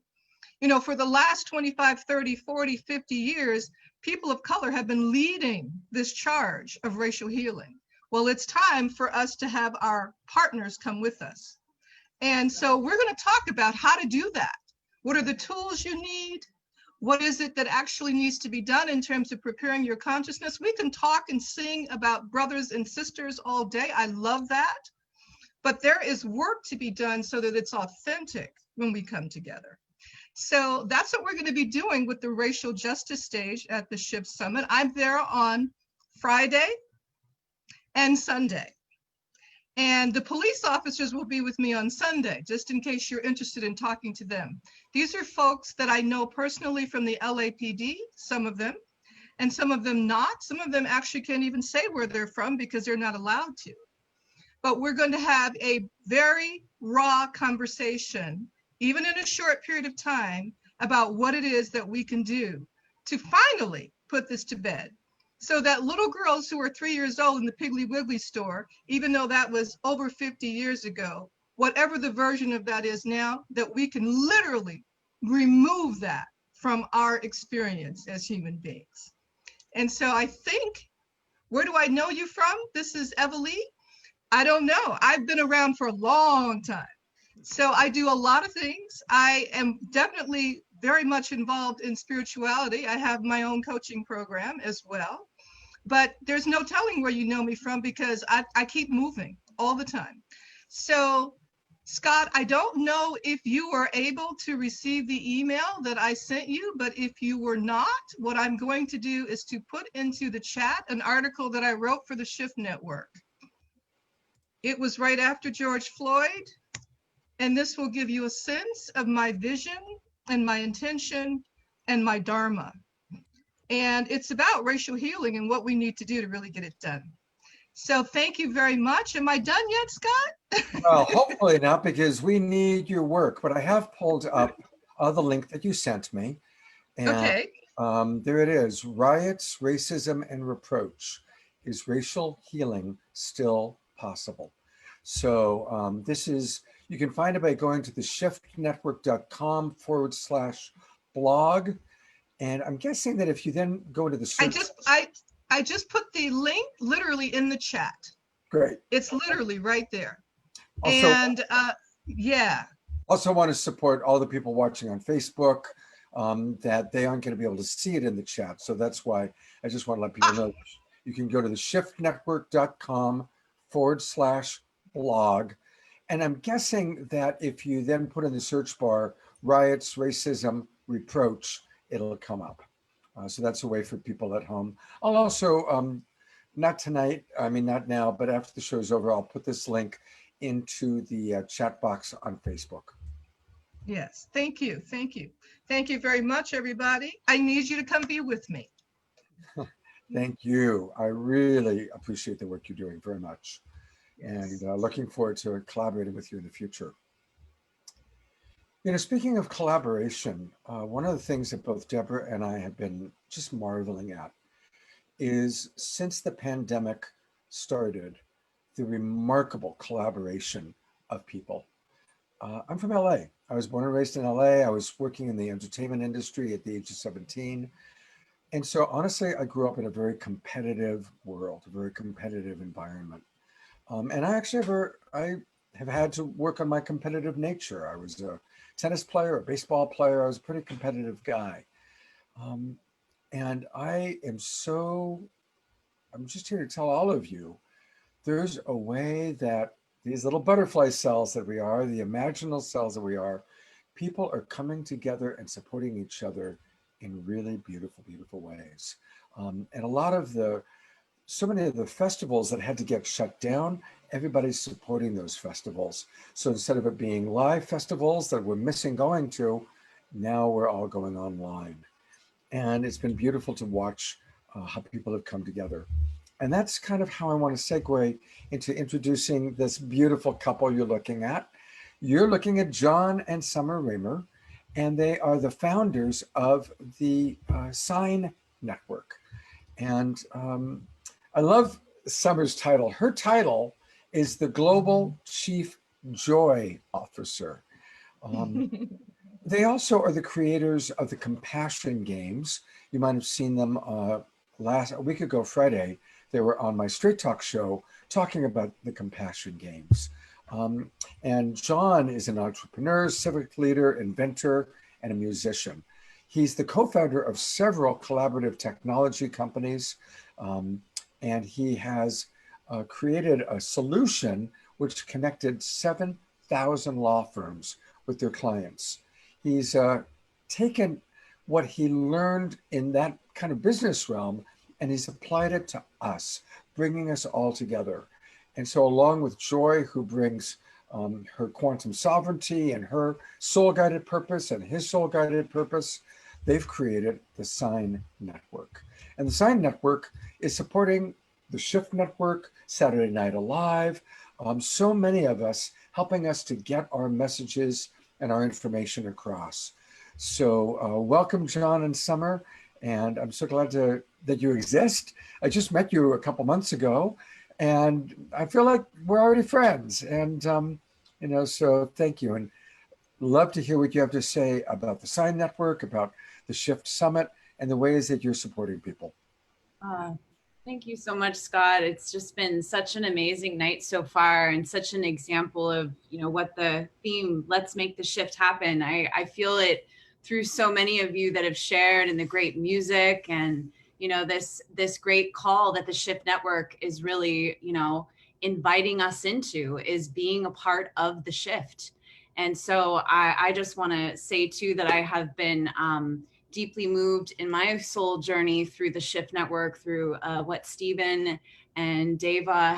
You know, for the last 25, 30, 40, 50 years, people of color have been leading this charge of racial healing. Well, it's time for us to have our partners come with us. And so we're going to talk about how to do that. What are the tools you need? What is it that actually needs to be done in terms of preparing your consciousness? We can talk and sing about brothers and sisters all day. I love that. But there is work to be done so that it's authentic when we come together. So that's what we're going to be doing with the racial justice stage at the SHIFT Summit. I'm there on Friday and Sunday. And the police officers will be with me on Sunday, just in case you're interested in talking to them. These are folks that I know personally from the LAPD, some of them, and some of them not. Some of them actually can't even say where they're from because they're not allowed to. But we're going to have a very raw conversation, even in a short period of time, about what it is that we can do to finally put this to bed. So that little girls who are 3 years old in the Piggly Wiggly store, even though that was over 50 years ago, whatever the version of that is now, that we can literally remove that from our experience as human beings. And so I think, where do I know you from? This is Evalie. I don't know. I've been around for a long time. So I do a lot of things. I am definitely very much involved in spirituality. I have my own coaching program as well. But there's no telling where you know me from because I keep moving all the time. So, Scott, I don't know if you were able to receive the email that I sent you, but if you were not, what I'm going to do is to put into the chat an article that I wrote for the Shift Network. It was right after George Floyd, and this will give you a sense of my vision and my intention and my dharma. And it's about racial healing and what we need to do to really get it done. So thank you very much. Am I done yet, Scott? Well, hopefully not, because we need your work. But I have pulled up the link that you sent me. And, okay. There it is. Riots, Racism, and Reproach. Is racial healing still possible? So this is, you can find it by going to the shiftnetwork.com/blog. And I'm guessing that if you then go to the search, I just put the link literally in the chat. Great. It's literally right there. Also, and yeah. Also want to support all the people watching on Facebook, that they aren't going to be able to see it in the chat. So that's why I just want to let people know you can go to the shiftnetwork.com/blog. And I'm guessing that if you then put in the search bar, riots, racism, reproach, it'll come up. So that's a way for people at home. I'll also, not tonight, I mean, not now, but after the show's over, I'll put this link into the chat box on Facebook. Yes, thank you, thank you. Thank you very much, everybody. I need you to come be with me. Thank you. I really appreciate the work you're doing very much. Yes. And looking forward to collaborating with you in the future. You know, speaking of collaboration, one of the things that both Deborah and I have been just marveling at is, since the pandemic started, the remarkable collaboration of people. I'm from LA. I was born and raised in LA. I was working in the entertainment industry at the age of 17. And so honestly, I grew up in a very competitive world, a very competitive environment. And I have had to work on my competitive nature. I was a tennis player, a baseball player. I was a pretty competitive guy. And I'm just here to tell all of you, there's a way that these little butterfly cells that we are, the imaginal cells that we are, people are coming together and supporting each other in really beautiful, beautiful ways. And so many of the festivals that had to get shut down, everybody's supporting those festivals. So instead of it being live festivals that we're missing going to, now we're all going online. And it's been beautiful to watch how people have come together. And that's kind of how I want to segue into introducing this beautiful couple you're looking at. You're looking at John and Summer Raymer, and they are the founders of the Sign Network. And I love Summer's title. Her title is the Global Chief Joy Officer. They also are the creators of the Compassion Games. You might have seen them a week ago Friday. They were on my Straight Talk show talking about the Compassion Games. And John is an entrepreneur, civic leader, inventor, and a musician. He's the co-founder of several collaborative technology companies, and he has created a solution which connected 7,000 law firms with their clients. He's taken what he learned in that kind of business realm and he's applied it to us, bringing us all together. And so along with Joy, who brings her quantum sovereignty and her soul-guided purpose and his soul-guided purpose, they've created the Sign Network. And the Sign Network is supporting the Shift Network, Saturday Night Alive, so many of us, helping us to get our messages and our information across. So welcome, John and Summer, and I'm so glad that you exist. I just met you a couple months ago, and I feel like we're already friends. And so thank you, and love to hear what you have to say about the Sign Network, about the Shift Summit, and the ways that you're supporting people. Thank you so much, Scott. It's just been such an amazing night so far, and such an example of, what the theme, let's make the shift happen. I feel it through so many of you that have shared, and the great music, and, this great call that the Shift Network is really, inviting us into, is being a part of the shift. And so I just want to say too, that I have been deeply moved in my soul journey through the Shift Network, through what Stephen and Deva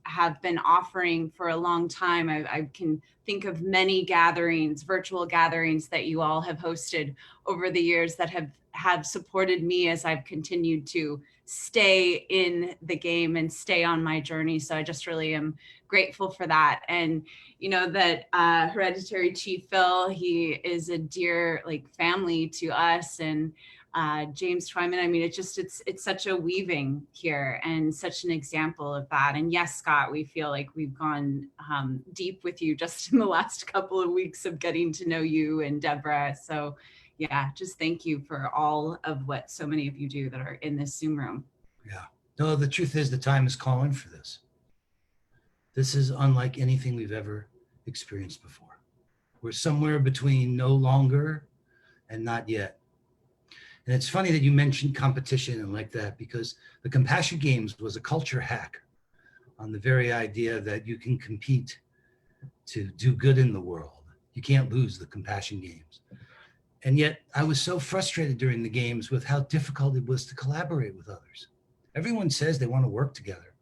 have been offering for a long time. I can think of many gatherings, virtual gatherings that you all have hosted over the years that have supported me as I've continued to stay in the game and stay on my journey. So I just really am grateful for that. And that Hereditary Chief Phil, he is a dear family to us, and James Twyman. I mean, it's such a weaving here, and such an example of that. And yes, Scott, we feel like we've gone deep with you just in the last couple of weeks of getting to know you and Deborah. So yeah, just thank you for all of what so many of you do that are in this Zoom room. Yeah. No, the truth is the time is calling for this. This is unlike anything we've ever experienced before. We're somewhere between no longer and not yet. And it's funny that you mentioned competition and like that, because the Compassion Games was a culture hack on the very idea that you can compete to do good in the world. You can't lose the Compassion Games. And yet I was so frustrated during the games with how difficult it was to collaborate with others. Everyone says they want to work together,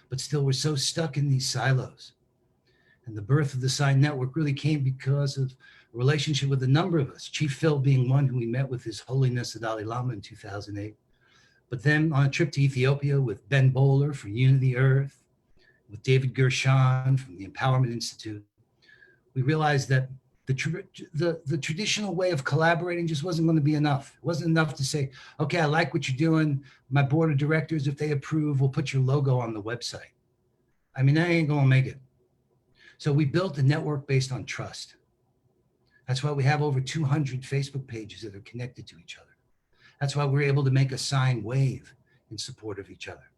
but still we're so stuck in these silos. And the birth of the Sign Network really came because of a relationship with a number of us, Chief Phil being one who we met with His Holiness the Dalai Lama in 2008. But then on a trip to Ethiopia with Ben Bowler from Unity Earth, with David Gershon from the Empowerment Institute, we realized that the traditional way of collaborating just wasn't going to be enough. It wasn't enough to say, okay, I like what you're doing. My board of directors, if they approve, will put your logo on the website. I mean, that ain't going to make it. So we built a network based on trust. That's why we have over 200 Facebook pages that are connected to each other. That's why we're able to make a sign wave in support of each other.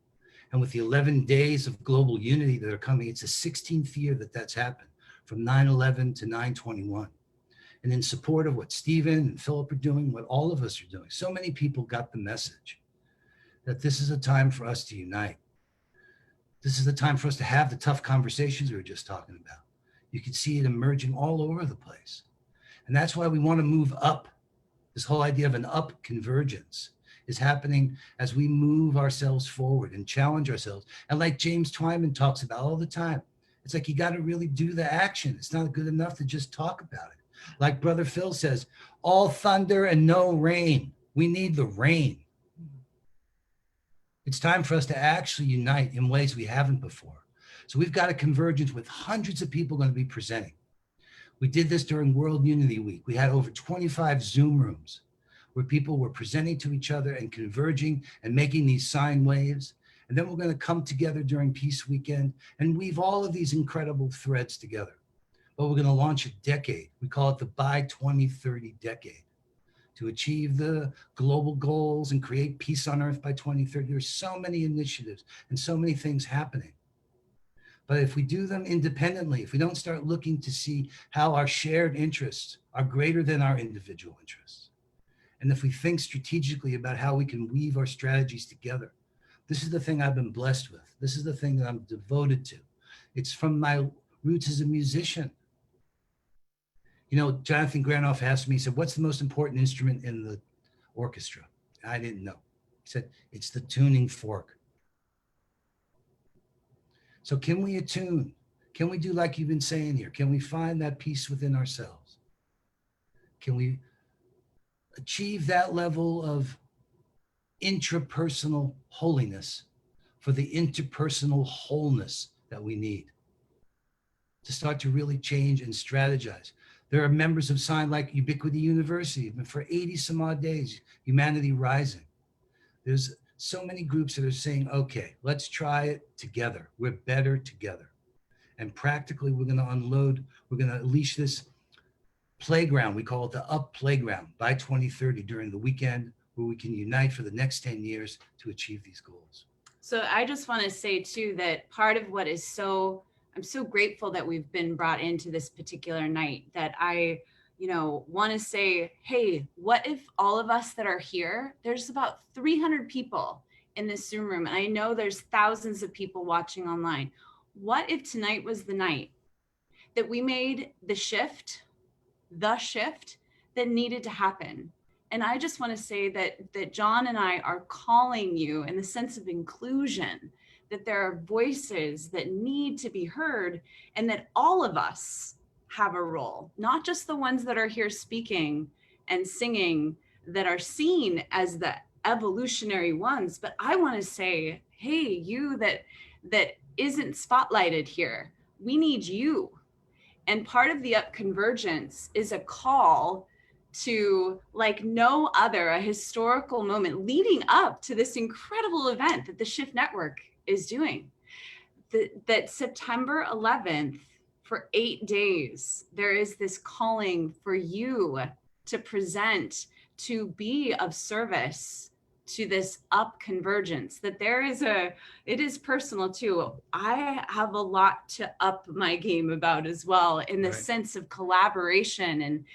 And with the 11 days of global unity that are coming, it's the 16th year that that's happened, from 9/11 to 9/21. And in support of what Stephen and Philip are doing, what all of us are doing, so many people got the message that this is a time for us to unite. This is the time for us to have the tough conversations we were just talking about. You can see it emerging all over the place. And that's why we want to move up. This whole idea of an up convergence is happening as we move ourselves forward and challenge ourselves. And like James Twyman talks about all the time, it's like you got to really do the action. It's not good enough to just talk about it. Like Brother Phil says, all thunder and no rain. We need the rain. It's time for us to actually unite in ways we haven't before. So we've got a convergence with hundreds of people going to be presenting. We did this during World Unity Week. We had over 25 Zoom rooms where people were presenting to each other and converging and making these sine waves. And then we're going to come together during Peace Weekend and weave all of these incredible threads together. But we're going to launch a decade. We call it the By 2030 decade. to achieve the global goals and create peace on earth by 2030. There's so many initiatives and so many things happening. But if we do them independently, if we don't start looking to see how our shared interests are greater than our individual interests, and if we think strategically about how we can weave our strategies together, this is the thing I've been blessed with. This is the thing that I'm devoted to. It's from my roots as a musician. You know, Jonathan Granoff asked me, he said, what's the most important instrument in the orchestra? I didn't know. He said, it's the tuning fork. So can we attune? Can we do like you've been saying here? Can we find that peace within ourselves? Can we achieve that level of intrapersonal holiness for the interpersonal wholeness that we need to start to really change and strategize? There are members of sign like Ubiquity University, but for 80 some odd days, Humanity Rising. There's so many groups that are saying, okay, let's try it together. We're better together. And practically, we're going to unload, we're going to unleash this playground. We call it the Up Playground by 2030 during the weekend, where we can unite for the next 10 years to achieve these goals. So I just want to say too, that part of what is I'm so grateful that we've been brought into this particular night, that I, want to say, hey, what if all of us that are here, there's about 300 people in this Zoom room, and I know there's thousands of people watching online. What if tonight was the night that we made the shift that needed to happen? And I just want to say that John and I are calling you in the sense of inclusion, that there are voices that need to be heard, and that all of us have a role, not just the ones that are here speaking and singing that are seen as the evolutionary ones. But I want to say, hey, you that isn't spotlighted here, we need you. And part of the Up Convergence is a call to, like no other, a historical moment leading up to this incredible event that the Shift Network is doing. That September 11th, for 8 days, there is this calling for you to present, to be of service to this Up Convergence, that it is personal too. I have a lot to up my game about as well, in the sense of collaboration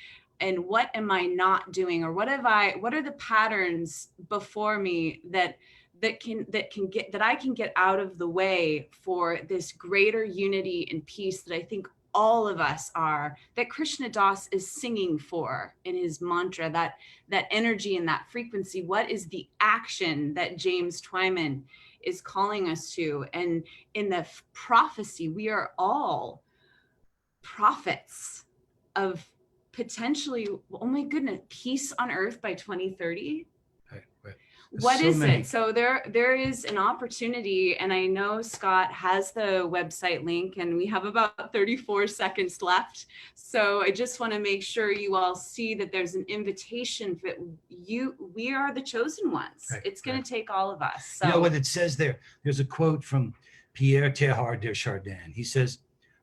and what am I not doing, or what are the patterns before me that I can get out of the way for this greater unity and peace that I think all of us are, that Krishna Das is singing for in his mantra, that energy and that frequency. What is the action that James Twyman is calling us to? And in the prophecy, we are all prophets of potentially, oh my goodness, peace on earth by 2030. What is it? So there is an opportunity, and I know Scott has the website link, and we have about 34 seconds left. So I just want to make sure you all see that there's an invitation for we are the chosen ones. It's going to take all of us. So. You know what it says there? There's a quote from Pierre Teilhard de Chardin. He says,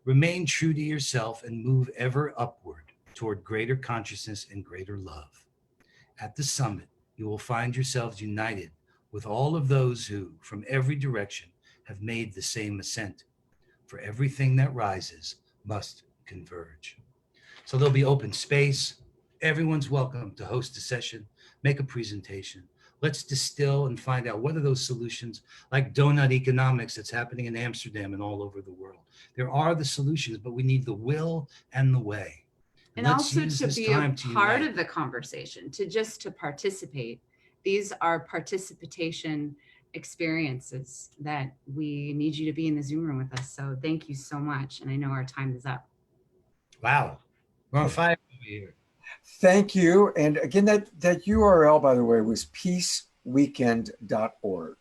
remain true to yourself and move ever upward toward greater consciousness and greater love. At the summit, you will find yourselves united with all of those who, from every direction, have made the same ascent. For everything that rises must converge. So there'll be open space. Everyone's welcome to host a session, make a presentation. Let's distill and find out what are those solutions, like donut economics that's happening in Amsterdam and all over the world. There are the solutions, but we need the will and the way. And also to be a part of the conversation, to participate. These are participation experiences that we need you to be in the Zoom room with us. So thank you so much. And I know our time is up. Wow. We're on fire over here. Thank you. And again, that URL, by the way, was peaceweekend.org.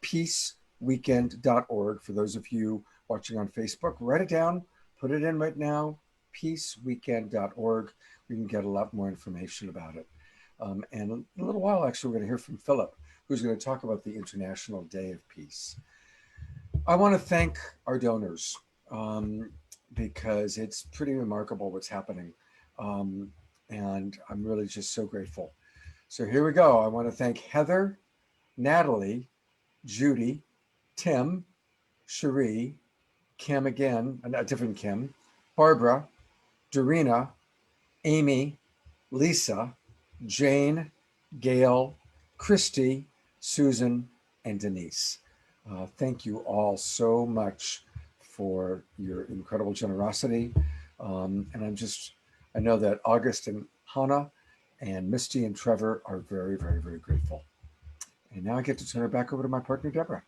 Peaceweekend.org. For those of you watching on Facebook, write it down, put it in right now. peaceweekend.org. We can get a lot more information about it. And in a little while, actually, we're going to hear from Philip, who's going to talk about the International Day of Peace. I want to thank our donors because it's pretty remarkable what's happening. And I'm really just so grateful. So here we go. I want to thank Heather, Natalie, Judy, Tim, Cherie, Kim again, a different Kim, Barbara, Dorina, Amy, Lisa, Jane, Gail, Christy, Susan, and Denise. Thank you all so much for your incredible generosity. And I know that August and Hannah and Misty and Trevor are very, very, very grateful. And now I get to turn it back over to my partner, Deborah.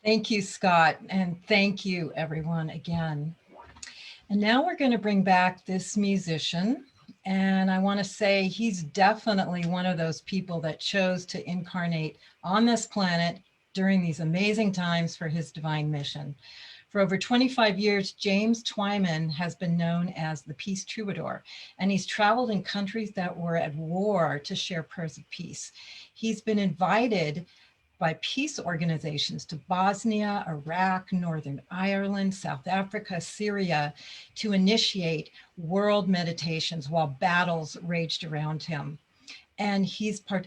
Thank you, Scott, and thank you, everyone, again. And now we're going to bring back this musician, and I want to say he's definitely one of those people that chose to incarnate on this planet during these amazing times for his divine mission. For over 25 years, James Twyman has been known as the Peace Troubadour, and he's traveled in countries that were at war to share prayers of peace. He's been invited by peace organizations to Bosnia, Iraq, Northern Ireland, South Africa, Syria, to initiate world meditations while battles raged around him. And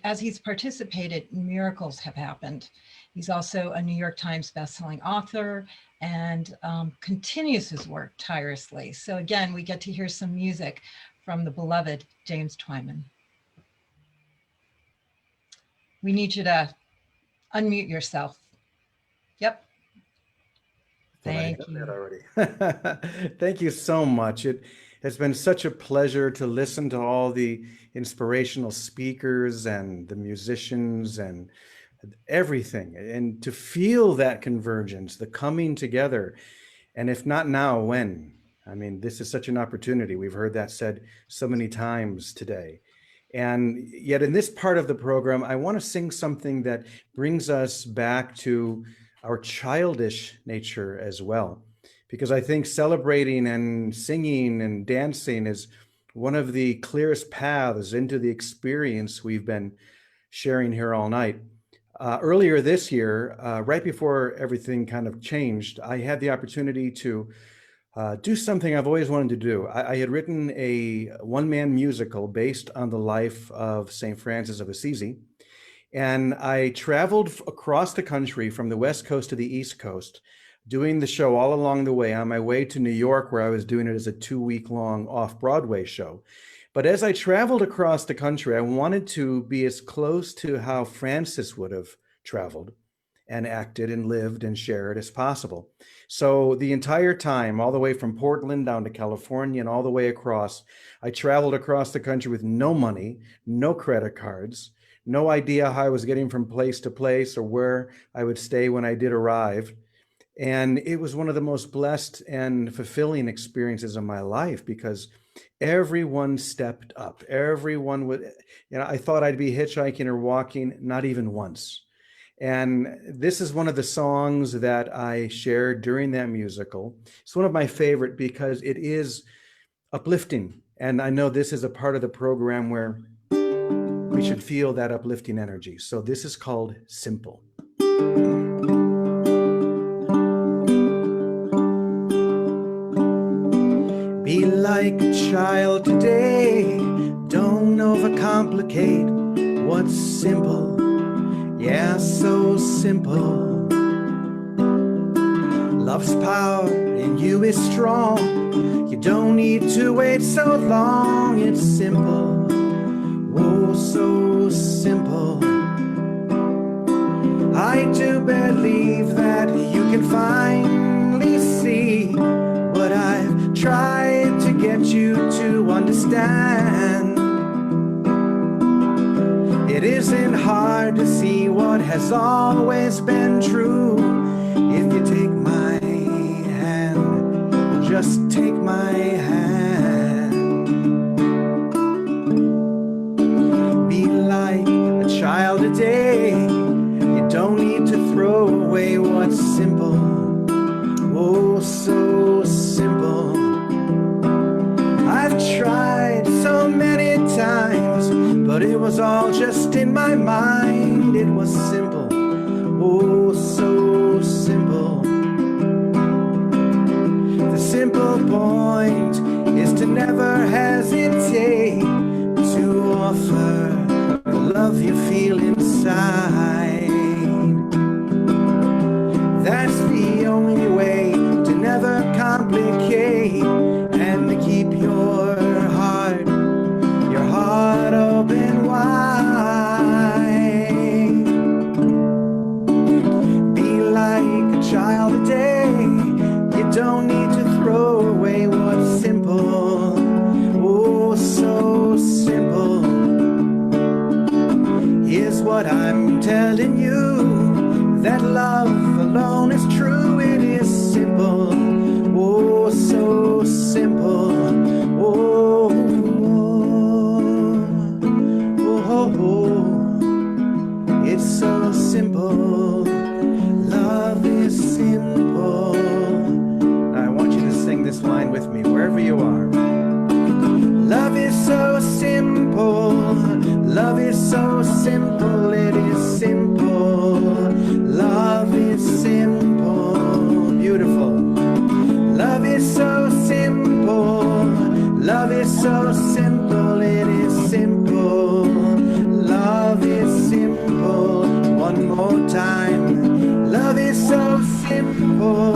as he's participated, miracles have happened. He's also a New York Times bestselling author and continues his work tirelessly. So again, we get to hear some music from the beloved James Twyman. We need you to unmute yourself. Yep. Thank you. Already. Thank you so much. It has been such a pleasure to listen to all the inspirational speakers and the musicians and everything, and to feel that convergence, the coming together. And if not now, when? I mean, this is such an opportunity. We've heard that said so many times today. And yet in this part of the program, I want to sing something that brings us back to our childish nature as well, because I think celebrating and singing and dancing is one of the clearest paths into the experience we've been sharing here all night. Earlier this year, right before everything kind of changed, I had the opportunity to do something I've always wanted to do. I had written a one-man musical based on the life of St. Francis of Assisi. And I traveled across the country from the West Coast to the East Coast, doing the show all along the way on my way to New York, where I was doing it as a 2-week-long off-Broadway show. But as I traveled across the country, I wanted to be as close to how Francis would have traveled and acted and lived and shared as possible. So the entire time, all the way from Portland down to California and all the way across, I traveled across the country with no money, no credit cards, no idea how I was getting from place to place or where I would stay when I did arrive. And it was one of the most blessed and fulfilling experiences of my life, because everyone stepped up. Everyone would, I thought I'd be hitchhiking or walking, not even once. And this is one of the songs that I shared during that musical. It's one of my favorite because it is uplifting. And I know this is a part of the program where we should feel that uplifting energy. So this is called Simple. Be like a child today. Don't overcomplicate what's simple. Yeah, so simple. Love's power in you is strong. You don't need to wait so long. It's simple. Oh, so simple. I do believe that you can finally see what I've tried to get you to understand. It isn't hard to see what has always been true. If you take my hand, just take my hand. Be like a child today. You don't need to throw away what's simple. Oh, so simple. I've tried so many times, but it was all just in my mind. It was simple, oh, so simple. The simple point is to never hesitate to offer love you feel inside. That's the only way to never complicate and to keep your heart open wide. Be like a child today. You don't need to throw away what's simple. Oh, so simple. Here's what I'm telling you, that love alone is true. It is simple. Oh, so simple. Oh, it's so simple. Love is simple. I want you to sing this line with me, wherever you are. Love is so simple. Love is so simple. It is simple. Love is simple. Beautiful. Love is so simple. Love is so simple. It is simple. Love is simple. One more time. Love is so simple.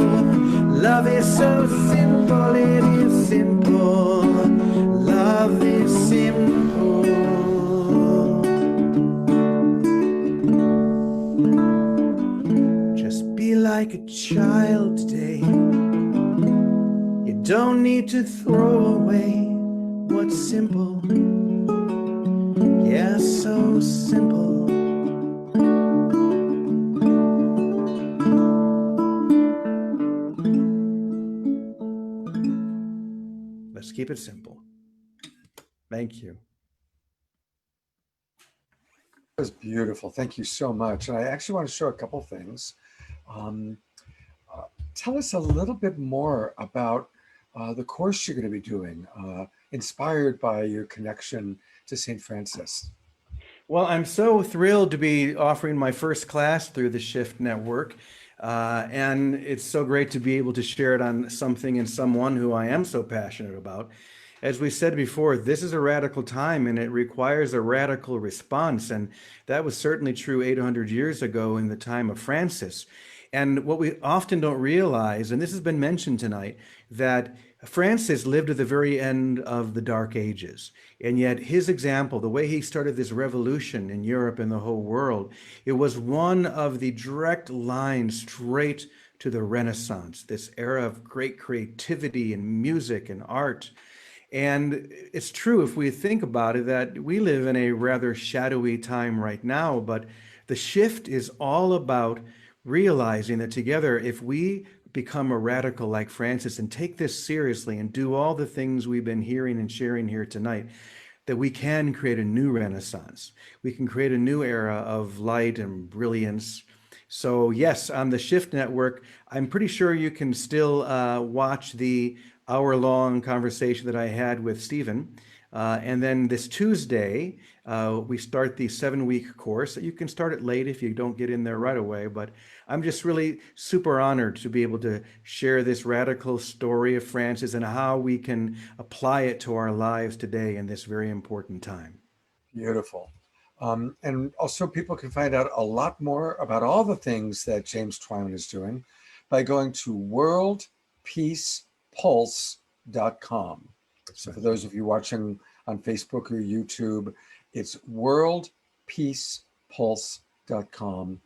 Love is so simple. It is simple. Love is simple. Just be like a child today. You don't need to throw away what's simple. Yeah, so simple. Let's keep it simple. Thank you. That was beautiful. Thank you so much. And I actually want to show a couple things. Tell us a little bit more about the course you're going to be doing, inspired by your connection to St. Francis. Well, I'm so thrilled to be offering my first class through the Shift Network. And it's so great to be able to share it on something and someone who I am so passionate about. As we said before, this is a radical time and it requires a radical response. And that was certainly true 800 years ago in the time of Francis. And what we often don't realize, and this has been mentioned tonight, that Francis lived at the very end of the Dark Ages. And yet his example, the way he started this revolution in Europe and the whole world, it was one of the direct lines straight to the Renaissance, this era of great creativity and music and art. And it's true, if we think about it, that we live in a rather shadowy time right now, but the shift is all about realizing that together, if we become a radical like Francis and take this seriously and do all the things we've been hearing and sharing here tonight, that we can create a new Renaissance. We can create a new era of light and brilliance. So yes, on the Shift Network, I'm pretty sure you can still watch the hour-long conversation that I had with Stephen. And then this Tuesday, we start the 7-week course. You can start it late if you don't get in there right away, but I'm just really super honored to be able to share this radical story of Francis and how we can apply it to our lives today in this very important time. Beautiful. And also people can find out a lot more about all the things that James Twine is doing by going to worldpeacepulse.com. So for those of you watching on Facebook or YouTube, it's worldpeacepulse.com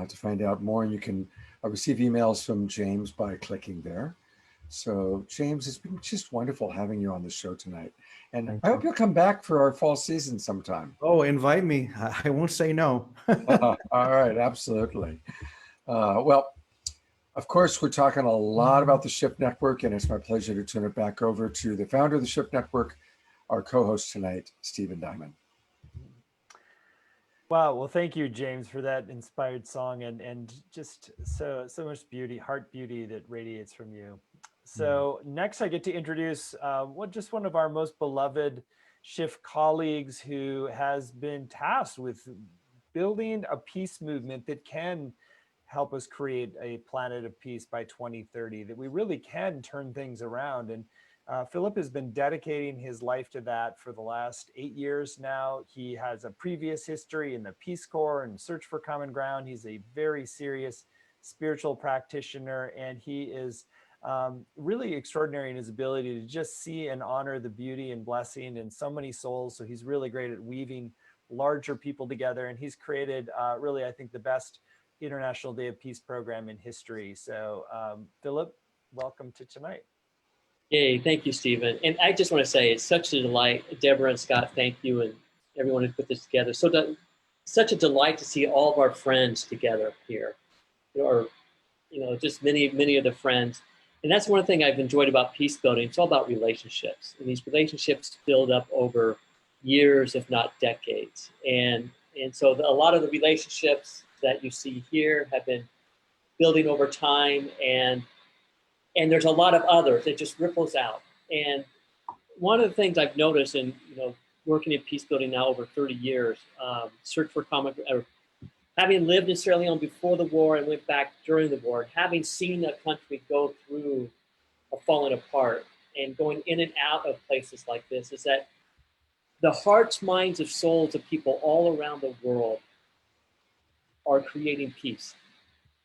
to find out more. And you can receive emails from James by clicking there. So James, it's been just wonderful having you on the show tonight. And I hope you'll come back for our fall season sometime. Oh, invite me. I won't say no. All right, absolutely. Well, of course, we're talking a lot about the Shift Network, and it's my pleasure to turn it back over to the founder of the Shift Network, our co-host tonight, Stephen Diamond. Wow. Well, thank you, James, for that inspired song and just so much beauty, heart beauty that radiates from you. So next I get to introduce one of our most beloved Shift colleagues who has been tasked with building a peace movement that can help us create a planet of peace by 2030, that we really can turn things around. And Philip has been dedicating his life to that for the last 8 years now. He has a previous history in the Peace Corps and Search for Common Ground. He's a very serious spiritual practitioner, and he is really extraordinary in his ability to just see and honor the beauty and blessing in so many souls. So he's really great at weaving larger people together, and he's created really, I think, the best International Day of Peace program in history. So Philip, welcome to tonight. Yay, thank you, Stephen. And I just want to say it's such a delight. Deborah and Scott, thank you, and everyone who put this together. Such a delight to see all of our friends together here, or just many of the friends. And that's one thing I've enjoyed about peace building. It's all about relationships, and these relationships build up over years, if not decades. And so a lot of the relationships that you see here have been building over time, and there's a lot of others. It just ripples out. And one of the things I've noticed in working in peace building now over 30 years, search for common, having lived in Sierra Leone before the war and went back during the war, and having seen the country go through a falling apart and going in and out of places like this, is that the hearts, minds, and souls of people all around the world are creating peace.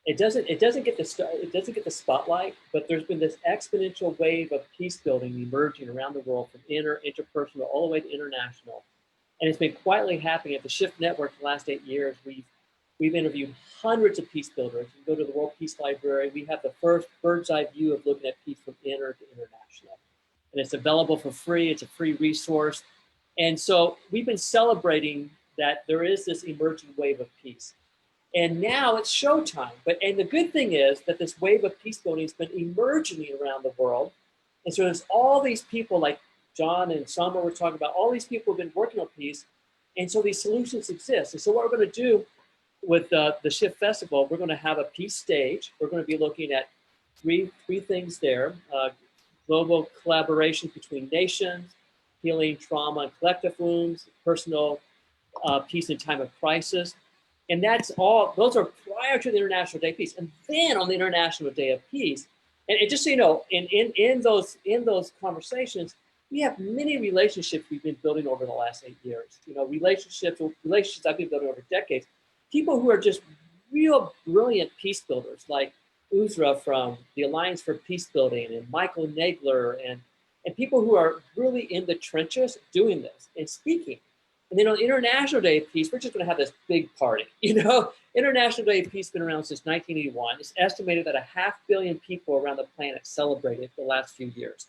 It doesn't get the spotlight, but there's been this exponential wave of peace building emerging around the world, from interpersonal all the way to international, and it's been quietly happening at the Shift Network for the last 8 years. We've interviewed hundreds of peace builders. You go to the World Peace Library. We have the first bird's eye view of looking at peace from inner to international, and it's available for free. It's a free resource, and so we've been celebrating that there is this emerging wave of peace. And now it's showtime. And the good thing is that this wave of peace building has been emerging around the world. And so there's all these people like John and Sandra were talking about, all these people have been working on peace. And so these solutions exist. And so what we're going to do with the Shift Festival, we're going to have a peace stage. We're going to be looking at three things there. Global collaboration between nations, healing trauma and collective wounds, personal peace in time of crisis. And those are prior to the International Day of Peace. And then on the International Day of Peace, and just so you know, in those conversations, we have many relationships we've been building over the last 8 years. Relationships I've been building over decades. People who are just real brilliant peace builders, like Uzra from the Alliance for Peace Building, and Michael Nagler, and people who are really in the trenches doing this and speaking. And then on International Day of Peace, we're just going to have this big party. International Day of Peace has been around since 1981. It's estimated that 500 million people around the planet celebrate it the last few years.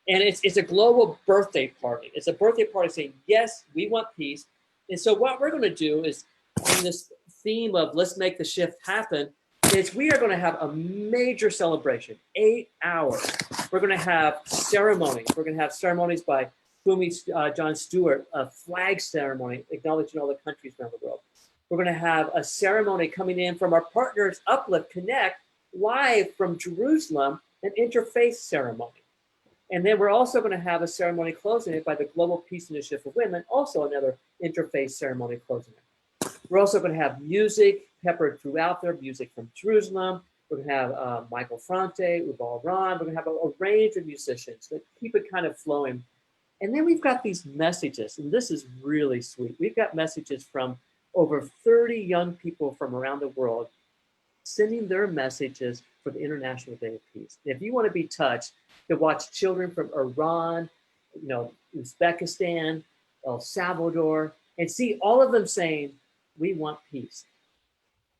And it's a global birthday party. It's a birthday party saying, yes, we want peace. And so what we're going to do is, on this theme of let's make the shift happen, is we are going to have a major celebration, 8 hours. We're going to have ceremonies. We're going to have ceremonies by John Stewart, a flag ceremony acknowledging all the countries around the world. We're going to have a ceremony coming in from our partners, Uplift Connect, live from Jerusalem, an interfaith ceremony. And then we're also going to have a ceremony closing it by the Global Peace Initiative for Women, also another interfaith ceremony closing it. We're also going to have music peppered throughout there, music from Jerusalem. We're going to have Michael Fronte, Ubal Ron. We're going to have a range of musicians that keep it kind of flowing. And then we've got these messages, and this is really sweet. We've got messages from over 30 young people from around the world sending their messages for the International Day of Peace. And if you want to be touched, to watch children from Iran, Uzbekistan, El Salvador, and see all of them saying, we want peace.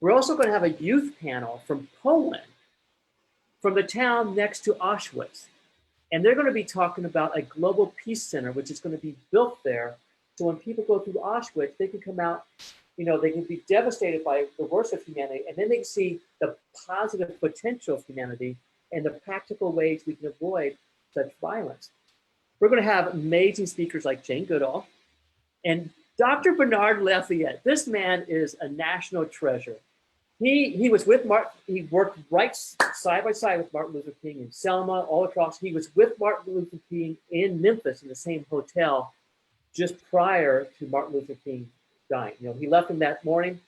We're also going to have a youth panel from Poland, from the town next to Auschwitz. And they're going to be talking about a global peace center, which is going to be built there. So when people go through Auschwitz, they can come out, they can be devastated by the worst of humanity, and then they can see the positive potential of humanity and the practical ways we can avoid such violence. We're going to have amazing speakers like Jane Goodall and Dr. Bernard Lafayette. This man is a national treasure. He was with Martin. He worked right side by side with Martin Luther King in Selma, all across. He was with Martin Luther King in Memphis in the same hotel just prior to Martin Luther King dying. He left him that morning.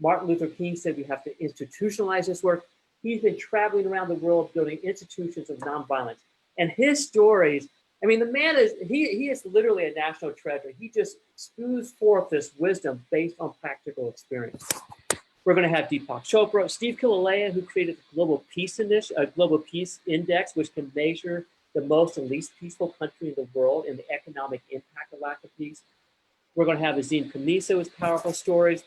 Martin Luther King said we have to institutionalize this work. He's been traveling around the world building institutions of nonviolence. And his stories I mean, the man he is literally a national treasure. He just spews forth this wisdom based on practical experience. We're going to have Deepak Chopra, Steve Kilauea, who created the Global Peace Index, which can measure the most and least peaceful country in the world and the economic impact of lack of peace. We're going to have Azim Khamisa with powerful stories.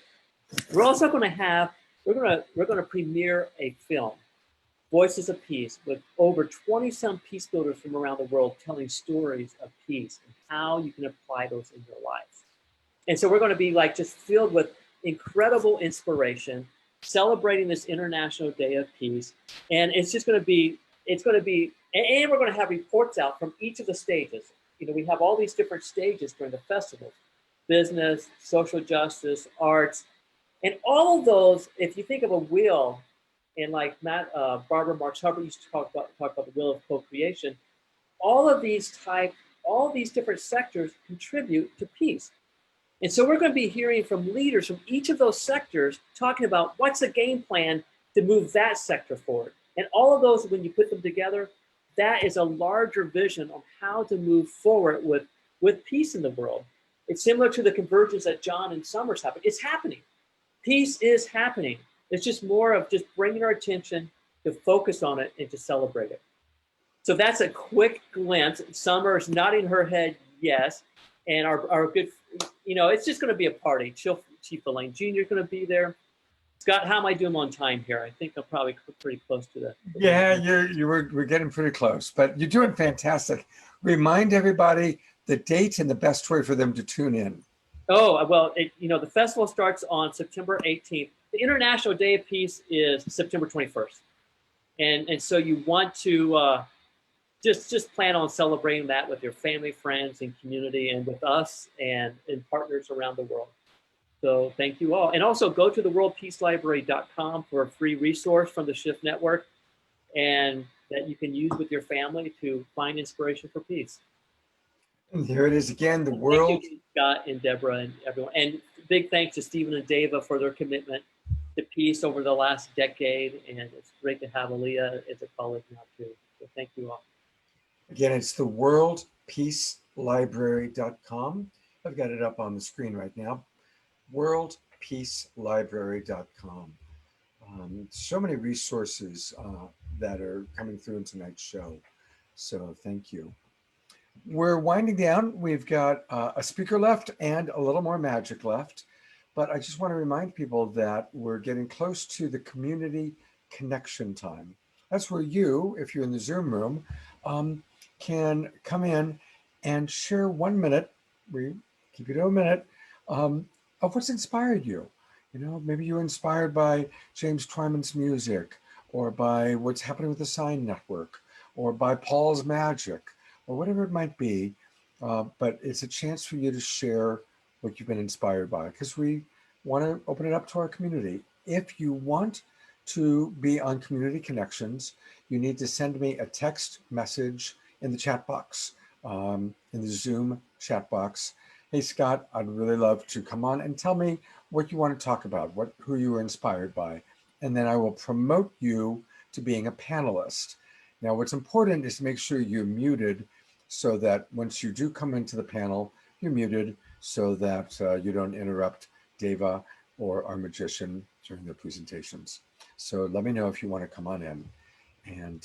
We're also going to have we're going to premiere a film, Voices of Peace, with over 20-some peace builders from around the world telling stories of peace and how you can apply those in your life. And so we're going to be like just filled with incredible inspiration, celebrating this International Day of Peace. And it's just going to be, and we're going to have reports out from each of the stages. You know, we have all these different stages during the festival: business, social justice, arts, and all of those, if you think of a wheel, and like Barbara Marx Hubbard used to talk about the wheel of co-creation, all these different sectors contribute to peace. And so we're going to be hearing from leaders from each of those sectors talking about what's the game plan to move that sector forward. And all of those, when you put them together, that is a larger vision on how to move forward with peace in the world. It's similar to the convergence that John and Summers happened. It's happening. Peace is happening. It's just more of just bringing our attention to focus on it and to celebrate it. So that's a quick glimpse. Summer's nodding her head yes. And our good, you know, it's just going to be a party. Chief Elaine Jr. is going to be there. Scott, how am I doing on time here? I think I'm probably pretty close to that. Yeah, we're getting pretty close, but you're doing fantastic. Remind everybody the date and the best way for them to tune in. Oh, well, the festival starts on September 18th. The International Day of Peace is September 21st. And so you want to just plan on celebrating that with your family, friends, and community, and with us and partners around the world. So thank you all. And also go to the worldpeacelibrary.com for a free resource from the Shift Network, and that you can use with your family to find inspiration for peace. And here it is again, the world. Thank you, Scott and Deborah and everyone. And big thanks to Stephen and Deva for their commitment to peace over the last decade. And it's great to have Elia as a colleague now too. So thank you all. Again, it's the worldpeacelibrary.com. I've got it up on the screen right now. worldpeacelibrary.com. So many resources that are coming through in tonight's show. So thank you. We're winding down. We've got a speaker left and a little more magic left. But I just want to remind people that we're getting close to the community connection time. That's where you, if you're in the Zoom room, can come in and share 1 minute, we keep it to a minute, of what's inspired you. You know, maybe you're inspired by James Twyman's music, or by what's happening with the Sign Network, or by Paul's magic, or whatever it might be. But it's a chance for you to share what you've been inspired by, because we want to open it up to our community. If you want to be on Community Connections, you need to send me a text message in the chat box, in the Zoom chat box. Hey, Scott, I'd really love to come on and tell me what you want to talk about, who you were inspired by. And then I will promote you to being a panelist. Now, what's important is to make sure you're muted, so that once you do come into the panel, you're muted, so that you don't interrupt Deva or our magician during their presentations. So let me know if you want to come on in. And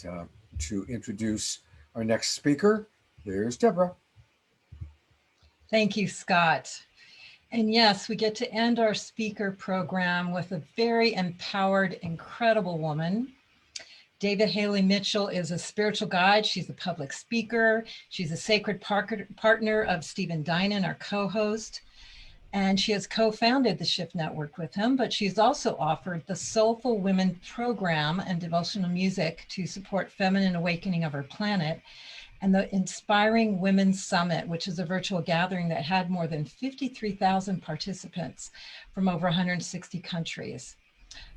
to introduce our next speaker, there's Deborah. Thank you, Scott. And yes, we get to end our speaker program with a very empowered, incredible woman. David Haley Mitchell is a spiritual guide. She's a public speaker. She's a sacred partner of Stephen Dinan, our co-host. And she has co-founded the Shift Network with him, but she's also offered the Soulful Women program and devotional music to support feminine awakening of our planet, and the Inspiring Women Summit, which is a virtual gathering that had more than 53,000 participants from over 160 countries.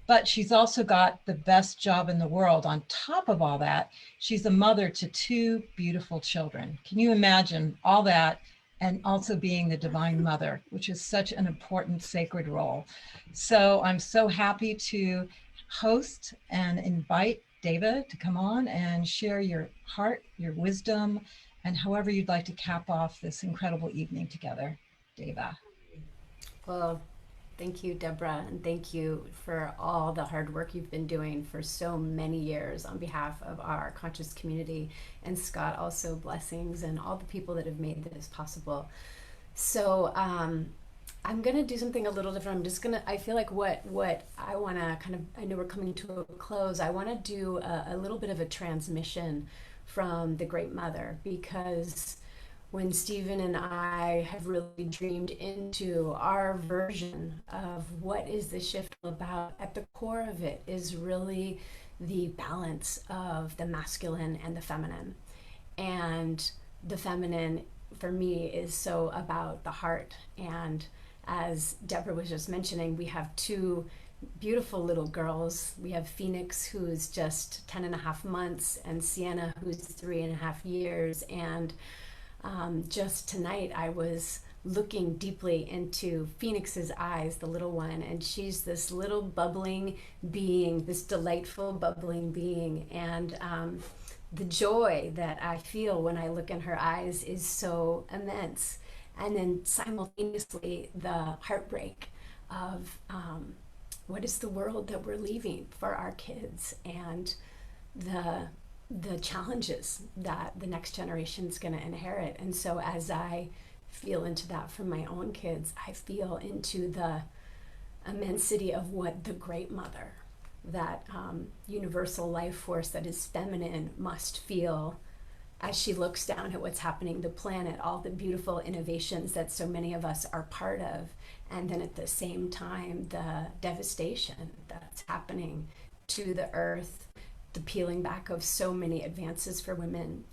But she's also got the best job in the world. On top of all that, she's a mother to 2 beautiful children. Can you imagine all that, and also being the Divine Mother, which is such an important sacred role? So I'm so happy to host and invite Deva to come on and share your heart, your wisdom, and however you'd like to cap off this incredible evening together, Deva. Well, thank you, Deborah, and thank you for all the hard work you've been doing for so many years on behalf of our conscious community. And Scott, also blessings, and all the people that have made this possible. So I'm gonna do something a little different. I feel like what I wanna I know we're coming to a close. I wanna do a little bit of a transmission from the Great Mother, because when Stephen and I have really dreamed into our version of what is the shift about, at the core of it is really the balance of the masculine and the feminine. And the feminine, for me, is so about the heart. And as Deborah was just mentioning, we have two beautiful little girls. We have Phoenix, who's just 10 and a half months, and Sienna, who's 3.5 years. And just tonight I was looking deeply into Phoenix's eyes, the little one, and she's this little bubbling being, this delightful bubbling being. And the joy that I feel when I look in her eyes is so immense. And then simultaneously the heartbreak of what is the world that we're leaving for our kids, and the challenges that the next generation is going to inherit. And so as I feel into that for my own kids, I feel into the immensity of what the Great Mother, that universal life force that is feminine, must feel as she looks down at what's happening, the planet, all the beautiful innovations that so many of us are part of, and then at the same time, the devastation that's happening to the earth, the peeling back of so many advances for women,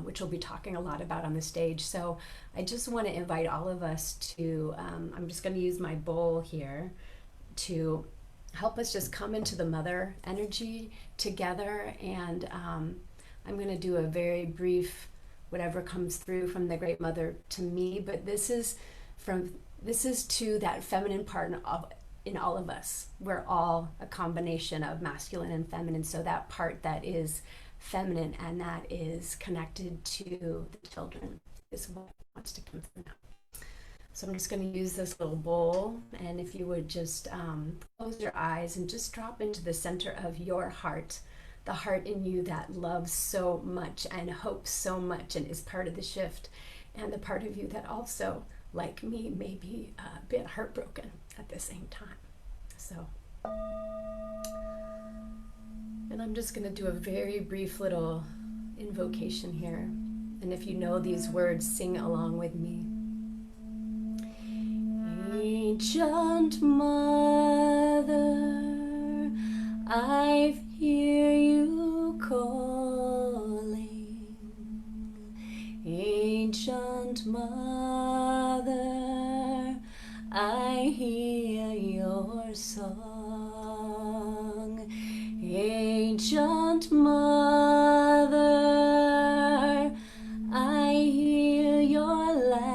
which we'll be talking a lot about on the stage. So I just want to invite all of us to, I'm just going to use my bowl here to help us just come into the mother energy together. And I'm going to do a very brief, whatever comes through from the Great Mother to me, but this is to that feminine part of in all of us. We're all a combination of masculine and feminine. So that part that is feminine and that is connected to the children is what wants to come through now. So I'm just going to use this little bowl, and if you would just close your eyes and just drop into the center of your heart, the heart in you that loves so much and hopes so much and is part of the shift, and the part of you that also, like me, may be a bit heartbroken at the same time. So, and I'm just going to do a very brief little invocation here, and if you know these words, sing along with me. Ancient Mother, I hear you calling. Ancient Mother, I hear your song. Ancient Mother, I hear your laughter.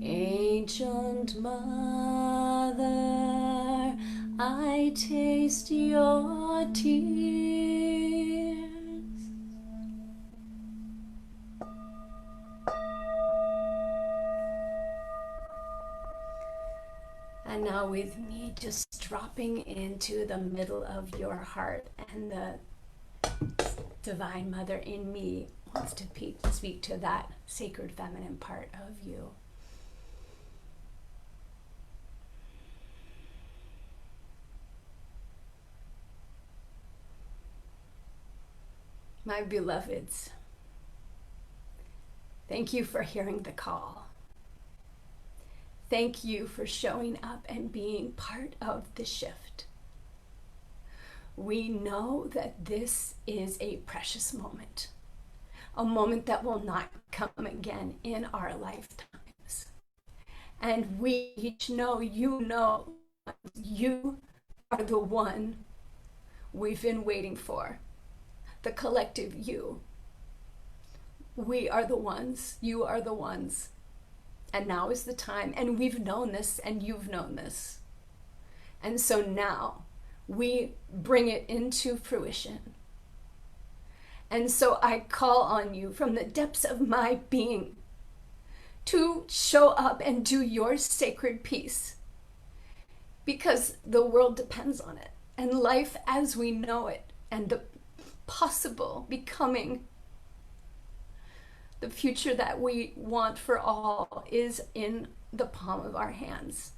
Ancient Mother, I taste your tears. And now with me, just dropping into the middle of your heart, and the Divine Mother in me wants to speak to that sacred feminine part of you. My beloveds, thank you for hearing the call. Thank you for showing up and being part of the shift. We know that this is a precious moment, a moment that will not come again in our lifetimes. And we each know you are the one we've been waiting for, the collective you. We are the ones, you are the ones. And now is the time, and we've known this, and you've known this. And so now we bring it into fruition. And so I call on you from the depths of my being to show up and do your sacred piece, because the world depends on it, and life as we know it and the possible becoming the future that we want for all is in the palm of our hands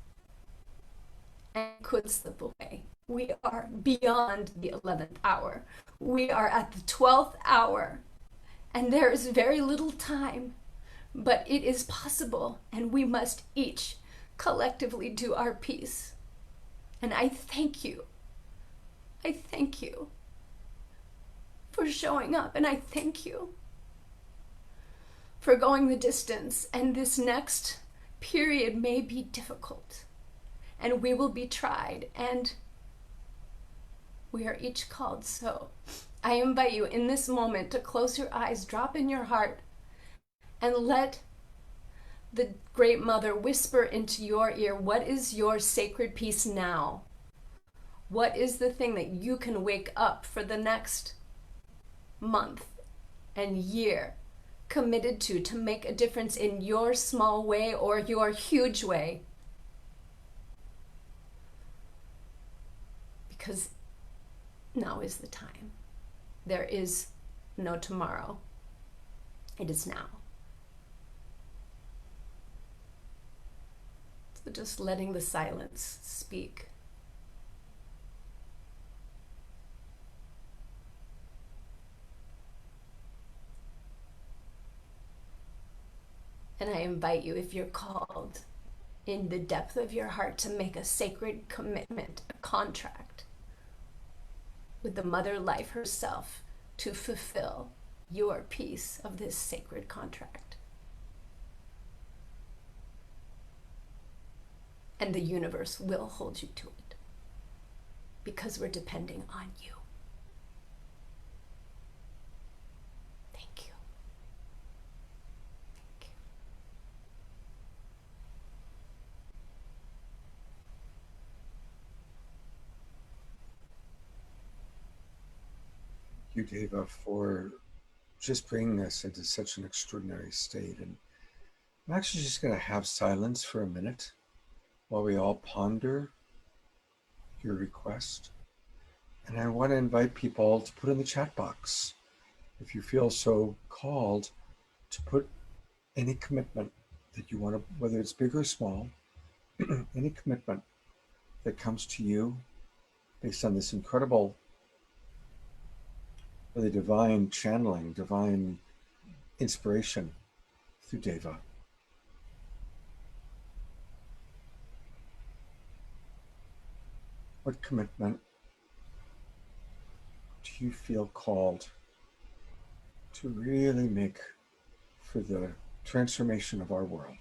and could slip away. We are beyond the 11th hour. We are at the 12th hour, and there is very little time, but it is possible, and we must each collectively do our piece. And I thank you. I thank you for showing up, and I thank you for going the distance. And this next period may be difficult, and we will be tried, and we are each called. So I invite you in this moment to close your eyes, drop in your heart, and let the Great Mother whisper into your ear, what is your sacred piece now? What is the thing that you can wake up for the next month and year committed to make a difference in your small way or your huge way? Because now is the time. There is no tomorrow. It is now. So just letting the silence speak. And I invite you, if you're called in the depth of your heart, to make a sacred commitment, a contract with the Mother Life herself to fulfill your piece of this sacred contract. And the universe will hold you to it, because we're depending on you. Thank you. Thank you, Deva, for just bringing us into such an extraordinary state. And I'm actually just going to have silence for a minute while we all ponder your request. And I want to invite people to put in the chat box, if you feel so called, to put any commitment that you want to, whether it's big or small, any commitment that comes to you based on this incredible, really divine channeling, divine inspiration through Deva. What commitment do you feel called to really make for the transformation of our world?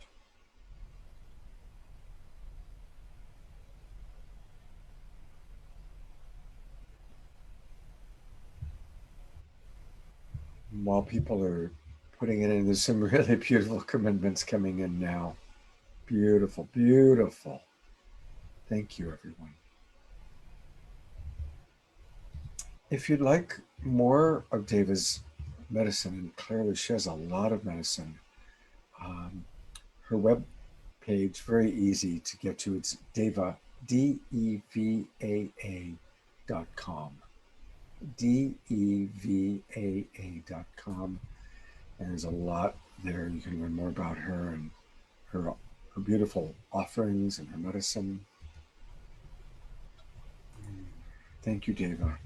While people are putting it in, there's some really beautiful commitments coming in now. Beautiful, beautiful. Thank you, everyone. If you'd like more of Deva's medicine, and clearly she has a lot of medicine, her web page, very easy to get to. It's Deva, DEVAA.com. DEVAA.com. And there's a lot there. You can learn more about her and her beautiful offerings and her medicine. Thank you, Deva.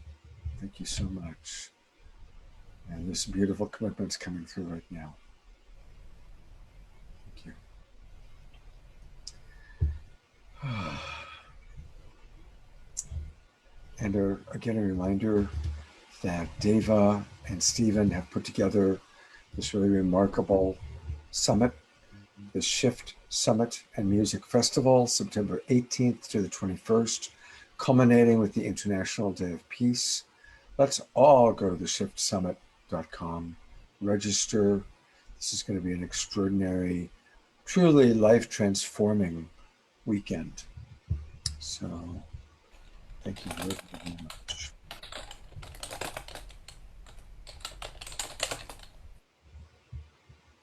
Thank you so much. And this beautiful commitment's coming through right now. Thank you. And again, a reminder that Deva and Stephen have put together this really remarkable summit, the Shift Summit and Music Festival, September 18th to the 21st, culminating with the International Day of Peace. Let's all go to theshiftsummit.com, register. This is going to be an extraordinary, truly life-transforming weekend. So thank you very, very much.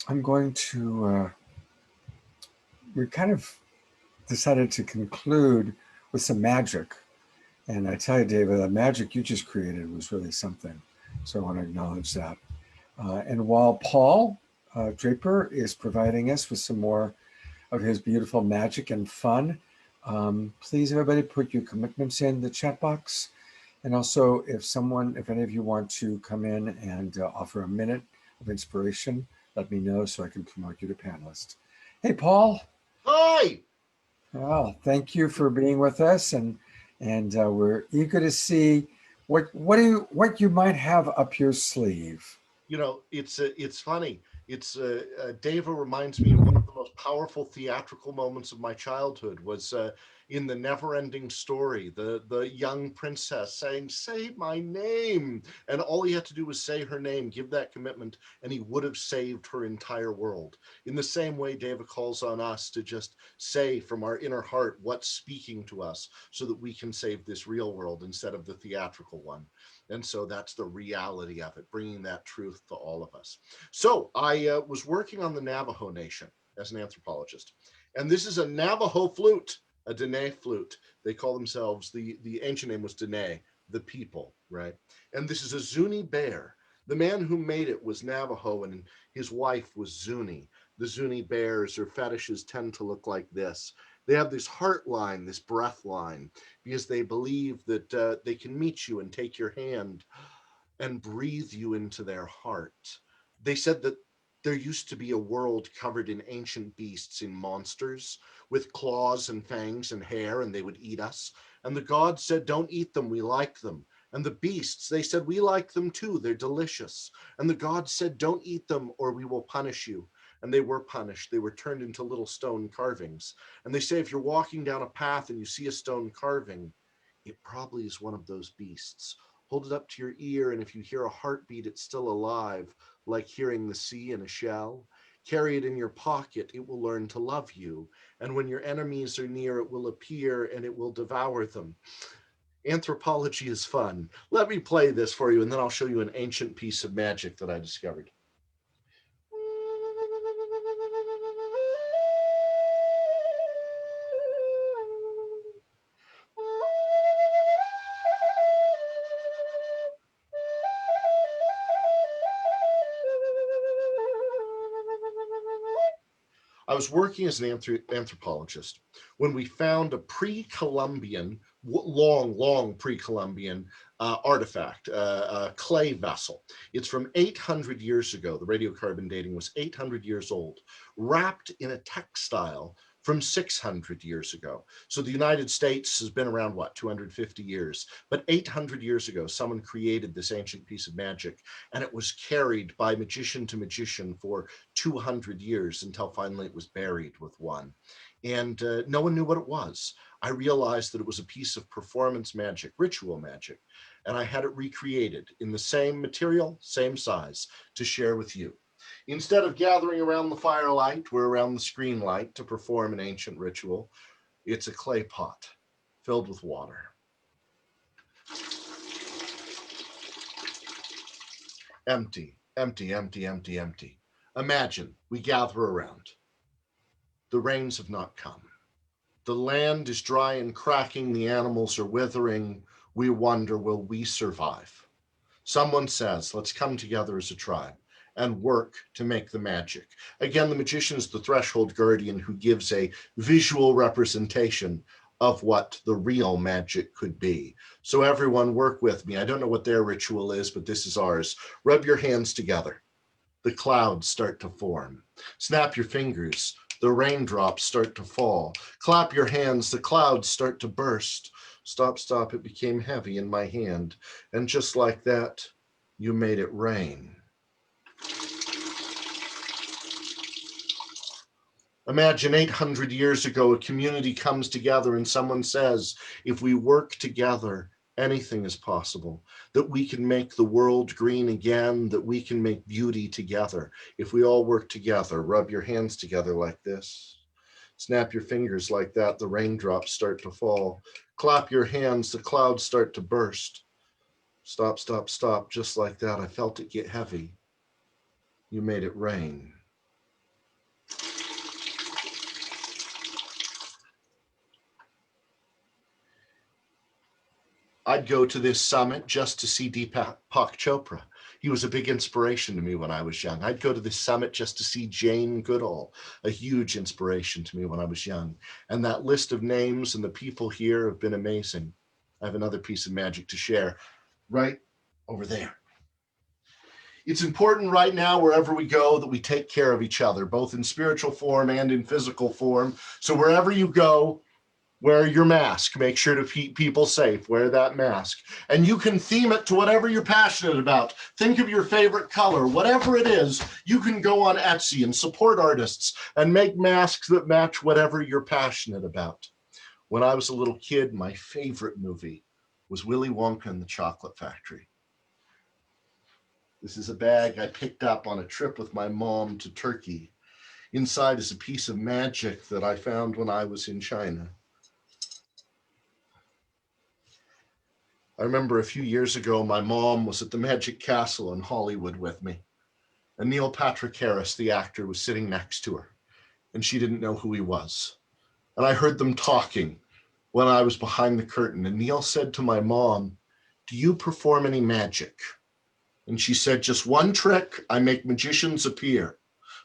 I'm going to, we kind of decided to conclude with some magic. And I tell you, David, the magic you just created was really something. So I want to acknowledge that. And while Paul Draper is providing us with some more of his beautiful magic and fun, please, everybody, put your commitments in the chat box. And also, if any of you want to come in and offer a minute of inspiration, let me know so I can promote you to panelist. Hey, Paul. Hi. Well, thank you for being with us, and we're eager to see what you might have up your sleeve. You know, it's funny. Deva reminds me of one of the most powerful theatrical moments of my childhood was in the Never-Ending Story, the young princess saying, "Say my name," and all he had to do was say her name, give that commitment, and he would have saved her entire world. In the same way, Deva calls on us to just say from our inner heart what's speaking to us so that we can save this real world instead of the theatrical one. And so that's the reality of it, bringing that truth to all of us. So I was working on the Navajo Nation as an anthropologist, and this is a Navajo flute, a Dene flute. They call themselves, the ancient name was Dene, the people, right? And this is a Zuni bear. The man who made it was Navajo and his wife was Zuni. The Zuni bears or fetishes tend to look like this. They have this heart line, this breath line, because they believe that they can meet you and take your hand and breathe you into their heart. They said that there used to be a world covered in ancient beasts, in monsters, with claws and fangs and hair, and they would eat us. And the gods said, "Don't eat them, we like them." And the beasts, they said, "We like them too, they're delicious." And the gods said, "Don't eat them or we will punish you." And they were punished. They were turned into little stone carvings. And they say if you're walking down a path and you see a stone carving, it probably is one of those beasts. Hold it up to your ear, and if you hear a heartbeat, it's still alive, like hearing the sea in a shell. Carry it in your pocket, it will learn to love you. And when your enemies are near, it will appear and it will devour them. Anthropology is fun. Let me play this for you, and then I'll show you an ancient piece of magic that I discovered. I was working as an anthropologist when we found a pre-Columbian, long pre-Columbian artifact, a clay vessel. It's from 800 years ago. The radiocarbon dating was 800 years old, wrapped in a textile from 600 years ago. So the United States has been around, what, 250 years? But 800 years ago, someone created this ancient piece of magic, and it was carried by magician to magician for 200 years until finally it was buried with one. And no one knew what it was. I realized that it was a piece of performance magic, ritual magic, and I had it recreated in the same material, same size, to share with you. Instead of gathering around the firelight, we're around the screen light to perform an ancient ritual. It's a clay pot filled with water. Empty, empty, empty, empty, empty. Imagine we gather around. The rains have not come. The land is dry and cracking, the animals are withering. We wonder, will we survive? Someone says, let's come together as a tribe and work to make the magic. Again, the magician is the threshold guardian who gives a visual representation of what the real magic could be. So everyone work with me. I don't know what their ritual is, but this is ours. Rub your hands together. The clouds start to form. Snap your fingers. The raindrops start to fall. Clap your hands. The clouds start to burst. Stop, stop. It became heavy in my hand. And just like that, you made it rain. Imagine 800 years ago, a community comes together and someone says, if we work together, anything is possible, that we can make the world green again, that we can make beauty together. If we all work together, rub your hands together like this. Snap your fingers like that, the raindrops start to fall. Clap your hands, the clouds start to burst. Stop, stop, stop, just like that. I felt it get heavy. You made it rain. I'd go to this summit just to see Deepak Chopra. He was a big inspiration to me when I was young. I'd go to this summit just to see Jane Goodall, a huge inspiration to me when I was young. And that list of names and the people here have been amazing. I have another piece of magic to share right over there. It's important right now, wherever we go, that we take care of each other, both in spiritual form and in physical form. So wherever you go, wear your mask. Make sure to keep people safe. Wear that mask. And you can theme it to whatever you're passionate about. Think of your favorite color. Whatever it is, you can go on Etsy and support artists and make masks that match whatever you're passionate about. When I was a little kid, my favorite movie was Willy Wonka and the Chocolate Factory. This is a bag I picked up on a trip with my mom to Turkey. Inside is a piece of magic that I found when I was in China. I remember a few years ago, my mom was at the Magic Castle in Hollywood with me. And Neil Patrick Harris, the actor, was sitting next to her, and she didn't know who he was. And I heard them talking when I was behind the curtain, and Neil said to my mom, "Do you perform any magic?" And she said, "Just one trick, I make magicians appear,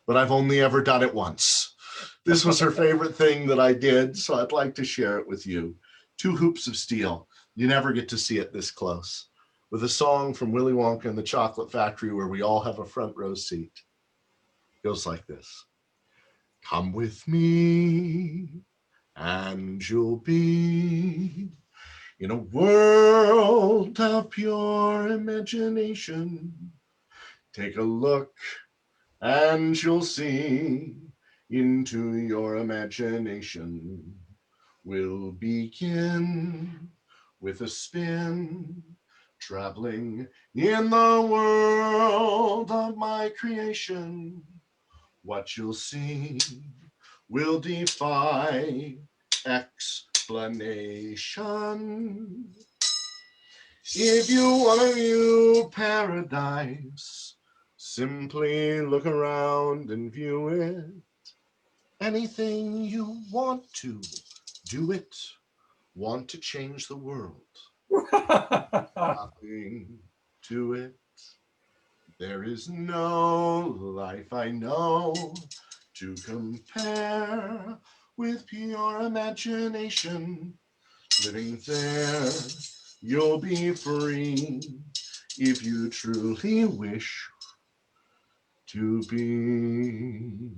but I've only ever done it once." This was her favorite thing that I did, so I'd like to share it with you. 2 hoops of steel. You never get to see it this close. With a song from Willy Wonka and the Chocolate Factory where we all have a front row seat. It goes like this. Come with me and you'll be in a world of pure imagination. Take a look and you'll see into your imagination. We'll begin with a spin, traveling in the world of my creation. What you'll see will defy explanation. If you want to view paradise, simply look around and view it. Anything you want to, do it. Want to change the world. Nothing to it. There is no life I know to compare with pure imagination. Living there, you'll be free if you truly wish to be.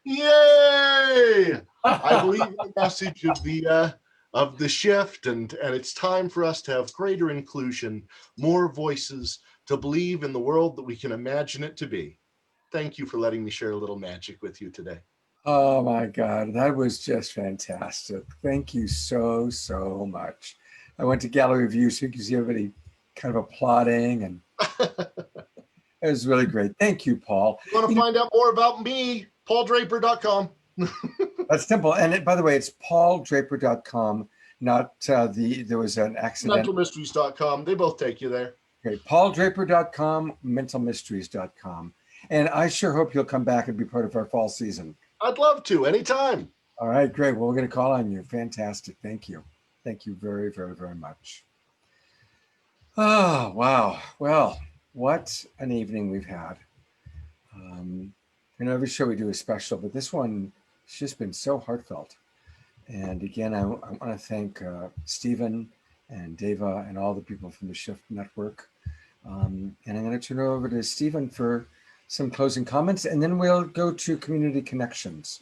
Yay! I believe in the message of the shift, and it's time for us to have greater inclusion, more voices, to believe in the world that we can imagine it to be. Thank you for letting me share a little magic with you today. Oh my God, that was just fantastic. Thank you so, so much. I went to gallery view so you can see everybody kind of applauding, and it was really great. Thank you, Paul. If you want to find out more about me, pauldraper.com. That's simple. And by the way, it's pauldraper.com, not there was an accident. Mentalmysteries.com. They both take you there. Okay, pauldraper.com, mentalmysteries.com. And I sure hope you'll come back and be part of our fall season. I'd love to, anytime. All right, great. Well, we're going to call on you. Fantastic. Thank you. Thank you very, very, very much. Oh, wow. Well, what an evening we've had. Every show we do is special, but this one has just been so heartfelt. And again, I want to thank Stephen and Deva and all the people from the Shift Network. And I'm going to turn it over to Stephen for some closing comments, and then we'll go to community connections.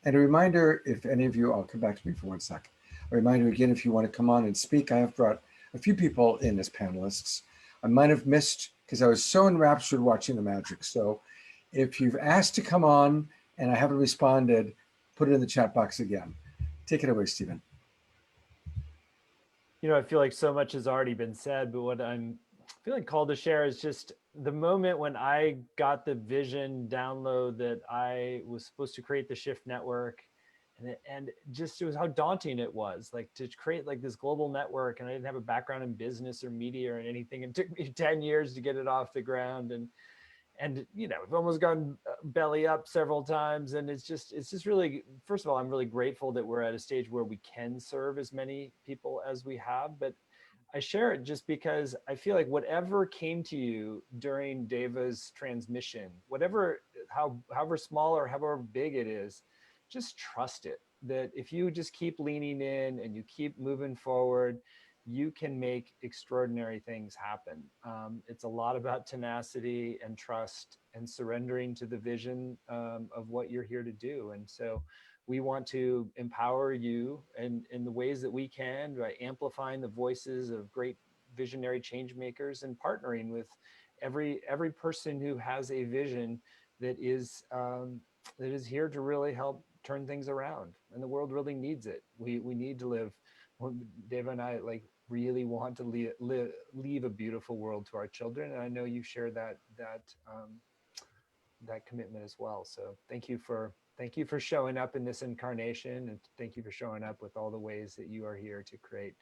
And a reminder, if any of you, I'll come back to me for 1 sec. A reminder again, if you want to come on and speak, I have brought a few people in as panelists. I might have missed because I was so enraptured watching the magic. So if you've asked to come on and I haven't responded, put it in the chat box again. Take it away, Stephen. You know, I feel like so much has already been said, but what I'm feeling called to share is just the moment when I got the vision download that I was supposed to create the Shift Network, and just it was how daunting it was, like to create like this global network, and I didn't have a background in business or media or anything. It took me 10 years to get it off the ground, and you know, I've almost gone belly up several times, and it's just really, first of all, I'm really grateful that we're at a stage where we can serve as many people as we have, but I share it just because I feel like whatever came to you during Deva's transmission, whatever, however small or however big it is, just trust it. That if you just keep leaning in and you keep moving forward, you can make extraordinary things happen. It's a lot about tenacity and trust and surrendering to the vision of what you're here to do. And so we want to empower you in the ways that we can by amplifying the voices of great visionary change makers and partnering with every person who has a vision that is here to really help turn things around. And the world really needs it. We need to live. Deva and I really want to leave a beautiful world to our children, and I know you share that commitment as well. So thank you for showing up in this incarnation, and thank you for showing up with all the ways that you are here to create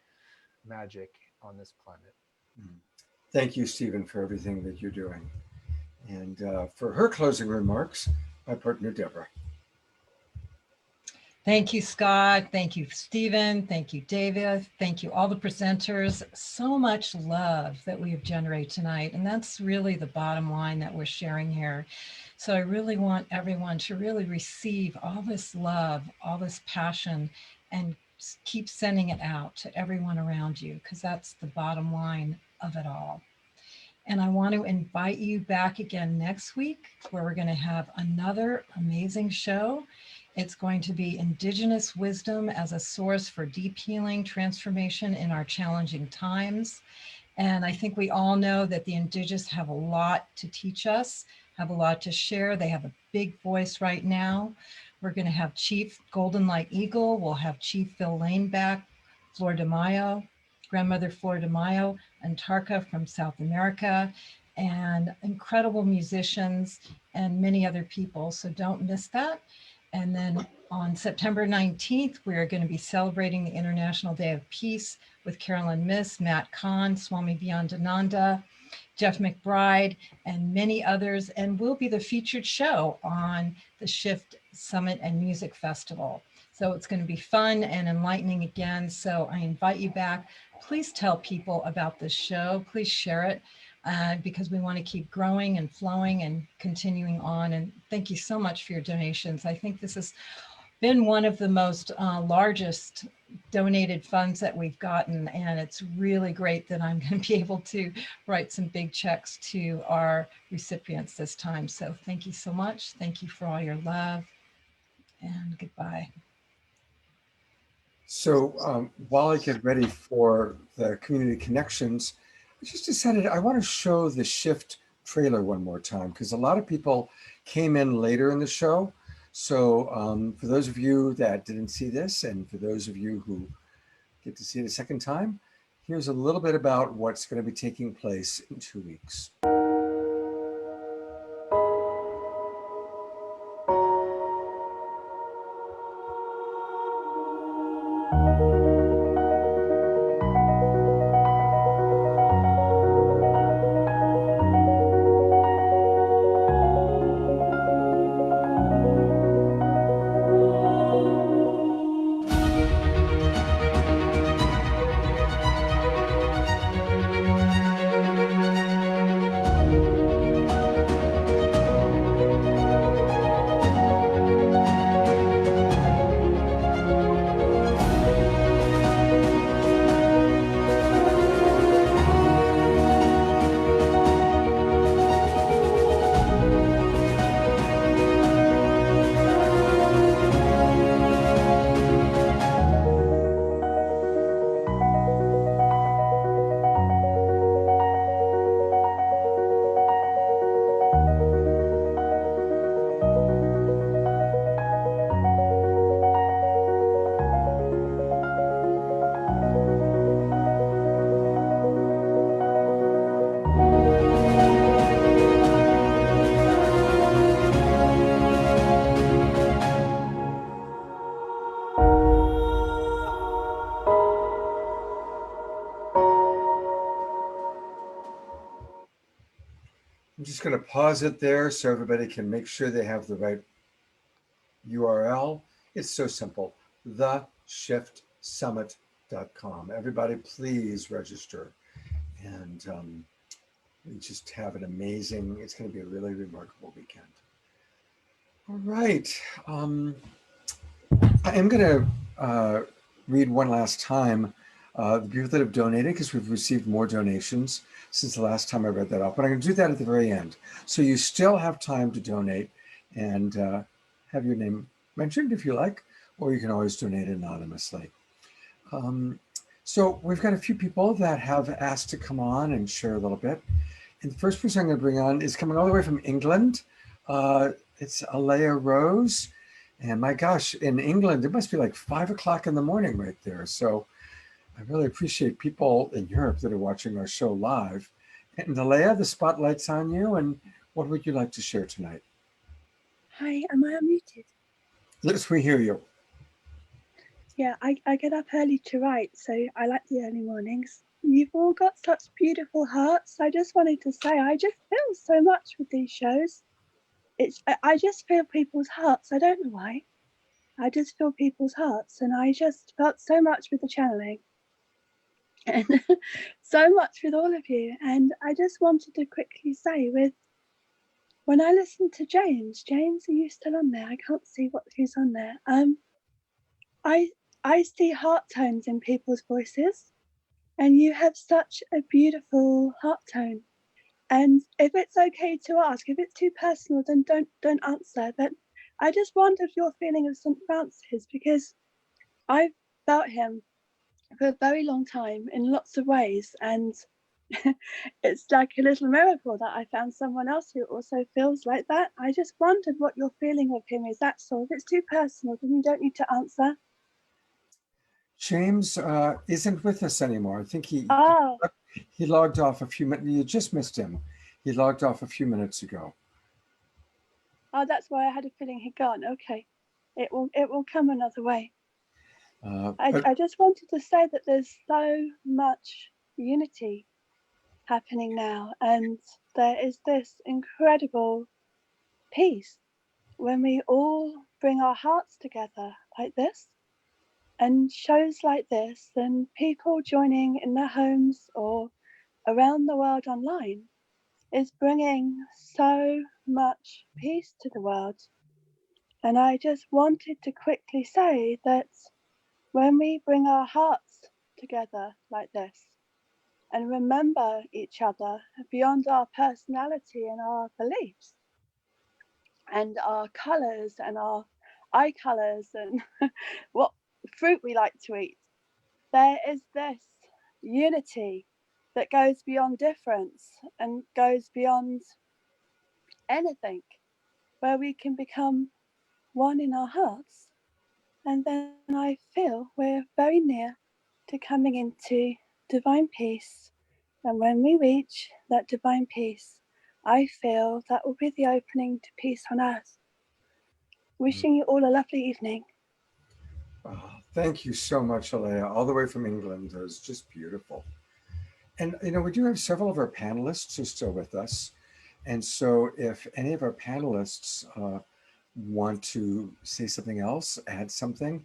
magic on this planet. Thank you, Stephen, for everything that you're doing. And for her closing remarks, my partner, Deborah. Thank you, Scott. Thank you, Stephen. Thank you, David. Thank you, all the presenters. So much love that we have generated tonight. And that's really the bottom line that we're sharing here. So I really want everyone to really receive all this love, all this passion, and keep sending it out to everyone around you, because that's the bottom line of it all. And I want to invite you back again next week, where we're going to have another amazing show. It's going to be Indigenous Wisdom as a source for deep healing transformation in our challenging times. And I think we all know that the Indigenous have a lot to teach us, have a lot to share. They have a big voice right now. We're going to have Chief Golden Light Eagle. We'll have Chief Phil Lane back, Flor De Mayo, Grandmother Flor De Mayo, and Tarka from South America, and incredible musicians and many other people. So don't miss that. And then on September 19th, we are going to be celebrating the International Day of Peace with Carolyn Miss, Matt Kahn, Swami Vyandananda, Jeff McBride, and many others, and we'll be the featured show on the Shift Summit and Music Festival. So it's going to be fun and enlightening again. So I invite you back. Please tell people about this show. Please share it. Because we want to keep growing and flowing and continuing on. And thank you so much for your donations. I think this has been one of the most largest donated funds that we've gotten. And it's really great that I'm going to be able to write some big checks to our recipients this time. So thank you so much. Thank you for all your love, and goodbye. So while I get ready for the community connections, I just decided I want to show the Shift trailer one more time, because a lot of people came in later in the show. So for those of you that didn't see this, and for those of you who get to see it a second time, here's a little bit about what's going to be taking place in 2 weeks. I'm just going to pause it there so everybody can make sure they have the right URL. It's so simple, theshiftsummit.com. Everybody, please register. And we just have an amazing, it's going to be a really remarkable weekend. All right. I am going to read one last time the people that have donated, because we've received more donations since the last time I read that off. But I'm going to do that at the very end. So you still have time to donate and have your name mentioned if you like, or you can always donate anonymously. So we've got a few people that have asked to come on and share a little bit. And the first person I'm going to bring on is coming all the way from England. It's Elia Rose. And my gosh, in England, it must be like 5 o'clock in the morning right there. So I really appreciate people in Europe that are watching our show live. And Elia, the spotlight's on you. And what would you like to share tonight? Hi, am I unmuted? Let's we hear you. Yeah, I get up early to write, so I like the early mornings. You've all got such beautiful hearts. I just wanted to say, I just feel so much with these shows. I just feel people's hearts. I don't know why. I just feel people's hearts, and I just felt so much with the channeling, and so much with all of you. And I just wanted to quickly say, when I listened to James, are you still on there? I can't see who's on there. I see heart tones in people's voices, and you have such a beautiful heart tone. And if it's okay to ask, if it's too personal, then don't answer. But I just wondered your feeling of St. Francis, because I've felt him for a very long time in lots of ways, and it's like a little miracle that I found someone else who also feels like that. I just wondered what your feeling of him is. That's all. If it's too personal, then you don't need to answer. James isn't with us anymore. I think he logged off a few minutes. You just missed him. He logged off a few minutes ago. Oh, that's why I had a feeling he'd gone. Okay, it will come another way. I just wanted to say that there's so much unity happening now, and there is this incredible peace when we all bring our hearts together like this, and shows like this, and people joining in their homes or around the world online is bringing so much peace to the world. And I just wanted to quickly say that when we bring our hearts together like this and remember each other beyond our personality and our beliefs and our colors and our eye colors and what fruit we like to eat, there is this unity that goes beyond difference and goes beyond anything, where we can become one in our hearts. And then I feel we're very near to coming into divine peace. And when we reach that divine peace, I feel that will be the opening to peace on earth. Wishing you all a lovely evening. Thank you so much, Elia, all the way from England. It was just beautiful. And, you know, we do have several of our panelists who are still with us. And so if any of our panelists want to say something else, add something,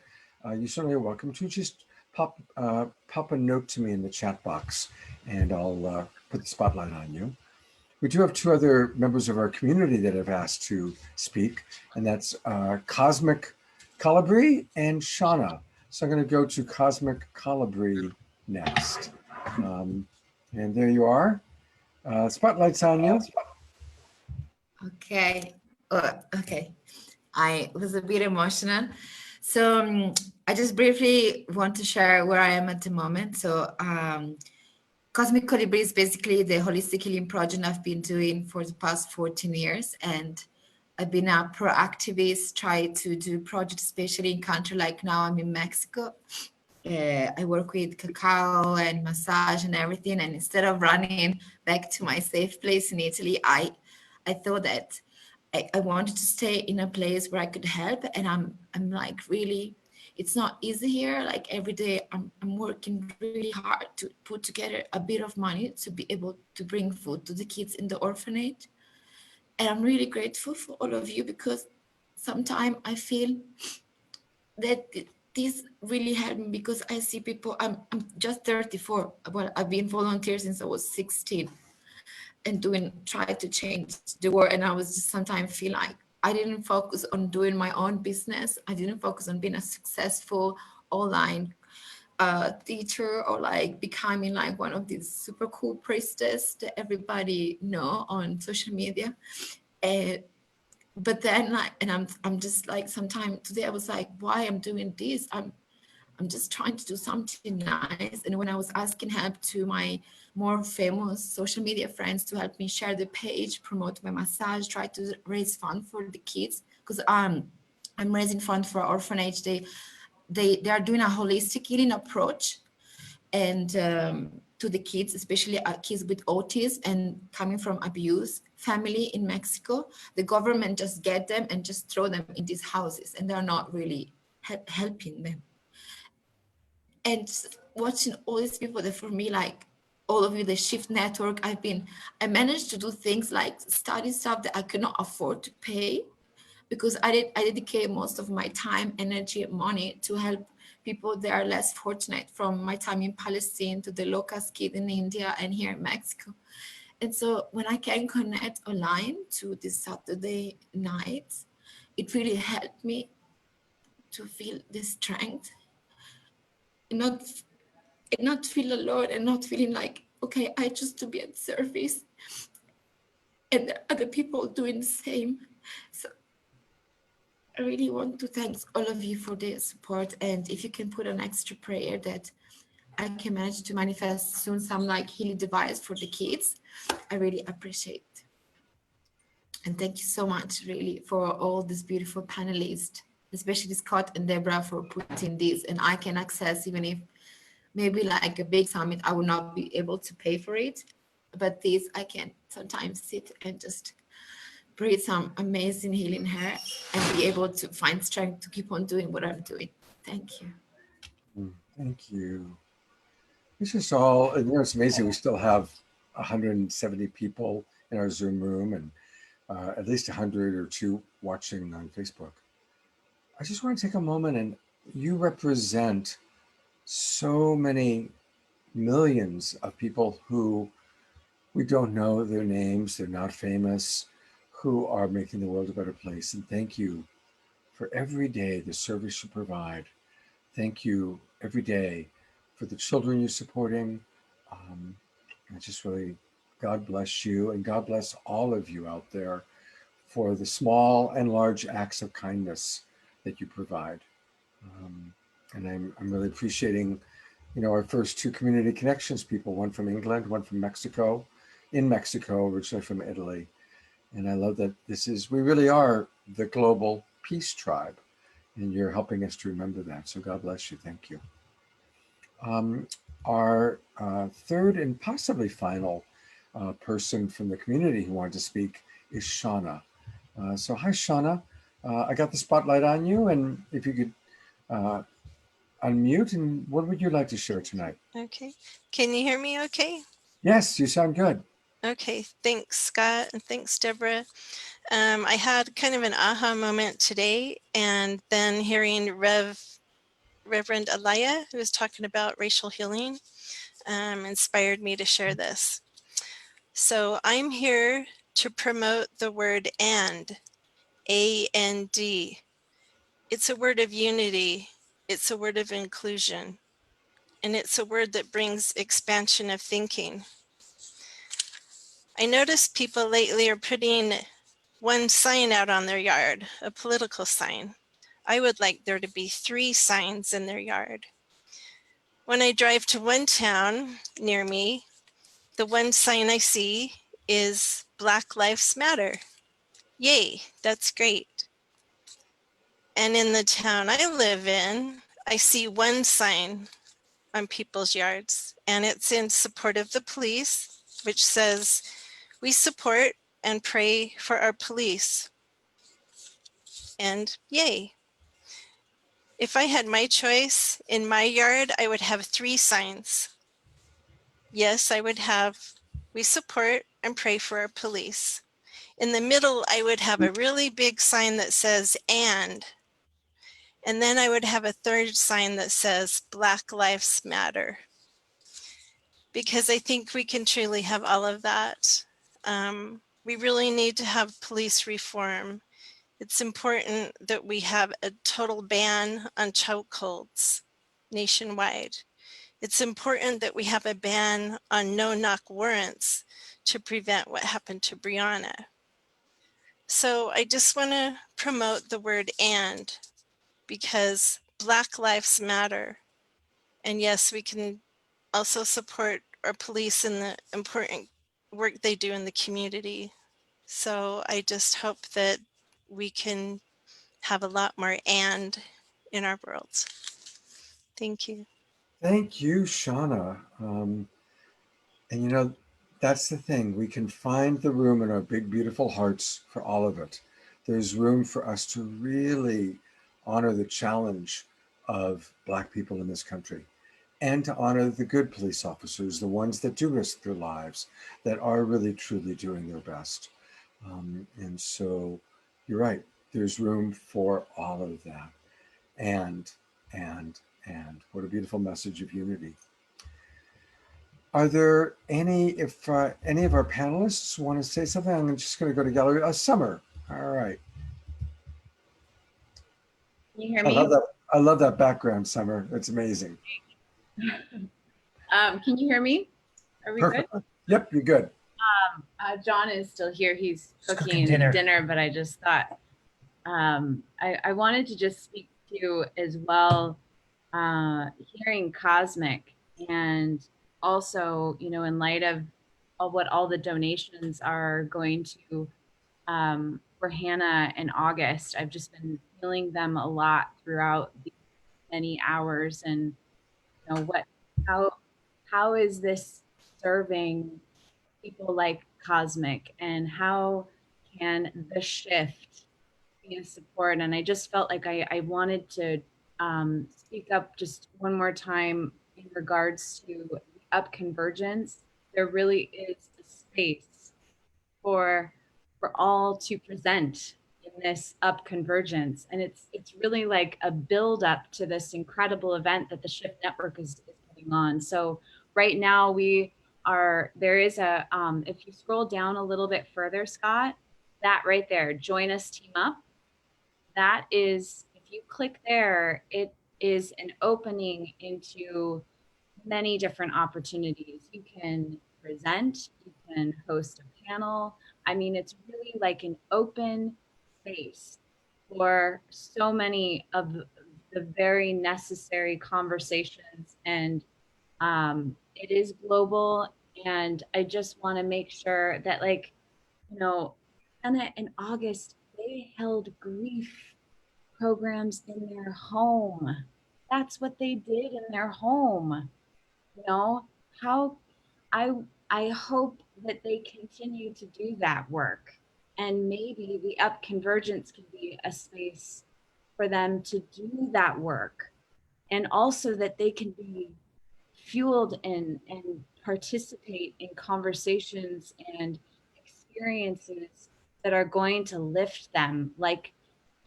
you certainly are welcome to. Just pop a note to me in the chat box, and I'll put the spotlight on you. We do have two other members of our community that have asked to speak, and that's Cosmic Colibri and Shauna. So I'm going to go to Cosmic Colibri next. And there you are. Spotlight's on you. Okay. Okay. I was a bit emotional. So I just briefly want to share where I am at the moment. So Cosmic Colibri is basically the holistic healing project I've been doing for the past 14 years. And I've been a proactivist, try to do projects, especially in countries like now I'm in Mexico. I work with cacao and massage and everything. And instead of running back to my safe place in Italy, I thought that I wanted to stay in a place where I could help. And I'm like, really, it's not easy here. Like every day I'm working really hard to put together a bit of money to be able to bring food to the kids in the orphanage. And I'm really grateful for all of you, because sometimes I feel that this really helped me because I see people, I'm just 34, but I've been volunteer since I was 16 and try to change the world. And I was just sometimes feel like I didn't focus on doing my own business. I didn't focus on being a successful online teacher or like becoming like one of these super cool priestess that everybody know on social media. But then like, and I'm just like, sometimes today I was like, why I'm doing this? I'm just trying to do something nice. And when I was asking help to my more famous social media friends to help me share the page, promote my massage, try to raise funds for the kids, because I'm raising funds for orphanage. They are doing a holistic healing approach and to the kids, especially kids with autism and coming from abuse family in Mexico. The government just get them and just throw them in these houses, and they're not really helping them. And watching all these people that for me, like all of you, the Shift Network, I managed to do things like study stuff that I could not afford to pay because I dedicate most of my time, energy, and money to help people that are less fortunate, from my time in Palestine to the locust kid in India and here in Mexico. And so when I can connect online to this Saturday night, it really helped me to feel the strength, not feel alone and not feeling like, okay, I just to be at service and other people doing the same. So I really want to thank all of you for the support. And if you can put an extra prayer that I can manage to manifest soon some like healing device for the kids, I really appreciate. And thank you so much really for all these beautiful panelists, especially Scott and Deborah for putting this, and I can access, even if maybe like a big summit, I will not be able to pay for it. But this, I can sometimes sit and just breathe some amazing healing here and be able to find strength to keep on doing what I'm doing. Thank you. Thank you. This is all, and it's amazing. We still have 170 people in our Zoom room and at least 100 or 2 watching on Facebook. I just want to take a moment, and you represent so many millions of people who we don't know their names, they're not famous, who are making the world a better place. And thank you for every day the service you provide. Thank you every day for the children you're supporting. And just really, God bless you, and God bless all of you out there for the small and large acts of kindness that you provide. And I'm really appreciating, our first 2 community connections people, one from England, one from Mexico, in Mexico, originally from Italy. And I love that we really are the global peace tribe, and you're helping us to remember that. So God bless you. Thank you. Our third and possibly final person from the community who wanted to speak is Shauna. So hi, Shauna. I got the spotlight on you, and if you could unmute, and what would you like to share tonight? Okay. Can you hear me okay? Yes, you sound good. Okay. Thanks, Scott, and thanks, Deborah. I had kind of an aha moment today, and then hearing Reverend Elia, who was talking about racial healing, inspired me to share this. So I'm here to promote the word and, A-N-D. It's a word of unity. It's a word of inclusion. And it's a word that brings expansion of thinking. I noticed people lately are putting one sign out on their yard, a political sign. I would like there to be 3 signs in their yard. When I drive to one town near me, the one sign I see is Black Lives Matter. Yay, that's great. And in the town I live in, I see one sign on people's yards, and it's in support of the police, which says, "We support and pray for our police." And yay. If I had my choice in my yard, I would have 3 signs. Yes, I would have, "We support and pray for our police." In the middle, I would have a really big sign that says, "and." And then I would have a third sign that says Black Lives Matter, because I think we can truly have all of that. We really need to have police reform. It's important that we have a total ban on chokeholds nationwide. It's important that we have a ban on no-knock warrants to prevent what happened to Breonna. So I just want to promote the word "and," because Black Lives Matter. And yes, we can also support our police in the important work they do in the community. So I just hope that we can have a lot more "and" in our worlds. Thank you. Thank you, Shauna. And you know, that's the thing. We can find the room in our big, beautiful hearts for all of it. There's room for us to really honor the challenge of Black people in this country and to honor the good police officers, the ones that do risk their lives, that are really, truly doing their best. And so you're right. There's room for all of that. And what a beautiful message of unity. Are there if any of our panelists want to say something? I'm just going to go to gallery. Summer. All right. Can you hear I me? love that. I love that background, Summer. It's amazing. Can you hear me? Are we Perfect. good? Yep, you're good. John is still here. He's cooking dinner. but I just thought I wanted to just speak to as well, hearing cosmic, and also, you know, in light of what all the donations are going to for Hannah and August. I've just been feeling them a lot throughout the many hours, and you know how is this serving people like Cosmic, and how can the shift be a support? And I just felt like I wanted to speak up just one more time in regards to the up convergence. There really is a space for all to present in this up convergence, and it's really like a build up to this incredible event that the Shift Network is putting on. So right now there is a if you scroll down a little bit further, Scott, that right there, join us, team up, that is, if you click there, it is an opening into many different opportunities. You can present, you can host a panel. I mean, it's really like an open space for so many of the very necessary conversations. And it is global. And I just want to make sure that, like, you know, Anna in August, they held grief programs in their home. That's what they did in their home. You know, how I hope that they continue to do that work, and maybe the up convergence can be a space for them to do that work, and also that they can be fueled and participate in conversations and experiences that are going to lift them, like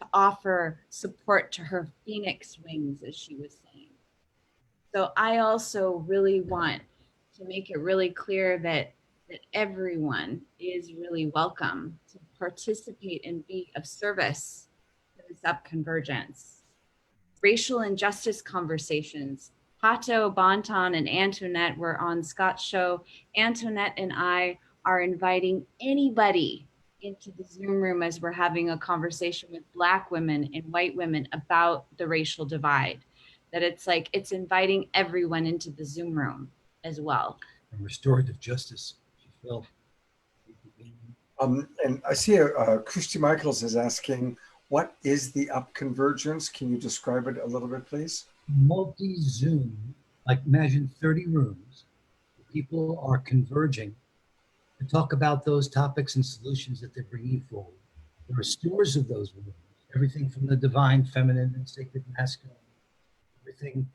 to offer support to her phoenix wings, as she was saying. So I also really want to make it really clear that everyone is really welcome to participate and be of service to this up convergence. Racial injustice conversations. Pato, Bonton, and Antoinette were on Scott's show. Antoinette and I are inviting anybody into the Zoom room as we're having a conversation with Black women and white women about the racial divide. That it's like, it's inviting everyone into the Zoom room as well. And restorative justice. Phil. And I see Christy Michaels is asking, what is the up convergence? Can you describe it a little bit, please? Multi-Zoom, like imagine 30 rooms. People are converging to talk about those topics and solutions that they're bringing forward. There are scores of those rooms, everything from the divine feminine and sacred masculine, everything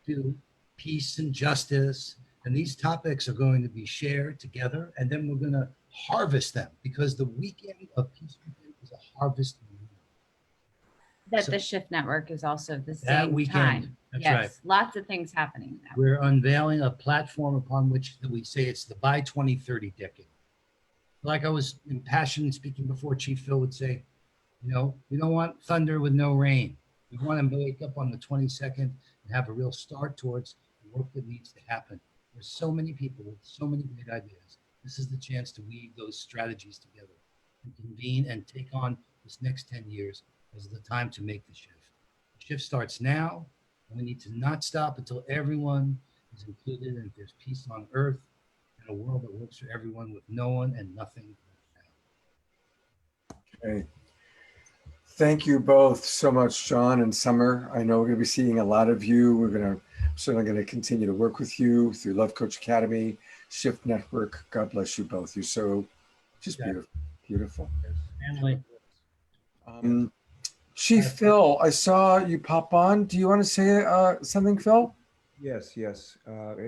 to peace and justice. And these topics are going to be shared together, and then we're going to harvest them, because the weekend of Peace Weekend is a harvest. that the Shift Network is also the That same weekend. time. That's Yes, right. lots of things happening now. We're unveiling a platform upon which that we say it's the by 2030 decade. Like I was impassioned speaking before, Chief Phil would say, you know, we don't want thunder with no rain. We want to wake up on the 22nd and have a real start towards the work that needs to happen. There's so many people with so many great ideas. This is the chance to weave those strategies together and convene and take on this next 10 years as the time to make the shift. The shift starts now, and we need to not stop until everyone is included and there's peace on earth and a world that works for everyone with no one and nothing. Okay. Thank you both so much, John and Summer. I know we're going to be seeing a lot of you. Certainly going to continue to work with you through Love Coach Academy, Shift Network. God bless you both. You're so just beautiful. Beautiful. Family. Chief Phil, I saw you pop on. Do you want to say something, Phil? Yes. As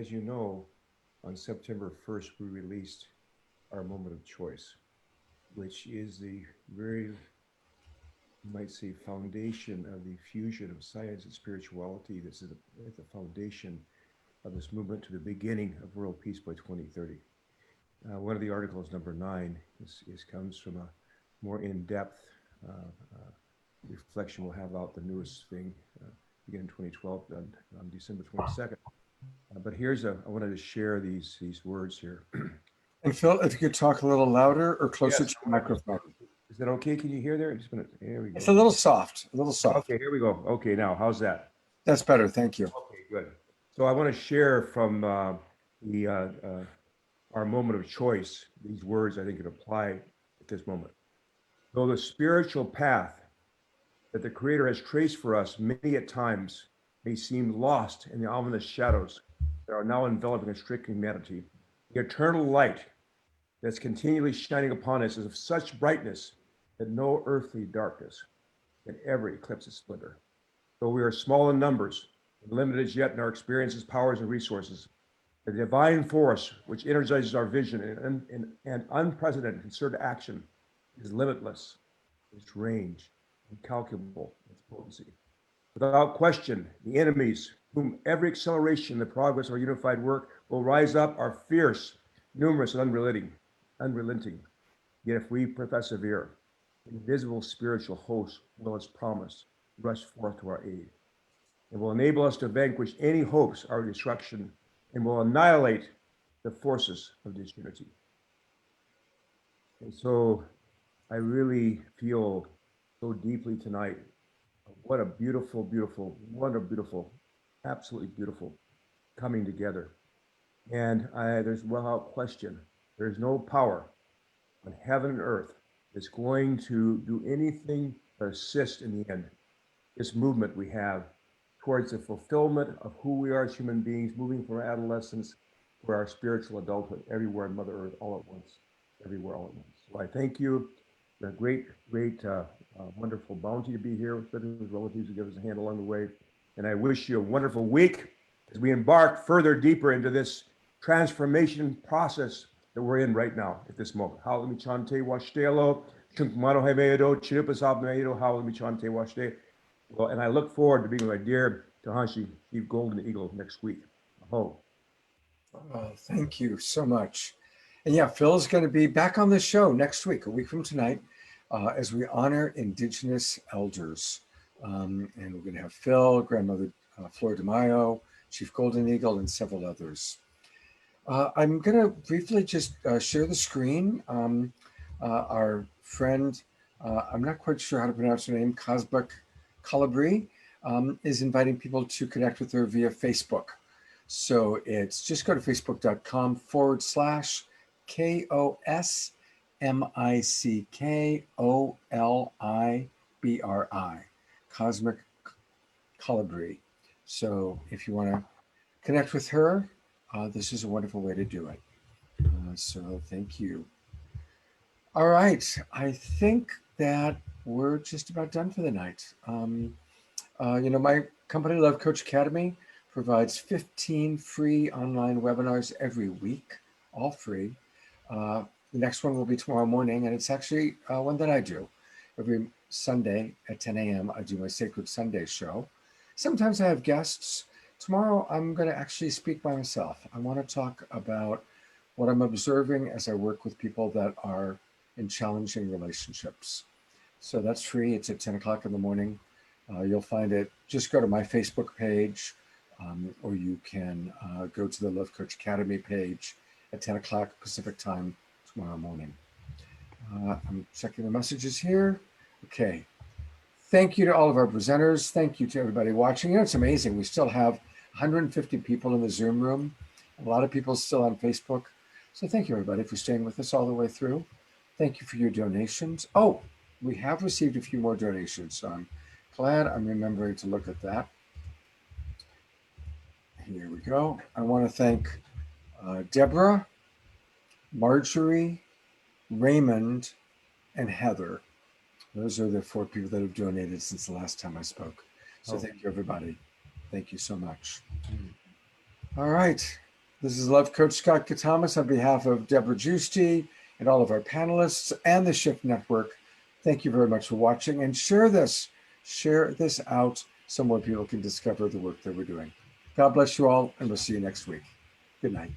you know, on September 1st, we released our moment of choice, which is the very, you might say, foundation of the fusion of science and spirituality. This is at the foundation of this movement to the beginning of world peace by 2030. One of the articles, number 9, comes from a more in-depth reflection we'll have about the newest thing beginning 2012 on December 22nd. But I wanted to share these words here. And Phil, if you could talk a little louder or closer Yes. to the microphone. Is that okay? Can you hear there? Here we go. It's a little soft, a little soft. Okay, here we go. Okay, now, how's that? That's better, thank you. Okay, good. So I want to share from our moment of choice, these words I think can apply at this moment. Though the spiritual path that the Creator has traced for us many at times may seem lost in the ominous shadows that are now enveloping and stricken humanity, the eternal light that's continually shining upon us is of such brightness that no earthly darkness can ever eclipse its splendor. Though we are small in numbers and limited as yet in our experiences, powers, and resources, the divine force which energizes our vision and unprecedented concerted action is limitless, its range incalculable, its potency. Without question, the enemies, whom every acceleration in the progress of our unified work will rise up, are fierce, numerous, and unrelenting. Yet if we persevere, invisible spiritual hosts will, as promised, rush forth to our aid. It will enable us to vanquish any hopes of our destruction and will annihilate the forces of disunity. And so I really feel so deeply tonight what a beautiful, wonderful, absolutely beautiful coming together. And there's without question, there's no power on heaven and earth that's going to do anything but assist in the end this movement we have towards the fulfillment of who we are as human beings, moving from our adolescence to our spiritual adulthood, everywhere in Mother Earth, all at once, everywhere, all at once. So I thank you. The great, wonderful bounty to be here, especially with relatives who give us a hand along the way. And I wish you a wonderful week as we embark further deeper into this transformation process that we're in right now at this moment. Hallelujah, chante washtelo, chunkmano hemedo, chinupas abmedo, hallelujah, chante washte. Well, and I look forward to being with my dear Tahanshi, Chief Golden Eagle, next week. Oh. Thank you so much. And yeah, Phil's going to be back on the show next week, a week from tonight, as we honor Indigenous elders. And we're going to have Phil, Grandmother Flor De Mayo, Chief Golden Eagle, and several others. I'm going to briefly just share the screen. Our friend, I'm not quite sure how to pronounce her name, Kosbuk Calabri, is inviting people to connect with her via Facebook. So it's just go to facebook.com/KOSMICKOLIBRI, Cosmic Calabri. So if you want to connect with her, this is a wonderful way to do it. So thank you. All right, I think that we're just about done for the night. My company, Love Coach Academy, provides 15 free online webinars every week, all free. The next one will be tomorrow morning, and it's actually one that I do every Sunday at 10 a.m. I do my Sacred Sunday show. Sometimes I have guests. Tomorrow, I'm going to actually speak by myself. I want to talk about what I'm observing as I work with people that are in challenging relationships. So that's free. It's at 10 o'clock in the morning. You'll find it. Just go to my Facebook page, or you can go to the Love Coach Academy page at 10 o'clock Pacific time tomorrow morning. I'm checking the messages here. Okay. Thank you to all of our presenters. Thank you to everybody watching. You know, it's amazing. We still have 150 people in the Zoom room. A lot of people still on Facebook. So thank you, everybody, for staying with us all the way through. Thank you for your donations. Oh, we have received a few more donations, so I'm glad I'm remembering to look at that. Here we go. I want to thank Deborah, Marjorie, Raymond, and Heather. Those are the 4 people that have donated since the last time I spoke. So thank you, everybody. Thank you so much. All right. This is Love Coach Scott Katamas on behalf of Deborah Giusti and all of our panelists and the Shift Network. Thank you very much for watching, and share this out so more people can discover the work that we're doing. God bless you all, and we'll see you next week. Good night.